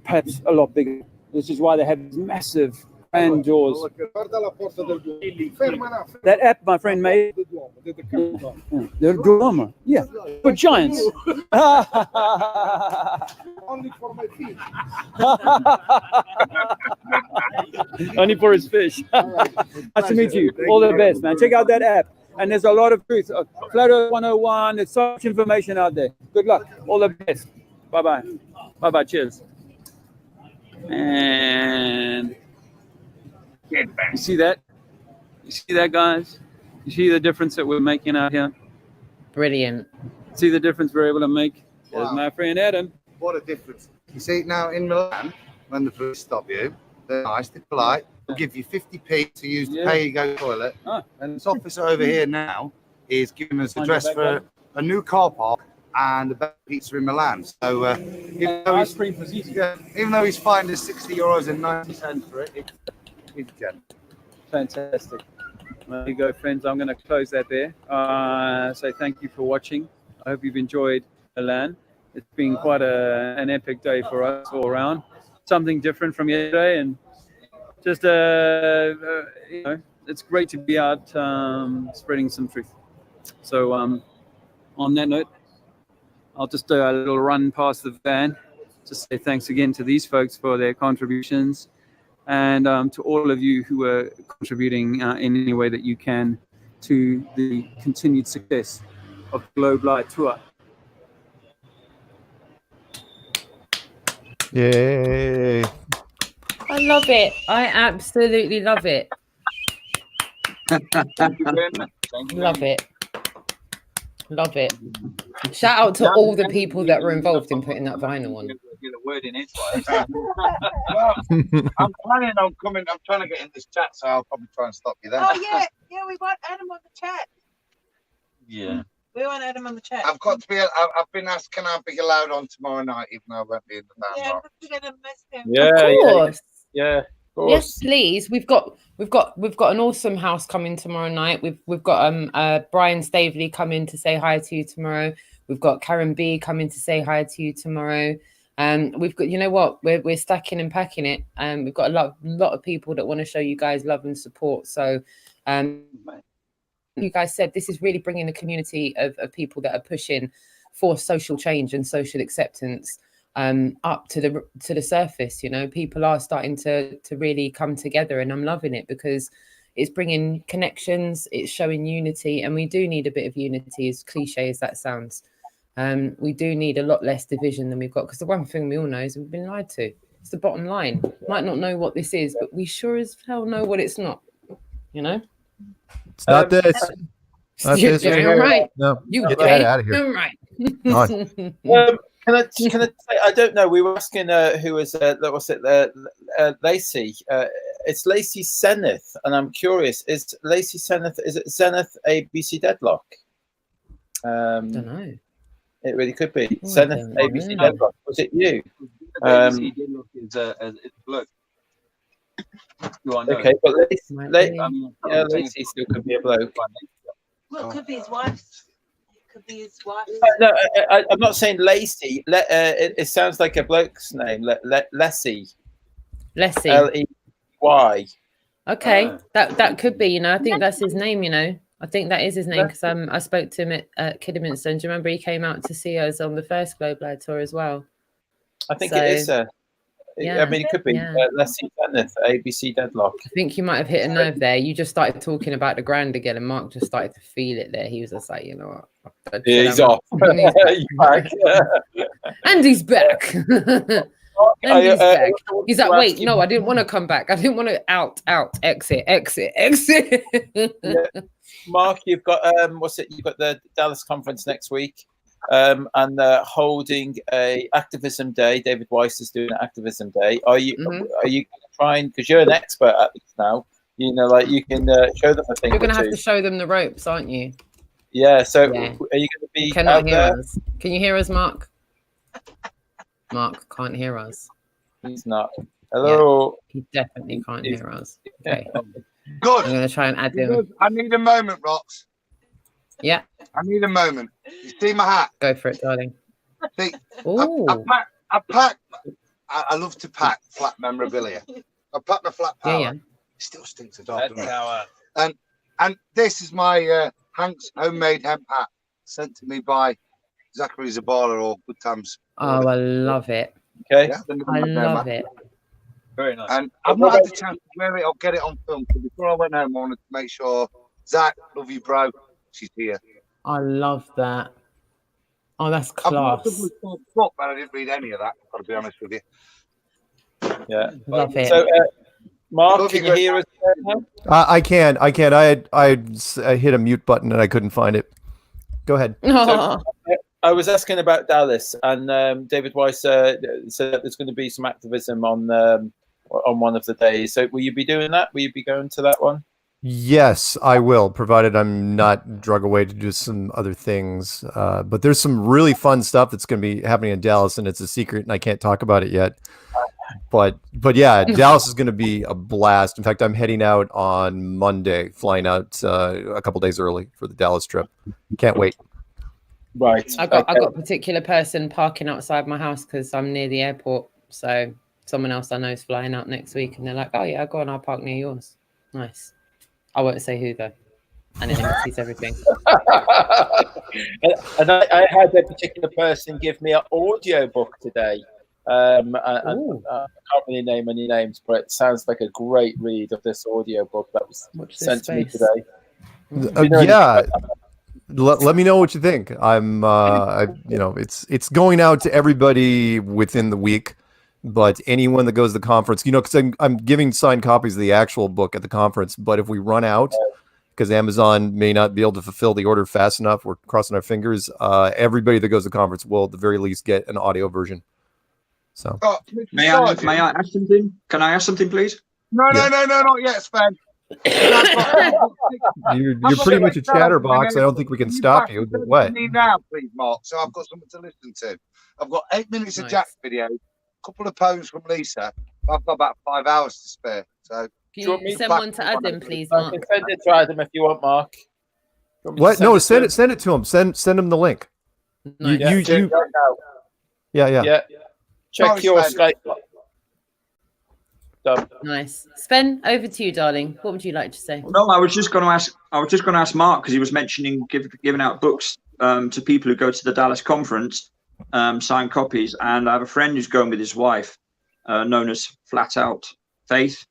perhaps a lot bigger. This is why they have massive and doors. That app my friend made. The Duomo. Yeah. For giants. Only for my feet. Only for his fish. Nice to meet you. All the best, man. Check out that app. And there's a lot of truth. Flat Earth 101. There's so much information out there. Good luck. All the best. Bye-bye. Bye-bye. Cheers. And you see that? You see that, guys? You see the difference that we're making out here? Brilliant. See the difference we're able to make? There's my friend Adam. What a difference. You see, now in Milan, when the police stop you, they're nice, they're polite. They'll give you 50p to use the pay-you-go toilet. And this officer over here now is giving us the address for a new car park and a better pizza in Milan. So even though he's fined us €60.90 for it, he's gen. Fantastic. There you go, friends. I'm going to close that there. Say thank you for watching. I hope you've enjoyed Milan. It's been quite an epic day for us all around. Something different from yesterday, and just it's great to be out spreading some truth. So on that note, I'll just do a little run past the van. Just say thanks again to these folks for their contributions, and to all of you who are contributing in any way that you can to the continued success of the Globe Light Tour. Yay. I love it. I absolutely love it. Thank you very much. Thank you. Love it. Love it. Shout out to all the people that were involved in putting that vinyl on. Get a word in it. Well, I'm planning on coming. I'm trying to get in this chat, so I'll probably try and stop you then. Oh yeah, we want Adam on the chat. Yeah. We want Adam on the chat. I've got to be. I've been asked, can I be allowed on tomorrow night, even though I won't be in the band? Yeah, Mark? we're gonna miss him. Yeah, Of course. yeah. Yes, please. We've got an awesome house coming tomorrow night. We've got Brian Staveley coming to say hi to you tomorrow. We've got Karen B coming to say hi to you tomorrow. We've got, you know what, we're stacking and packing it. We've got a lot of people that want to show you guys love and support. So you guys said this is really bringing the community of people that are pushing for social change and social acceptance up to the surface. You know, people are starting to really come together, and I'm loving it because it's bringing connections, it's showing unity, and we do need a bit of unity, as cliche as that sounds. We do need a lot less division than we've got, because the one thing we all know is we've been lied to. It's the bottom line. Might not know what this is, but we sure as hell know what it's not. You know, it's not this. Not You're this doing right here. right. No, You get that out of here. doing right. Can I say, I don't know. We were asking who was what's it? Lacey. It's Lacey Zenith, and I'm curious. Is Lacey Zenith? Is it Zenith ABC Deadlock? Don't know. It really could be Zenith ABC Deadlock. Was it you? ABC Deadlock is a bloke. Okay, but Lacey still could be a bloke. Well, it could be his wife. Could be his wife. No, I'm not saying Lacey. It sounds like a bloke's name. Lessie. Lessie. Ley. Okay, that could be. You know, I think that's his name. You know, I think that is his name because I spoke to him at Kidderminster. Do you remember he came out to see us on the first Globalist tour as well? I think it is. Yeah, I mean, it could be Leslie Zenith, ABC Deadlock. I think you might have hit a nerve there. You just started talking about the grand again, and Mark just started to feel it there. He was just like, you know what? Yeah, he's off. He's back. And he's back. And he's back. He's like, wait, no, I didn't want to come back. I didn't want to exit. Yeah. Mark, you've got you've got the Dallas conference next week. And holding a Activism Day. David Weiss is doing an Activism Day. Are you trying, because you're an expert at this now, you know, like you can show them a thing. You're going to have to show them the ropes, aren't you? Yeah, so are you going to be cannot hear us? Can you hear us, Mark? Mark can't hear us. He's not. Hello. Yeah, he definitely can't hear us. Okay. Good. I'm going to try and add him. I need a moment, Rox. Yeah. I need a moment. You see my hat? Go for it, darling. See, I pack. I love to pack flat memorabilia. I pack my flat power. Yeah. It still stinks of dog, doesn't it? And this is my Hank's homemade hemp hat sent to me by Zachary Zabala or Good Times. Oh, I love it. Okay. Yeah, I love it. Very nice. And I've not had the chance to wear it or get it on film. So before I went home, I wanted to make sure, Zach, love you, bro. She's here. I love that. Oh, that's class. But I didn't read any of that. Got to be honest with you. Yeah, love it. So, Mark, can you hear us? I can. I hit a mute button and I couldn't find it. Go ahead. So, I was asking about Dallas, and David Weiss said that there's going to be some activism on one of the days. So, will you be doing that? Will you be going to that one? Yes, I will, provided I'm not drug away to do some other things. But there's some really fun stuff that's going to be happening in Dallas, and it's a secret, and I can't talk about it yet. But yeah, Dallas is going to be a blast. In fact, I'm heading out on Monday, flying out a couple days early for the Dallas trip. Can't wait. Right. I got a particular person parking outside my house because I'm near the airport. So someone else I know is flying out next week, and they're like, "Oh yeah, go on, I'll park near yours." Nice. I won't say who though. Anonymity is everything. And I had a particular person give me an audio book today. I can't really name any names, but it sounds like a great read of this audio book that was sent to me today. Let me know what you think. It's going out to everybody within the week, but anyone that goes to the conference, because I'm giving signed copies of the actual book at the conference. But if we run out, because Amazon may not be able to fulfill the order fast enough. We're crossing our fingers. Everybody that goes to the conference will at the very least get an audio version. So may I ask something? Can I ask something, please? No, not yet, Sven. You're pretty much a chatterbox. I don't think we can stop you. But what? Now, please, Mark. So I've got something to listen to. I've got 8 minutes of Jack's video, a couple of poems from Lisa. I've got about 5 hours to spare. So can you send one to Adam, please, Mark? I can send it to Adam if you want, Mark. What? No, send it to him. Send him the link. Nice. Yeah. Check your Skype. Nice. Sven, over to you, darling. What would you like to say? No, I was just going to ask Mark, because he was mentioning giving out books to people who go to the Dallas conference, signed copies, and I have a friend who's going with his wife, known as Flat Out Faith,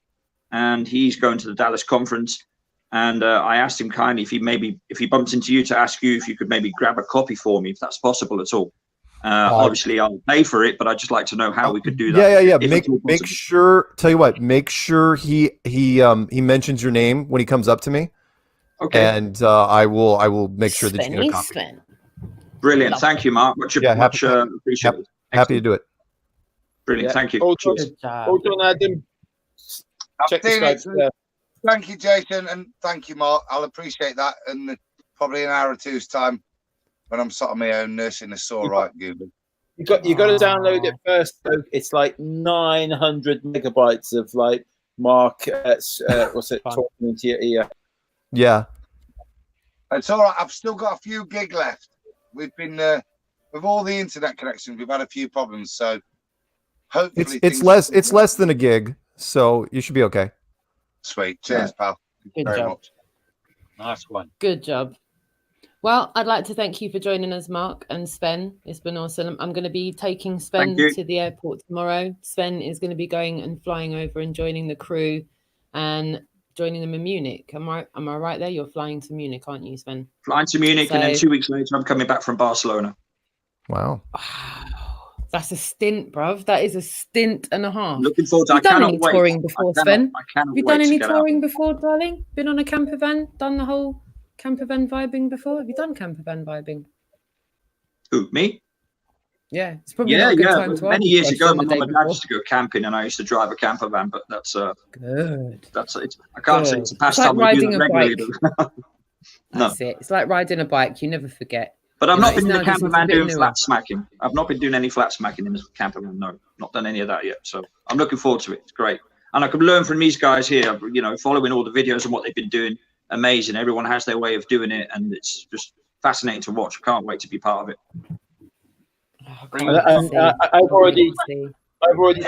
and he's going to the Dallas conference. And I asked him kindly if he bumped into you, to ask you if you could maybe grab a copy for me, if that's possible at all. Obviously, I'll pay for it, but I'd just like to know how we could do that. Yeah. Make sure. Tell you what. Make sure he mentions your name when he comes up to me. Okay. And I will make sure that you get a copy. Brilliant. Thank you, Mark. Much appreciated. Happy to do it. Brilliant. Thank you. Hold on, Adam. Check the Skype. Thank you, Jason, and thank you, Mark. I'll appreciate that. And probably an hour or two's time, when I'm sat on my own nursing a sore right, Google. You got to download it first. Though. It's like 900 megabytes of like Mark. What's it talking into your ear? Yeah, it's all right. I've still got a few gig left. We've been with all the internet connections. We've had a few problems, so hopefully it's less than a gig, so you should be okay. Sweet. Cheers, pal. Good very job. much. Nice one. Good job. Well, I'd like to thank you for joining us, Mark and Sven. It's been awesome. I'm going to be taking Sven to the airport tomorrow. Sven is going to be going and flying over and joining the crew and joining them in Munich. Am I right there? You're flying to Munich, aren't you, Sven? Flying to Munich, and then 2 weeks later, I'm coming back from Barcelona. Wow. That's a stint, bruv. That is a stint and a half. Looking forward to it. Have you done any touring before, Sven? Have you done any touring out. before, darling? Been on a camper van? Done the whole camper van vibing before? Have you done camper van vibing? Who, me? Yeah, it's probably not a good time to many years ago, my mum and dad used to go camping, and I used to drive a camper van. But that's good. That's it. I can't say it's a pastime. It's like riding a regularly. bike. That's it. It's like riding a bike. You never forget. But I've not been in the camper van doing flat smacking. I've not been doing any flat smacking in the camper van. No, not done any of that yet. So I'm looking forward to it. It's great, and I can learn from these guys here. You know, following all the videos and what they've been doing. Amazing. Everyone has their way of doing it, and it's just fascinating to watch. I can't wait to be part of it. I've already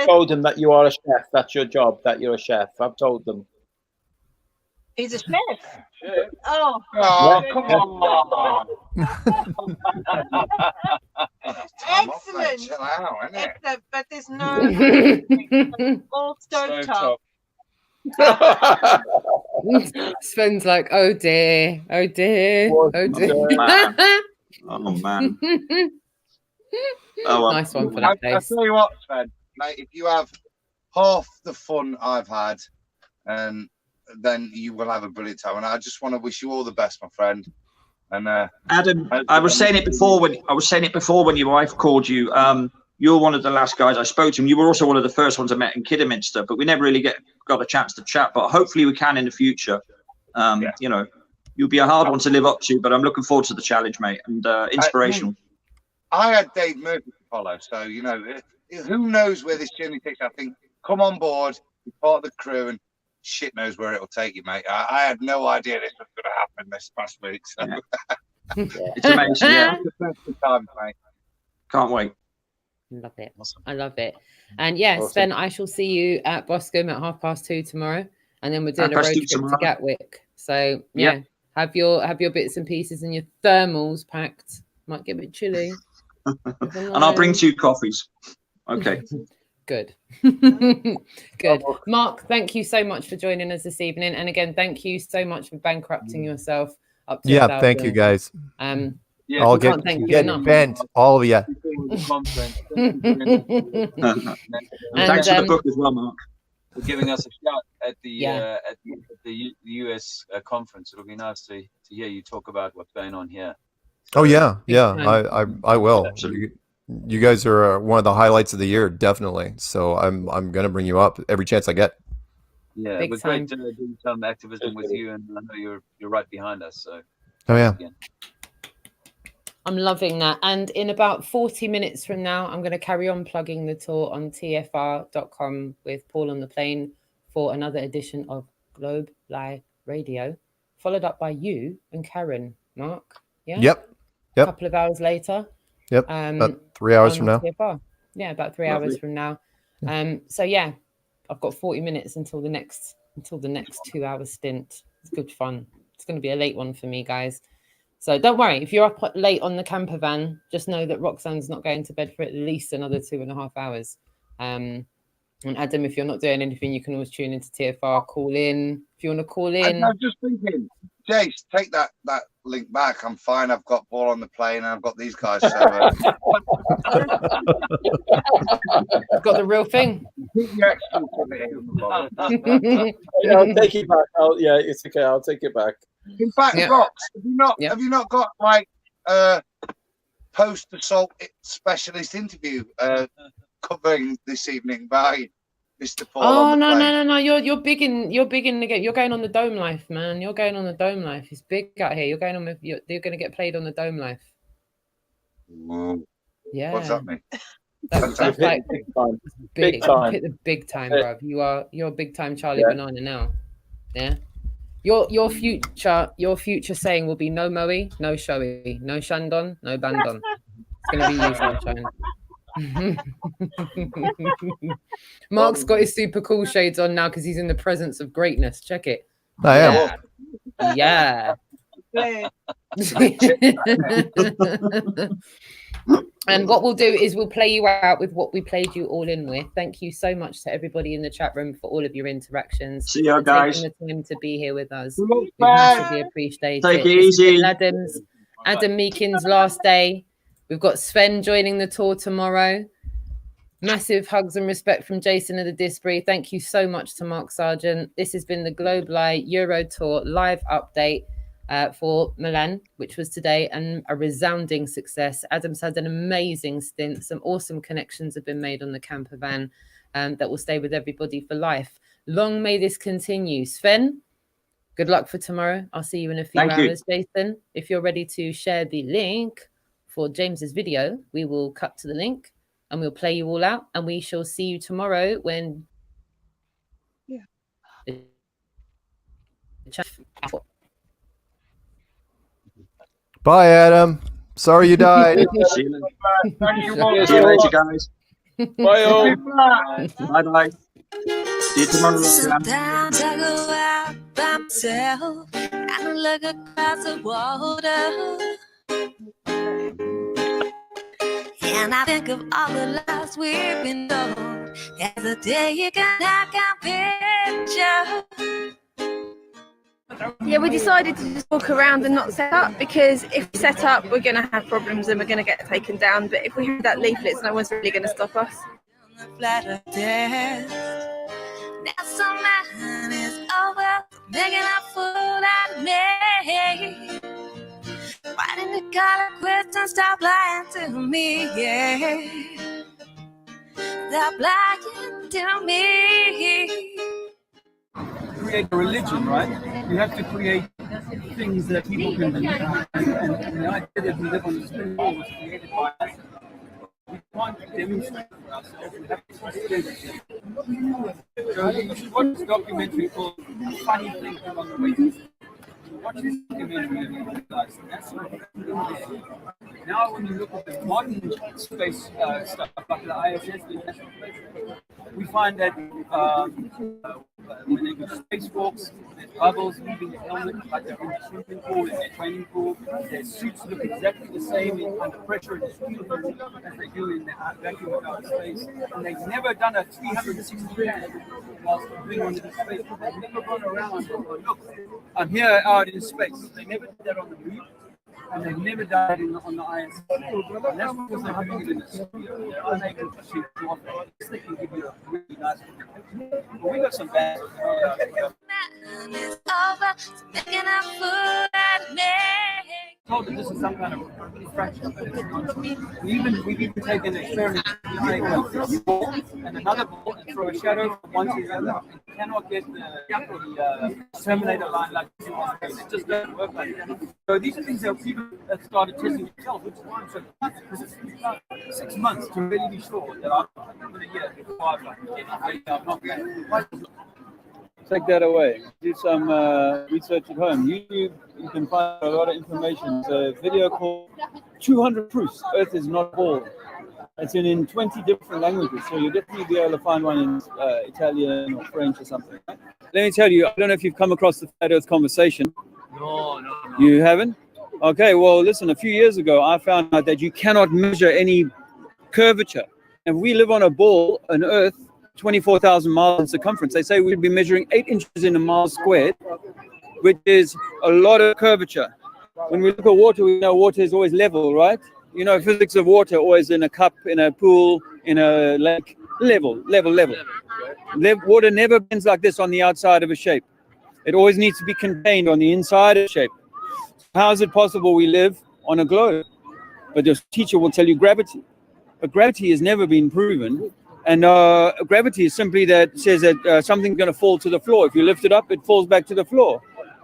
told them that you are a chef. That's your job. That you're a chef. I've told them. He's a chef. Oh, come on. Excellent. Excellent. But there's no all stove top. Sven's like, oh dear. Oh man. Oh, nice one for that place. I'll tell you what, Sven, mate, if you have half the fun I've had, then you will have a brilliant time. And I just want to wish you all the best, my friend. And Adam, I was saying it before when your wife called you. You're one of the last guys I spoke to. You were also one of the first ones I met in Kidderminster, but we never really got a chance to chat. But hopefully we can in the future. You know, you'll be a hard one to live up to, but I'm looking forward to the challenge, mate, and inspirational. I had Dave Murphy to follow, so you know, who knows where this journey takes. I think come on board, be part of the crew, and shit knows where it'll take you, mate. I had no idea this was going to happen this past week. So. Yeah. It's amazing. Yeah, time, mate. Can't wait. Love it. Awesome. I love it. And yeah, awesome. Sven, I shall see you at Boscombe at 2:30 tomorrow, and then we're doing a road trip to Gatwick. So yeah, have your bits and pieces and your thermals packed. Might get a bit chilly. And I'll bring 2 coffees. Okay. Good. Good. Mark, thank you so much for joining us this evening. And again, thank you so much for bankrupting yourself up to 1,000. Thank you guys. I'll get bent, all of you. Thanks for the book as well, Mark. giving us a shout at the US conference. It'll be nice to hear you talk about what's going on here. Oh yeah, I will. You guys are one of the highlights of the year, definitely. So I'm gonna bring you up every chance I get. Yeah, it was great to do some activism with you, and I know you're right behind us. So. Oh yeah. Again. I'm loving that. And in about 40 minutes from now, I'm going to carry on plugging the tour on tfr.com with Paul on the plane for another edition of Globe Live Radio, followed up by you and Karen, Mark. Yeah. Yep. A couple of hours later. Yep. About 3 hours from now. TFR. Yeah, about 3 hours from now. So yeah, I've got 40 minutes until the next 2 hours stint. It's good fun. It's going to be a late one for me, guys. So don't worry, if you're up late on the camper van, just know that Roxanne's not going to bed for at least another 2.5 hours. And Adam, if you're not doing anything, you can always tune into TFR, call in. If you want to call in. I was just thinking, Jace, take that link back. I'm fine. I've got Paul on the plane and I've got these guys. So, got the real thing. Yeah, I'll take it back. It's okay. I'll take it back. In fact, Rox, have you not got like post-assault specialist interview covering this evening by Mr. Paul? Oh no! You're big in the game. You're going on the Dome Life, man. You're going on the Dome Life. It's big out here. You're going on with. You're going to get played on the Dome Life. Whoa. Yeah. What's that mean? That's like big time. Hit the big time, bruv. You're big time Charlie Banana now. Yeah. Your future saying will be no Moe, no Showy, no Shandon, no Bandon. It's gonna be you, sunshine. Mark's got his super cool shades on now because he's in the presence of greatness. Check it. I am. Yeah. And what we'll do is we'll play you out with what we played you all in with. Thank you so much to everybody in the chat room for all of your interactions. See you guys. Taking the time to be here with us. We massively appreciate Take it. it easy. Adam Meakin's last day. We've got Sven joining the tour tomorrow. Massive hugs and respect from Jason and the Disbury. Thank you so much to Mark Sargent. This has been the Globe Live Euro Tour live update for Milan, which was today, and a resounding success. Adam's had an amazing stint. Some awesome connections have been made on the camper van that will stay with everybody for life. Long may this continue. Sven, good luck for tomorrow. I'll see you in a few hours. Jason, if you're ready to share the link for James's video, we will cut to the link and we'll play you all out, and we shall see you tomorrow when Bye, Adam. Sorry you died. See you later, guys. Bye, all. Bye. See you tomorrow. Sometimes I go out by myself and look across the water, and I think of all the lives we've been known. There's a day you can picture. Yeah, we decided to just walk around and not set up, because if we set up, we're going to have problems and we're going to get taken down. But if we have that leaflets, no one's really going to stop us. Now some man is over making a fool out of me. Why didn't you call a question? Stop lying to me, yeah. Stop lying to me. Create a religion, right? You have to create things that people can believe. And the idea that we live on the spin wall was created by us. We can't demonstrate for ourselves. We have to experience it. So you should watch this documentary called Funny Things Along the Way. Watch this documentary and you realize that's what now when you look at the modern space stuff like the ISS, the International Space Station, we find that when they do spacewalks, there's bubbles moving the helmet like they're in the swimming pool, in their training pool. Their suits look exactly the same under pressure in the steel as they do in the vacuum of outer space. And they've never done a 360 pan whilst being on the space. They've never gone around and look, I'm here out in space. They never did that on the moon. and they've never died on the IS. And that's because they're homogeneous. They're unable to shoot too often. They can give you a really nice picture. But we got some bad. Told that this is some kind of fraction, but it's not. We've even taken an experiment. We take a ball and another ball and throw a shadow from one to the other. And you cannot get the Terminator line like this. It just doesn't work like that. So these are things that people have started testing themselves, which is why I'm so because it's about 6 months to really be sure that I'm going to get it before I'm not going to. Take that away. Do some research at home. YouTube, you can find a lot of information. It's a video called 200 Proofs Earth is Not a Ball. It's in 20 different languages, so you'll definitely be able to find one in Italian or French or something. Let me tell you, I don't know if you've come across the Flat Earth conversation. No. You haven't? Okay, well, listen, a few years ago, I found out that you cannot measure any curvature. If we live on a ball, an Earth, 24,000 miles in circumference, they say we'd be measuring 8 inches in a mile squared, which is a lot of curvature. When we look at water, we know water is always level, right? You know, physics of water, always in a cup, in a pool, in a lake, level. Water never bends like this on the outside of a shape. It always needs to be contained on the inside of a shape. How is it possible we live on a globe? But the teacher will tell you gravity. But gravity has never been proven. And gravity is simply that says that something's going to fall to the floor. If you lift it up, it falls back to the floor.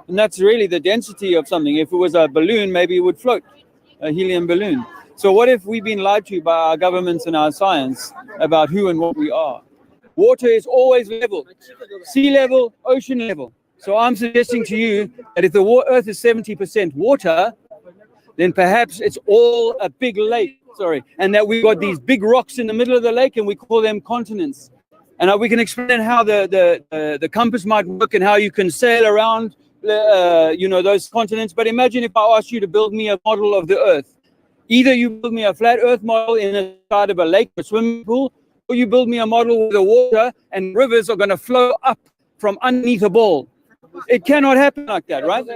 And that's really the density of something. If it was a balloon, maybe it would float, a helium balloon. So what if we've been lied to by our governments and our science about who and what we are? Water is always level, sea level, ocean level. So I'm suggesting to you that if the Earth is 70% water, then perhaps it's all a big lake. And that we've got these big rocks in the middle of the lake and we call them continents. And we can explain how the compass might work and how you can sail around, those continents. But imagine if I asked you to build me a model of the Earth. Either you build me a flat Earth model in the side of a lake, a swimming pool, or you build me a model where the water and rivers are going to flow up from underneath a ball. It cannot happen like that, right?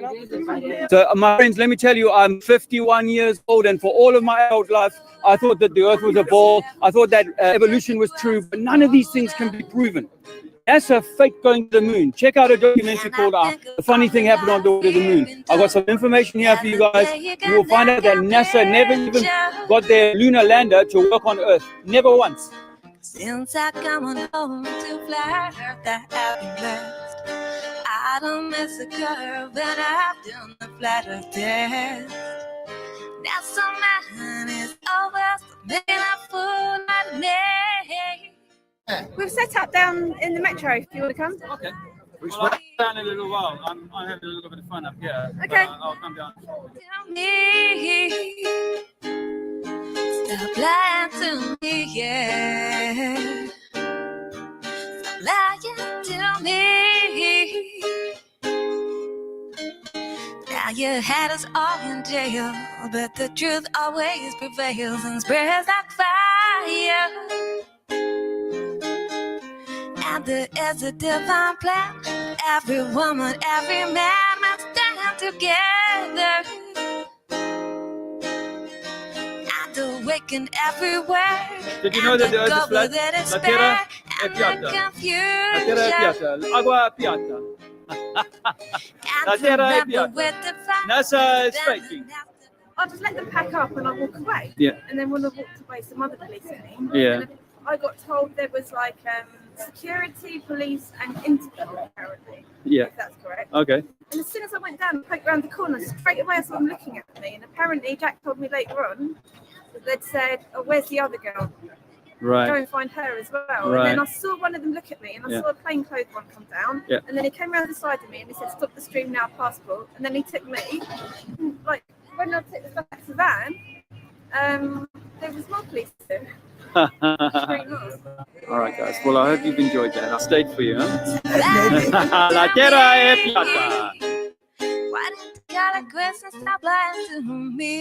So, my friends, let me tell you, I'm 51 years old, and for all of my adult life, I thought that the Earth was a ball. I thought that evolution was true, but none of these things can be proven. NASA fake going to the moon. Check out a documentary called The Funny Thing Happened on the Way to the Moon. I've got some information here for you guys. You will find out that NASA never even got their lunar lander to work on Earth. Never once. Since I come on home to flat Earth, I have been blessed. I don't miss a curve, and I've done the flat Earth test. Now some man is over, so making a fool out of me. We've set up down in the metro if you want to come. Okay. Well, I'll come down in a little while. I'm having a little bit of fun up here. Okay. I'll come down. Tell me, stop lying to me, yeah. Stop lying to me. Now you had us all in jail, but the truth always prevails and spreads like fire. And there is a divine plan. Every woman, every man must stand together and awaken everywhere. Did you know that the Earth is flat? La Terra è piatta. L'agua è piatta. La Terra è piatta. NASA is faking. I'll just let them pack up and I'll walk away. Yeah. And then when I walked away, some other police came. Yeah. And I got told there was like security, police, and Interpol apparently. Yeah. If that's correct. Okay. And as soon as I went down and poked around the corner, straight away I saw them looking at me. And apparently Jack told me later on that they'd said, "Oh, where's the other girl? Right. Go and find her as well." Right. And then I saw one of them look at me, and I saw a plainclothes one come down. Yeah. And then he came around the side of me and he said, "Stop the stream now, passport." And then he took me. Like when I took the stuff back to the van, there was more police there. All right, guys. Well, I hope you've enjoyed that. I stayed for you, huh? La Terra è piatta. Why didn't you got a question? Stop lying to me.